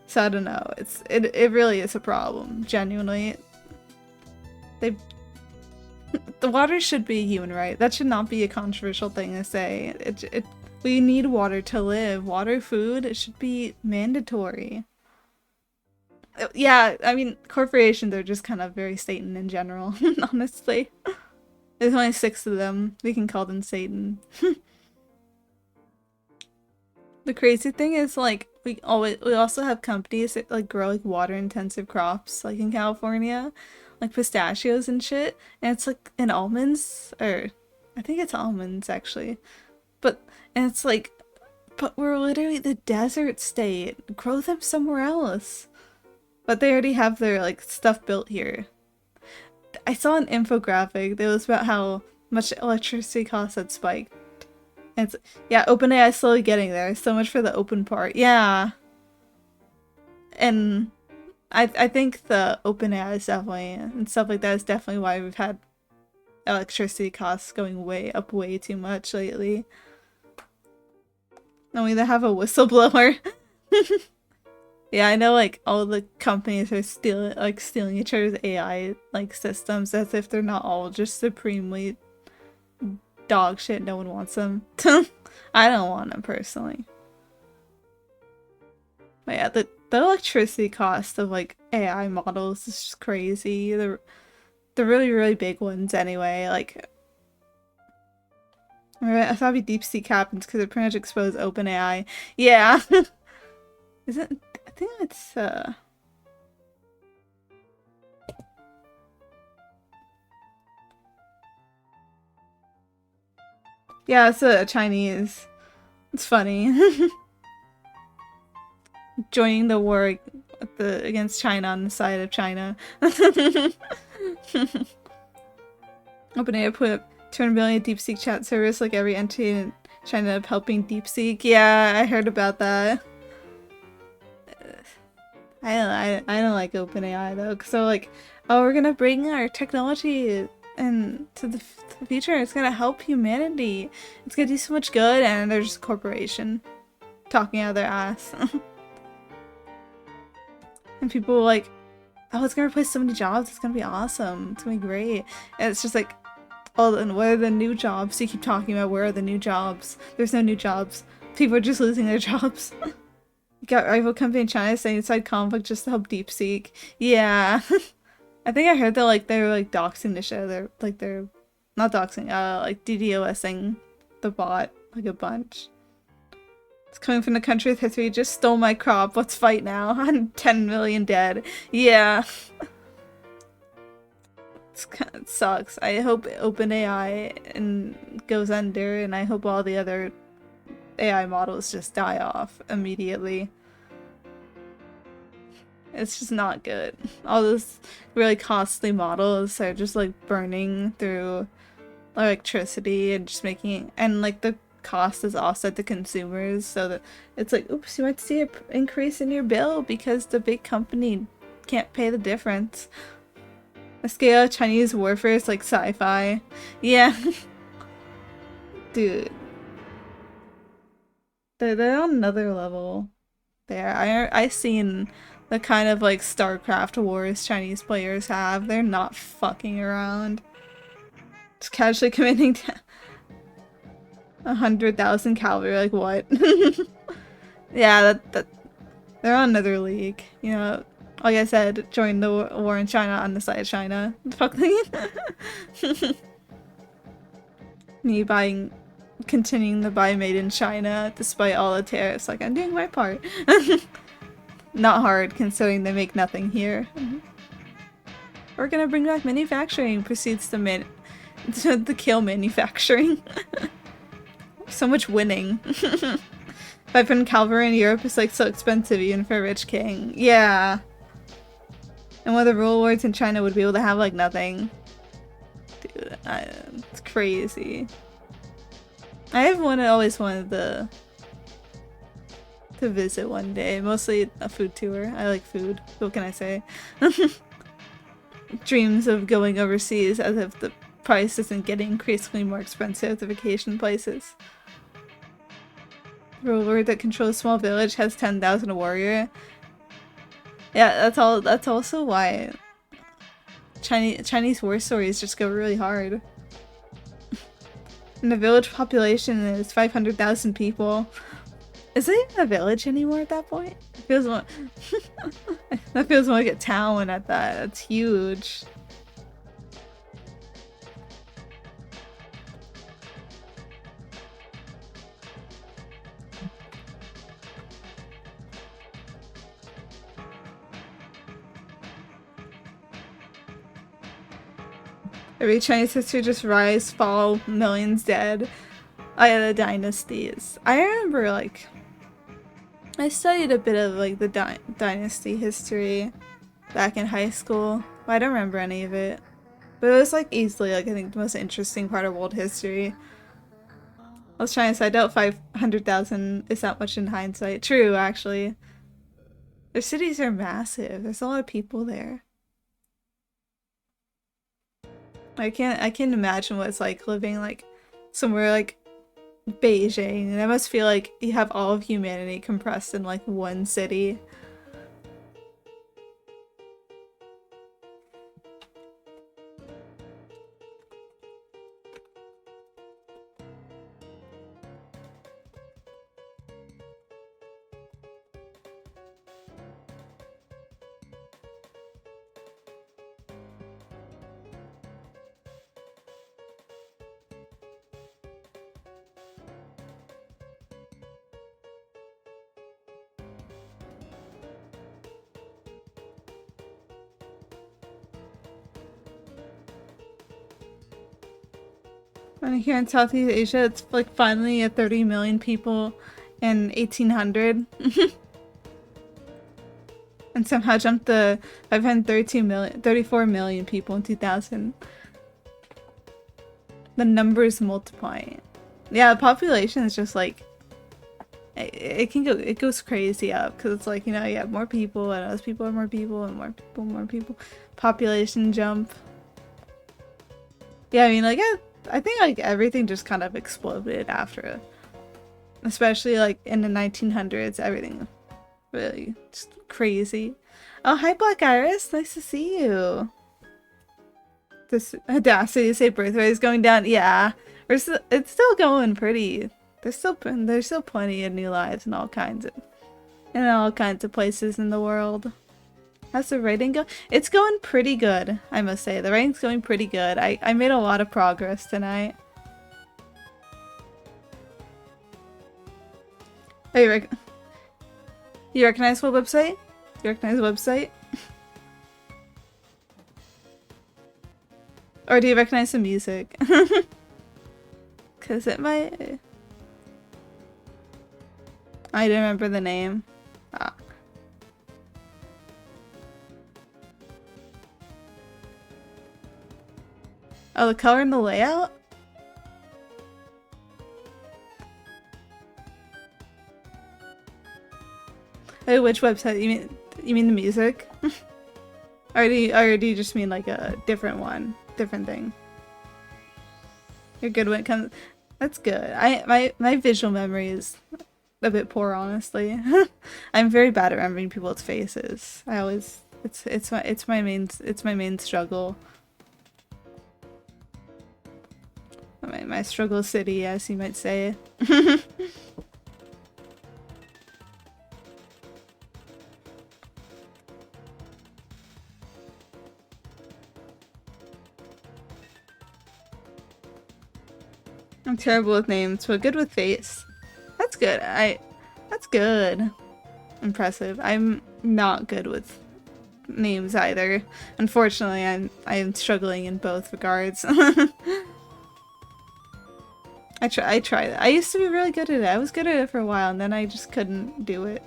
So I don't know, it really is a problem, genuinely. They the water should be a human right. That should not be a controversial thing to say. We need water to live. Water, food, it should be mandatory. Yeah, I mean, corporations are just kind of very Satan in general, honestly. There's only 6 of them. We can call them Satan. The crazy thing is, like, we also have companies that like grow like water intensive crops, like in California, like pistachios and shit, and it's like in almonds, or I think it's almonds actually, but and it's like, but we're literally the desert state. Grow them somewhere else. But they already have their like stuff built here. I saw an infographic that was about how much electricity costs had spiked. And it's, yeah, OpenAI is slowly getting there. So much for the open part. Yeah. And I think the OpenAI is definitely, and stuff like that is definitely why we've had electricity costs going way too much lately. And we have a whistleblower. Yeah, I know like all the companies are stealing each other's AI like systems as if they're not all just supremely dog shit. No one wants them. I don't want them personally. But yeah, the electricity cost of like AI models is just crazy. The really big ones anyway. Like I thought it'd be DeepSeek happens because it pretty much exposed OpenAI. Yeah. Isn't I think it's yeah, it's Chinese. It's funny. Joining the war against China on the side of China. OpenAI put up 200 million DeepSeek chat service like every entity in China helping DeepSeek. Yeah, I heard about that. I don't like OpenAI though, cause so like, oh, we're gonna bring our technology and to the future. It's gonna help humanity. It's gonna do so much good, and they're just a corporation talking out of their ass. And people are like, oh, it's gonna replace so many jobs. It's gonna be awesome. It's gonna be great. And it's just like, oh, and what are the new jobs? You keep talking about where are the new jobs? There's no new jobs. People are just losing their jobs. Got rival company in China saying inside conflict just to help DeepSeek. Yeah. I think I heard that like they were like doxing the show. They're not doxing, like DDoSing the bot like a bunch. It's coming from the country with history. Just stole my crop. Let's fight now. I'm 10 million dead. Yeah. It sucks. I hope OpenAI goes under, and I hope all the other AI models just die off immediately. It's just not good. All those really costly models are just like burning through electricity and just making, and like the cost is offset to consumers, so that it's like, oops, you might see an increase in your bill because the big company can't pay the difference. The scale of Chinese warfare is like sci-fi. Yeah. Dude. They're on another level there. I seen the kind of like StarCraft wars Chinese players have. They're not fucking around. Just casually committing to 100,000 cavalry, like what? Yeah, that they're on another league. You know, like I said, join the war in China on the side of China. Fuck me. Me continuing to buy made in China despite all the tariffs. Like, I'm doing my part. Not hard considering they make nothing here. We're gonna bring back manufacturing. Proceeds to kill manufacturing. So much winning. If I put in cavalry in Europe, it's like so expensive even for a rich king. Yeah. And one of the rule lords in China would be able to have like nothing. Dude, it's crazy. I have always wanted to visit one day. Mostly a food tour. I like food. What can I say? Dreams of going overseas as if the price isn't getting increasingly more expensive at the vacation places. The ruler that controls a small village has 10,000 warrior. Yeah, that's also why Chinese war stories just go really hard. And the village population is 500,000 people. Is it even a village anymore at that point? It feels more that feels more like a town at that. That's huge. Every Chinese history just rise, fall, millions dead. Oh yeah, the dynasties. I remember, like, I studied a bit of, like, the dynasty history back in high school. But I don't remember any of it. But it was, like, easily, like, I think the most interesting part of world history. I was trying to say, I doubt 500,000 is that much in hindsight. True, actually. Their cities are massive. There's a lot of people there. I can't imagine what it's like living, like, somewhere like Beijing. And I must feel like you have all of humanity compressed in, like, one city. And here in Southeast Asia, it's like finally at 30 million people in 1800. And somehow jumped to 34 million people in 2000. The numbers multiplying. Yeah, the population is just like, it goes crazy up because it's like, you know, you have more people and those people are more people and more people. Population jump. Yeah, I mean, like, I think, like, everything just kind of exploded after. Especially, like, in the 1900s, everything really just crazy. Oh, hi, Black Iris. Nice to see you. This audacity to say birth rate is going down. Yeah, it's still going pretty. There's still plenty of new lives in all kinds of places in the world. How's the writing go? It's going pretty good, I must say. The writing's going pretty good. I made a lot of progress tonight. Oh, you recognize what website? You recognize the website? Or do you recognize the music? Cause it might... I don't remember the name. Ah. Oh, the color and the layout? Oh, which website? You mean the music? Or do you just mean like a different one? Different thing? You're good when it comes... That's good. My visual memory is a bit poor, honestly. I'm very bad at remembering people's faces. I always... It's my main struggle. My struggle city, as you might say. I'm terrible with names, but good with face. That's good. That's good. Impressive. I'm not good with names either. Unfortunately, I'm struggling in both regards. I try that. I used to be really good at it. I was good at it for a while, and then I just couldn't do it.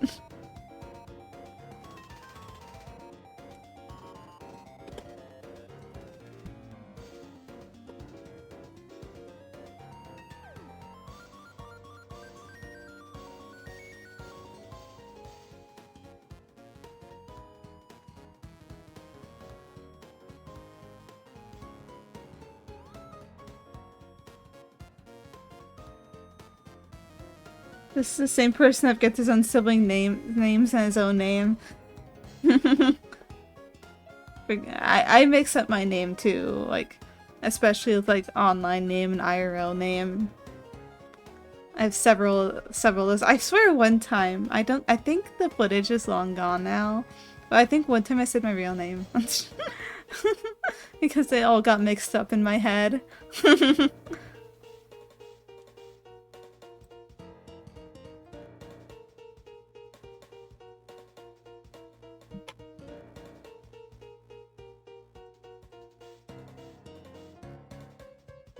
This is the same person that gets his own sibling names and his own name. I mix up my name too, like, especially with like online name and IRL name. I have several of those. I swear one time, I think the footage is long gone now, but I think one time I said my real name. Because they all got mixed up in my head.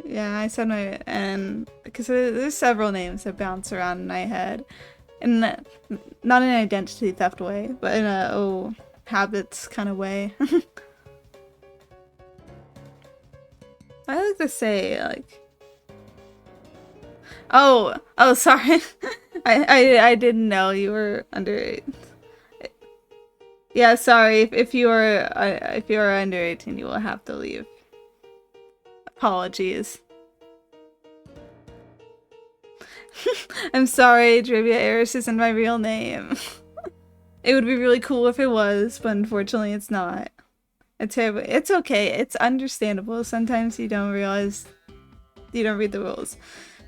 Yeah, I said my, and because there's several names that bounce around in my head, in not in an identity theft way, but in a habits kind of way. I like to say like, oh sorry, I didn't know you were under. Yeah, sorry. If you are under 18, you will have to leave. Apologies. I'm sorry, Trivia Eris isn't my real name. It would be really cool if it was, but unfortunately it's not. It's okay. It's understandable. Sometimes you don't realize you don't read the rules.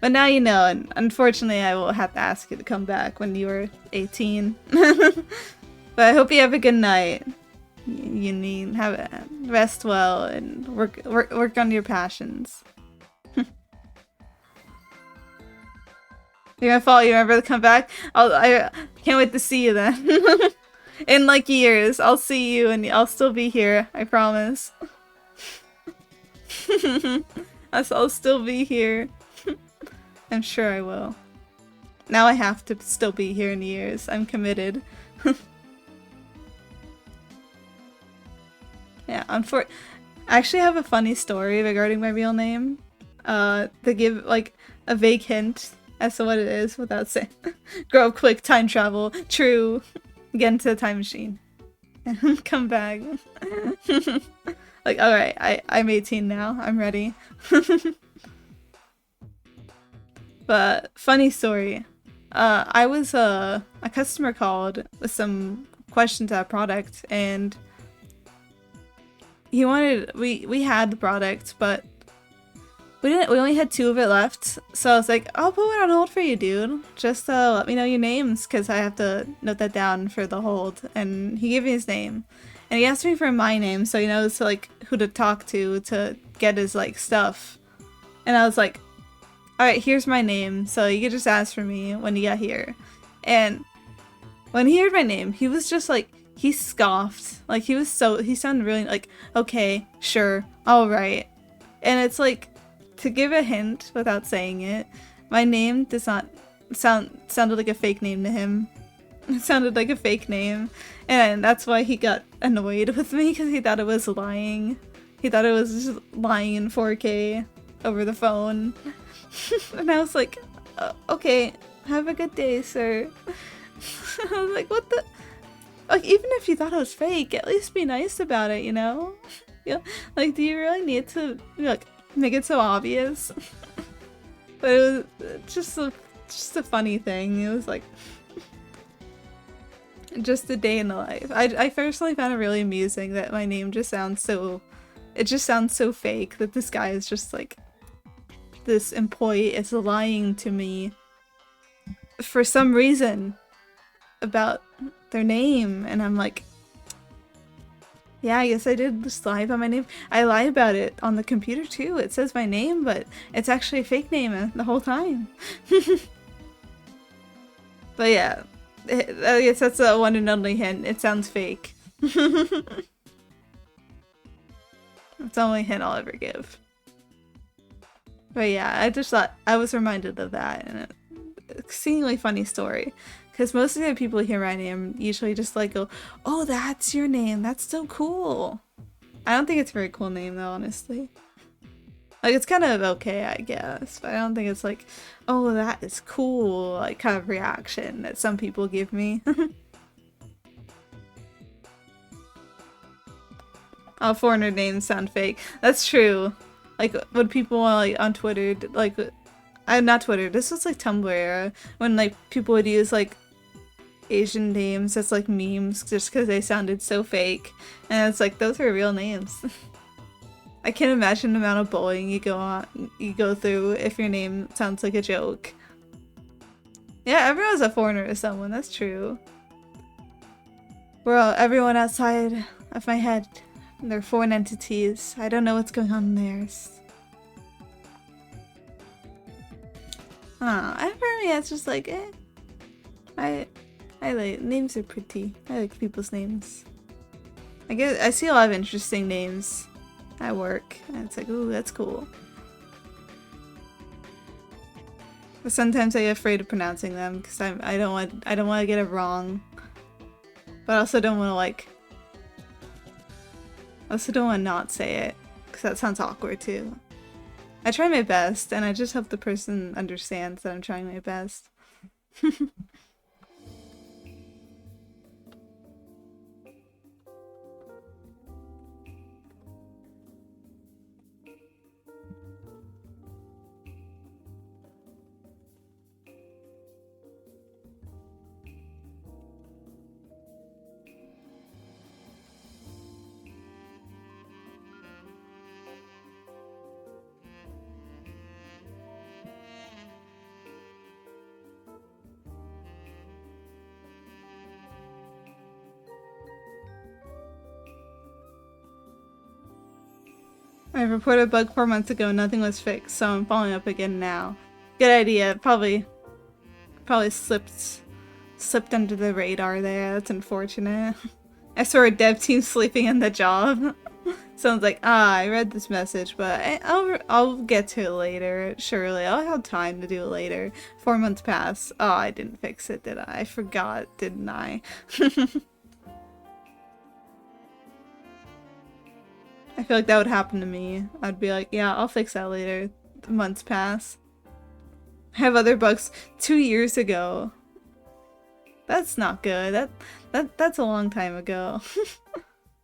But now you know, and unfortunately I will have to ask you to come back when you are 18. But I hope you have a good night. You need rest well and work on your passions. You're gonna follow. You remember to come back? I can't wait to see you then. In like years, I'll see you and I'll still be here. I promise. I'll still be here. I'm sure I will. Now I have to still be here in years. I'm committed. Yeah, I actually have a funny story regarding my real name. To give like a vague hint as to what it is without saying. Grow up quick, time travel, true. Get into the time machine. Come back. Like, alright, I'm 18 now. I'm ready. But funny story. I was a customer called with some questions about product, and he wanted we had the product, but we only had 2 of it left. So I was like, I'll put it on hold for you, dude. Just let me know your names, because I have to note that down for the hold. And he gave me his name, and he asked me for my name, so he knows like who to talk to get his like stuff. And I was like, alright, here's my name, so you can just ask for me when you get here. And when he heard my name, he was just like, he scoffed. Like, he sounded really like, okay, sure, alright. And it's like, to give a hint without saying it, my name does not sounded like a fake name to him. It sounded like a fake name. And that's why he got annoyed with me, because he thought it was lying. He thought it was just lying in 4K over the phone. And I was like, okay, have a good day, sir. I was like, what the? Like, even if you thought it was fake, at least be nice about it, you know? Yeah, like, do you really need to, like, make it so obvious? But it was just a funny thing. It was like, just a day in the life. I personally found it really amusing that my name just sounds so, it just sounds so fake, that this guy is just like, this employee is lying to me for some reason about their name, and I'm like, yeah, I guess I did just lie about my name. I lie about it on the computer too. It says my name, but it's actually a fake name the whole time. But yeah, I guess that's a one and only hint. It sounds fake. It's the only hint I'll ever give. But yeah, I just thought, I was reminded of that, and an exceedingly funny story. Because most of the people who hear my name usually just like go, oh, that's your name, that's so cool. I don't think it's a very cool name though, honestly. Like, it's kind of okay, I guess, but I don't think it's like, oh, that is cool, like, kind of reaction that some people give me. All foreigner names sound fake. That's true. Like, when people like on Twitter, like, not Twitter, this was like Tumblr era, when like people would use like Asian names as like memes just because they sounded so fake. And it's like, those are real names. I can't imagine the amount of bullying you go through if your name sounds like a joke. Yeah, everyone's a foreigner to someone, that's true. Everyone outside of my head. They're foreign entities. I don't know what's going on in theirs. And for me, it's just like, I like names are pretty. I like people's names. I see a lot of interesting names at work, and it's like, ooh, that's cool. But sometimes I get afraid of pronouncing them because I don't want to get it wrong. But I also don't want to not say it because that sounds awkward too. I try my best, and I just hope the person understands that I'm trying my best. I reported a bug 4 months ago, nothing was fixed, so I'm following up again now. Good idea. Probably slipped under the radar there. That's unfortunate. I saw a dev team sleeping in the job. Sounds like, I read this message, but I'll get to it later. Surely, I'll have time to do it later. 4 months pass. Oh, I didn't fix it, did I? I forgot, didn't I? I feel like that would happen to me. I'd be like, yeah, I'll fix that later. The months pass. I have other bugs 2 years ago. That's not good. That's a long time ago.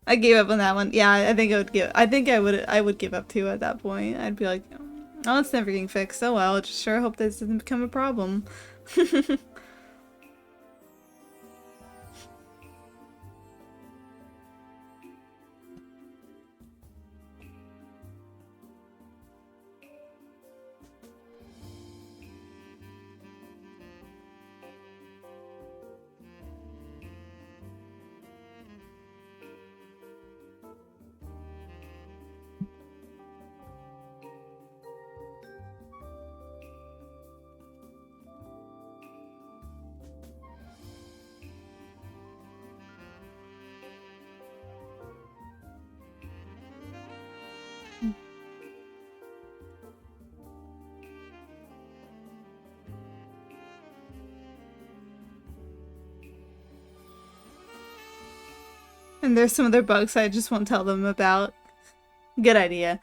I gave up on that one. Yeah, I think I would give up too at that point. I'd be like, oh, it's never getting fixed. Oh well, just sure hope this doesn't become a problem. And there's some other bugs I just won't tell them about. Good idea.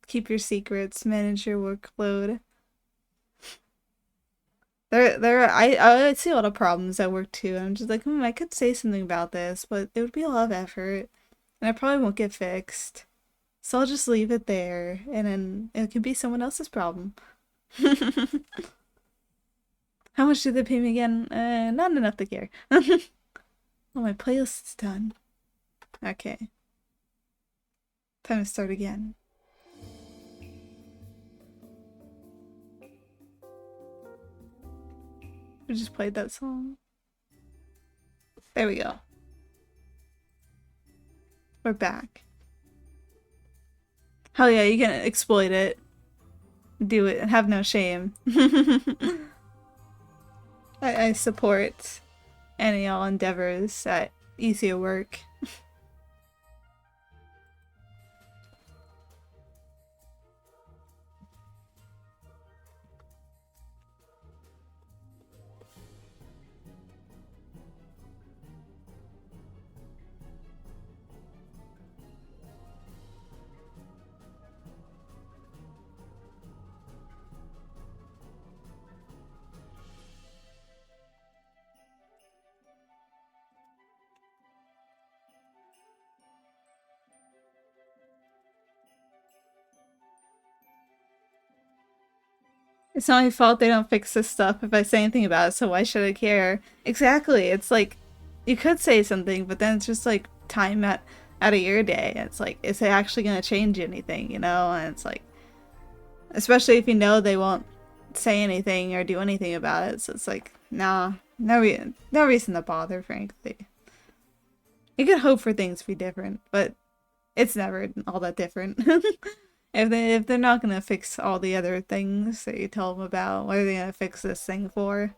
Keep your secrets, manage your workload. I see a lot of problems at work too. I'm just like, I could say something about this, but it would be a lot of effort, and I probably won't get fixed. So I'll just leave it there, and then it could be someone else's problem. How much do they pay me again? Not enough to care. Oh, my playlist is done. Okay. Time to start again. We just played that song. There we go. We're back. Hell yeah, you can exploit it. Do it and have no shame. I support any all endeavors at easier work. It's not my fault they don't fix this stuff if I say anything about it, so why should I care? Exactly. It's like, you could say something, but then it's just like time out of your day. It's like, is it actually going to change anything, you know? And it's like, especially if you know they won't say anything or do anything about it. So it's like, nah, no reason to bother, frankly. You could hope for things to be different, but it's never all that different. If they're not gonna fix all the other things that you tell them about, what are they gonna fix this thing for?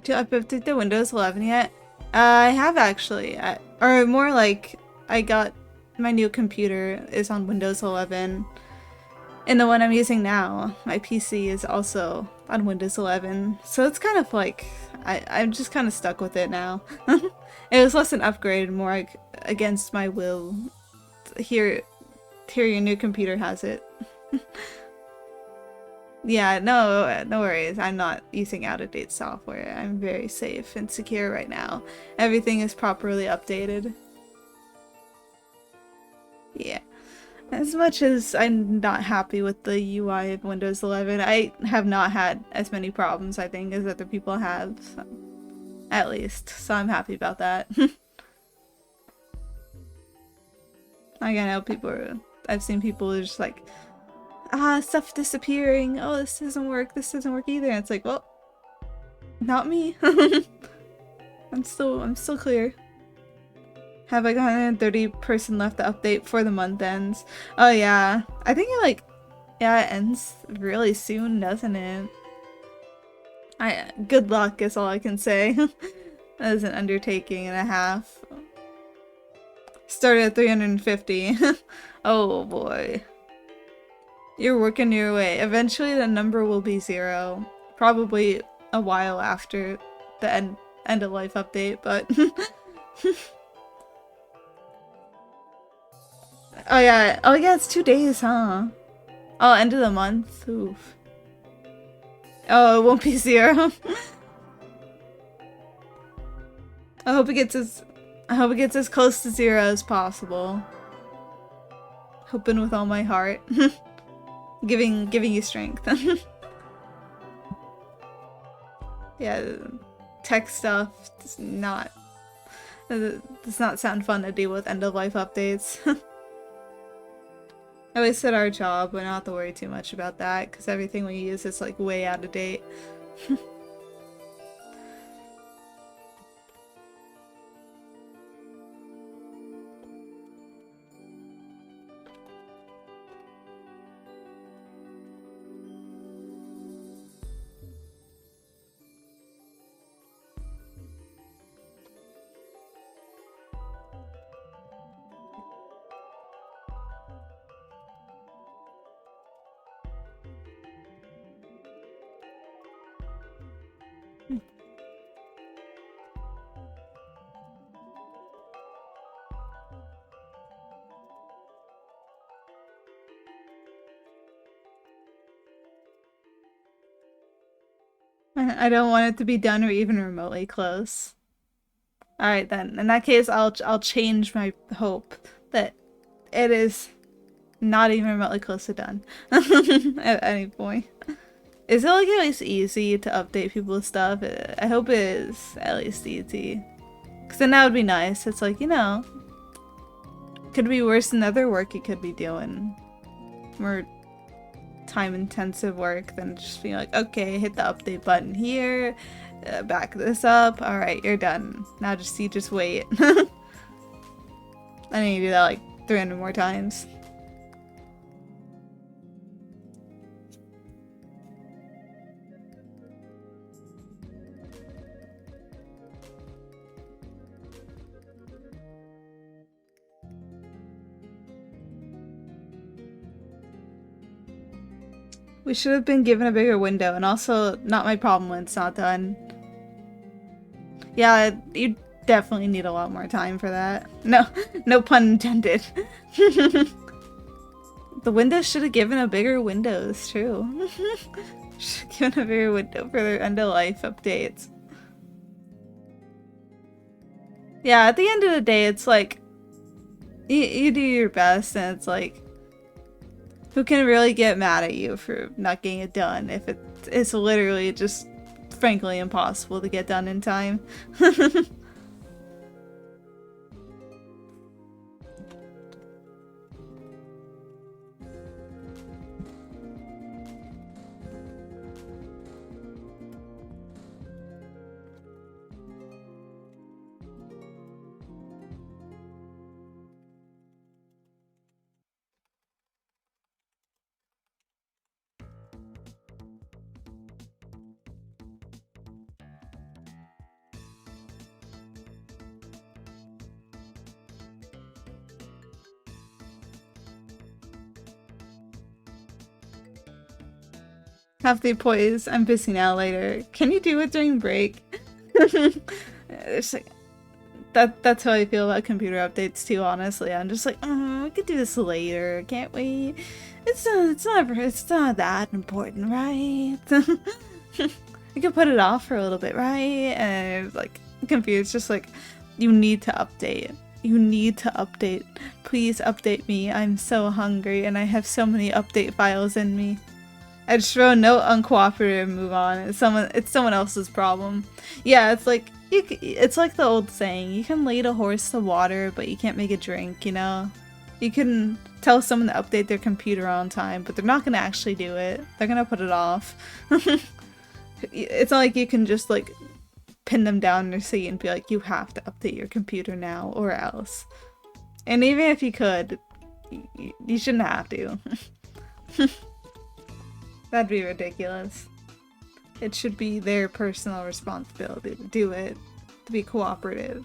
Do I update the Windows 11 yet? I have actually, or more like I got my new computer is on Windows 11, and the one I'm using now, my PC is also on Windows 11. So it's kind of like I'm just kind of stuck with it now. It was less an upgrade, more like against my will. Here, your new computer has it. Yeah, no worries. I'm not using out-of-date software. I'm very safe and secure right now. Everything is properly updated. Yeah. As much as I'm not happy with the UI of Windows 11, I have not had as many problems, I think, as other people have. So, at least. So I'm happy about that. I know I've seen people who are just like, stuff disappearing. Oh, this doesn't work. This doesn't work either. And it's like, well, not me. I'm still clear. Have like 130% left to update for the month ends. Oh yeah. I think it ends really soon, doesn't it? Good luck is all I can say. That is an undertaking and a half. Started at 350. Oh boy. You're working your way. Eventually the number will be 0. Probably a while after the end of life update, but oh yeah, it's 2 days, huh? Oh, end of the month. Oof. Oh, it won't be 0. I hope it gets as close to 0 as possible. Hoping with all my heart. giving you strength. Yeah, tech stuff does not sound fun to deal with end of life updates. At least at our job, we don't have to worry too much about that because everything we use is like way out of date. I don't want it to be done or even remotely close. Alright then, in that case I'll change my hope that it is not even remotely close to done at any point. Is it like at least easy to update people's stuff? I hope it is at least easy. Because then that would be nice. It's like, you know, could be worse than other work you could be doing. More time-intensive work than just being like, okay, hit the update button here, back this up. Alright, you're done. Now you just wait. I need to do that like 300 more times. We should have been given a bigger window, and also not my problem when it's not done. Yeah, you definitely need a lot more time for that. No, no pun intended. The windows should have given a bigger window, it's true. Should have given a bigger window for their end of life updates. Yeah, at the end of the day, it's like, you do your best, and it's like, who can really get mad at you for not getting it done if it's literally just frankly impossible to get done in time. Half the point is, I'm busy now later. Can you do it during break? It's like, that's how I feel about computer updates too, honestly. I'm just like, we could do this later, can't we? It's not that important, right? We could put it off for a little bit, right? And like, confused, just like, you need to update. You need to update. Please update me. I'm so hungry and I have so many update files in me. I just throw a note uncooperative and move on. It's someone else's problem. Yeah, it's like it's like the old saying, you can lead a horse to water, but you can't make it drink, you know? You can tell someone to update their computer on time, but they're not gonna actually do it. They're gonna put it off. It's not like you can just like pin them down in their seat and be like, you have to update your computer now or else. And even if you could, you shouldn't have to. That'd be ridiculous. It should be their personal responsibility to do it, to be cooperative.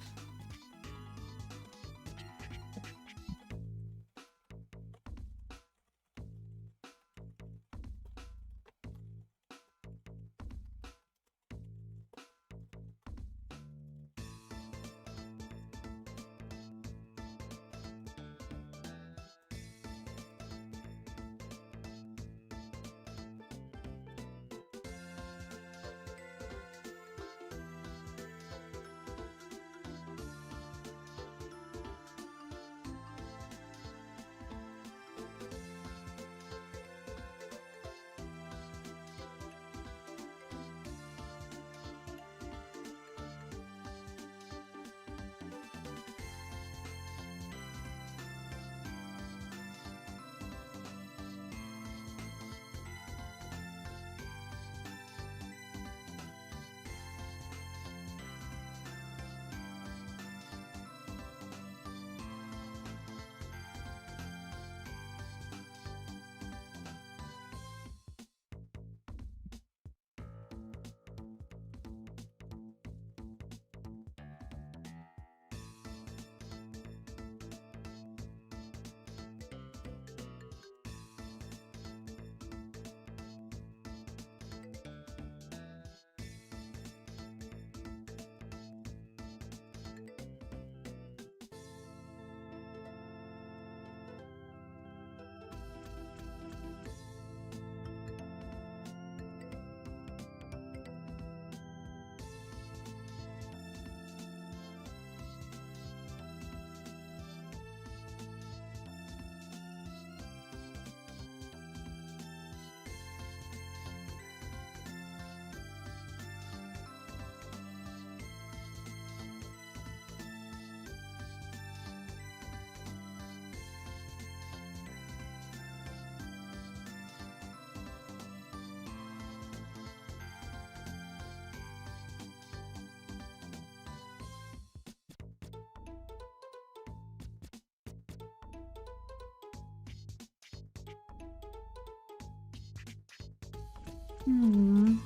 Hmm.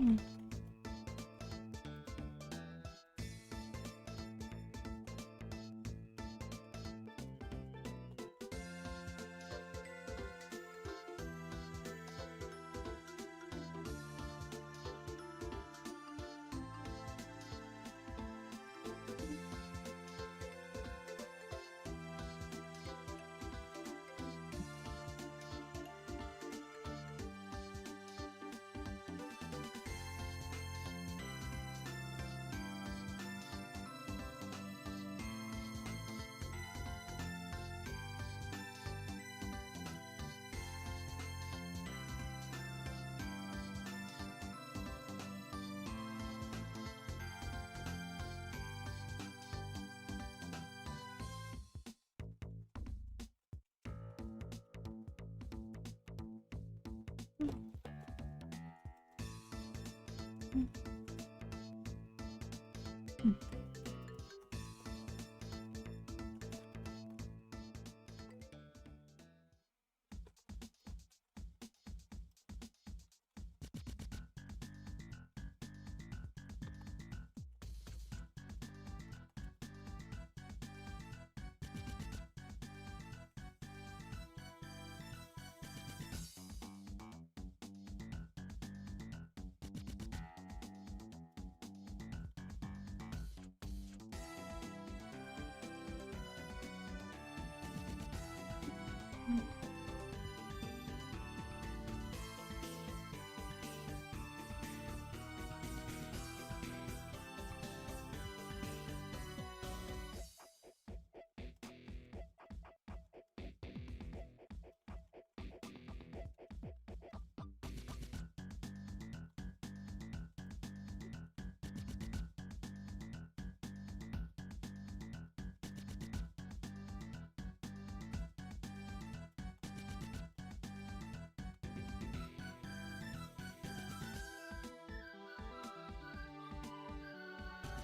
Mm.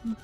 Mm.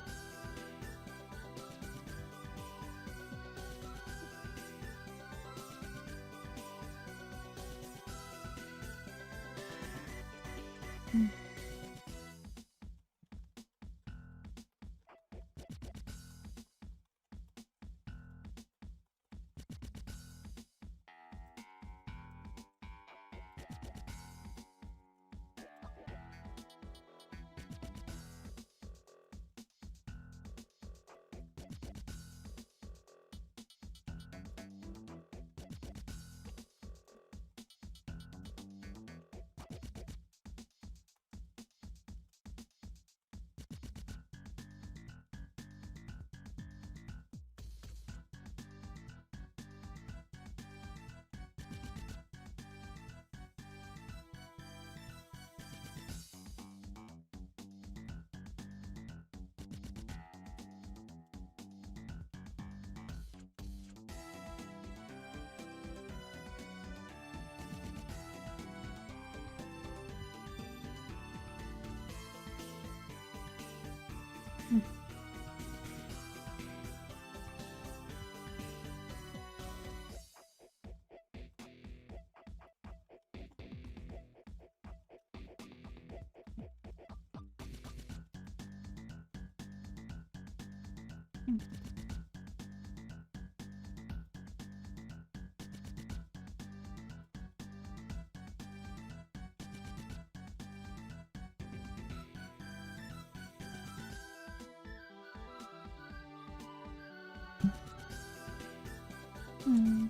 Mm.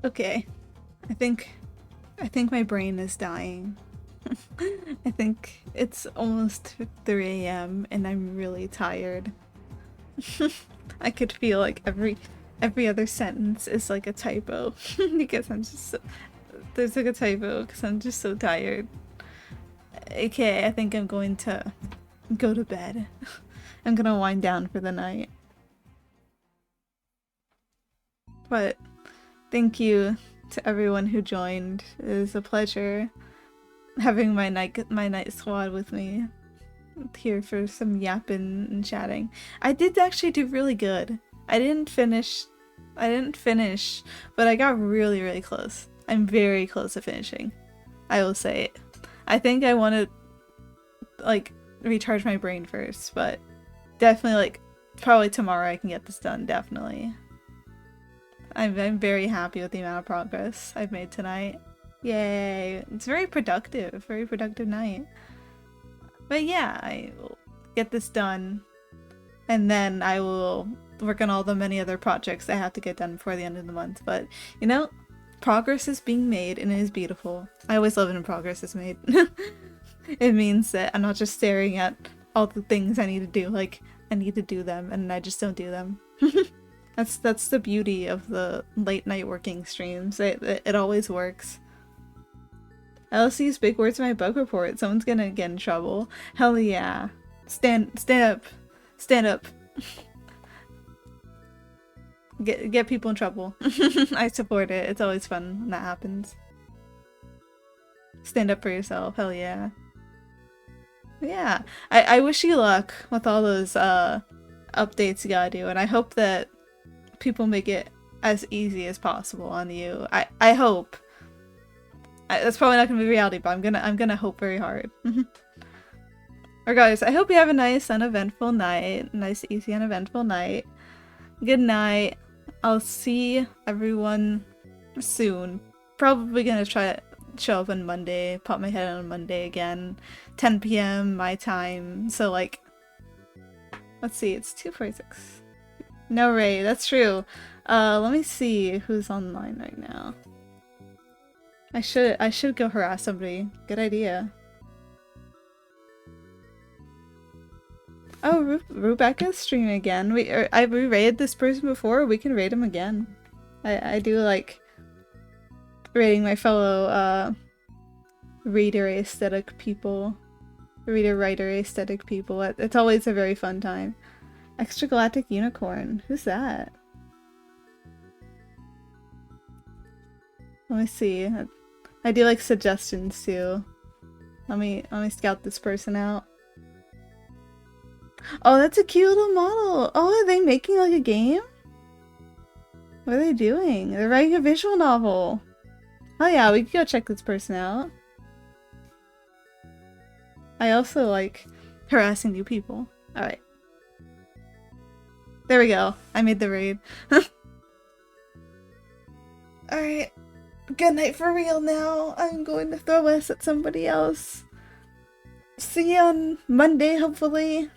Okay. I think my brain is dying. I think it's almost 3 a.m. and I'm really tired. I could feel like every other sentence is like a typo because I'm just so, there's like a typo because I'm just so tired. Okay, I think I'm going to go to bed. I'm gonna wind down for the night. But thank you to everyone who joined. It was a pleasure having my night squad with me here for some yapping and chatting. I did actually do really good. I didn't finish, but I got really, really close. I'm very close to finishing. I will say it. I think I want to like recharge my brain first, but definitely like probably tomorrow I can get this done, definitely. I'm very happy with the amount of progress I've made tonight. Yay! It's very productive night. But yeah, I will get this done, and then I will work on all the many other projects I have to get done before the end of the month. But, you know, progress is being made, and it is beautiful. I always love it when progress is made. It means that I'm not just staring at all the things I need to do, like, I need to do them, and I just don't do them. That's the beauty of the late night working streams. It always works. Alice used big words in my bug report. Someone's gonna get in trouble. Hell yeah. Stand up. Stand up. Get people in trouble. I support it. It's always fun when that happens. Stand up for yourself. Hell yeah. Yeah. I wish you luck with all those updates you gotta do, and I hope that people make it as easy as possible on you. I hope. That's probably not gonna be reality, but I'm gonna hope very hard. Regardless, I hope you have a nice, uneventful night. Nice, easy, uneventful night. Good night. I'll see everyone soon. Probably gonna try to show up on Monday, pop my head on Monday again. 10 p.m. my time. So like, let's see, it's 2:46. No raid, that's true. Let me see who's online right now. I should go harass somebody. Good idea. Oh, Rebecca's streaming again. We raided this person before. We can raid him again. I do like raiding my fellow reader aesthetic people, reader writer aesthetic people. It's always a very fun time. Extragalactic unicorn. Who's that? Let me see. I do like suggestions too. Let me scout this person out. Oh, that's a cute little model. Oh, are they making like a game? What are they doing? They're writing a visual novel. Oh yeah, we could go check this person out. I also like harassing new people. Alright. There we go. I made the raid. Alright. Good night for real now. I'm going to throw this at somebody else. See you on Monday, hopefully.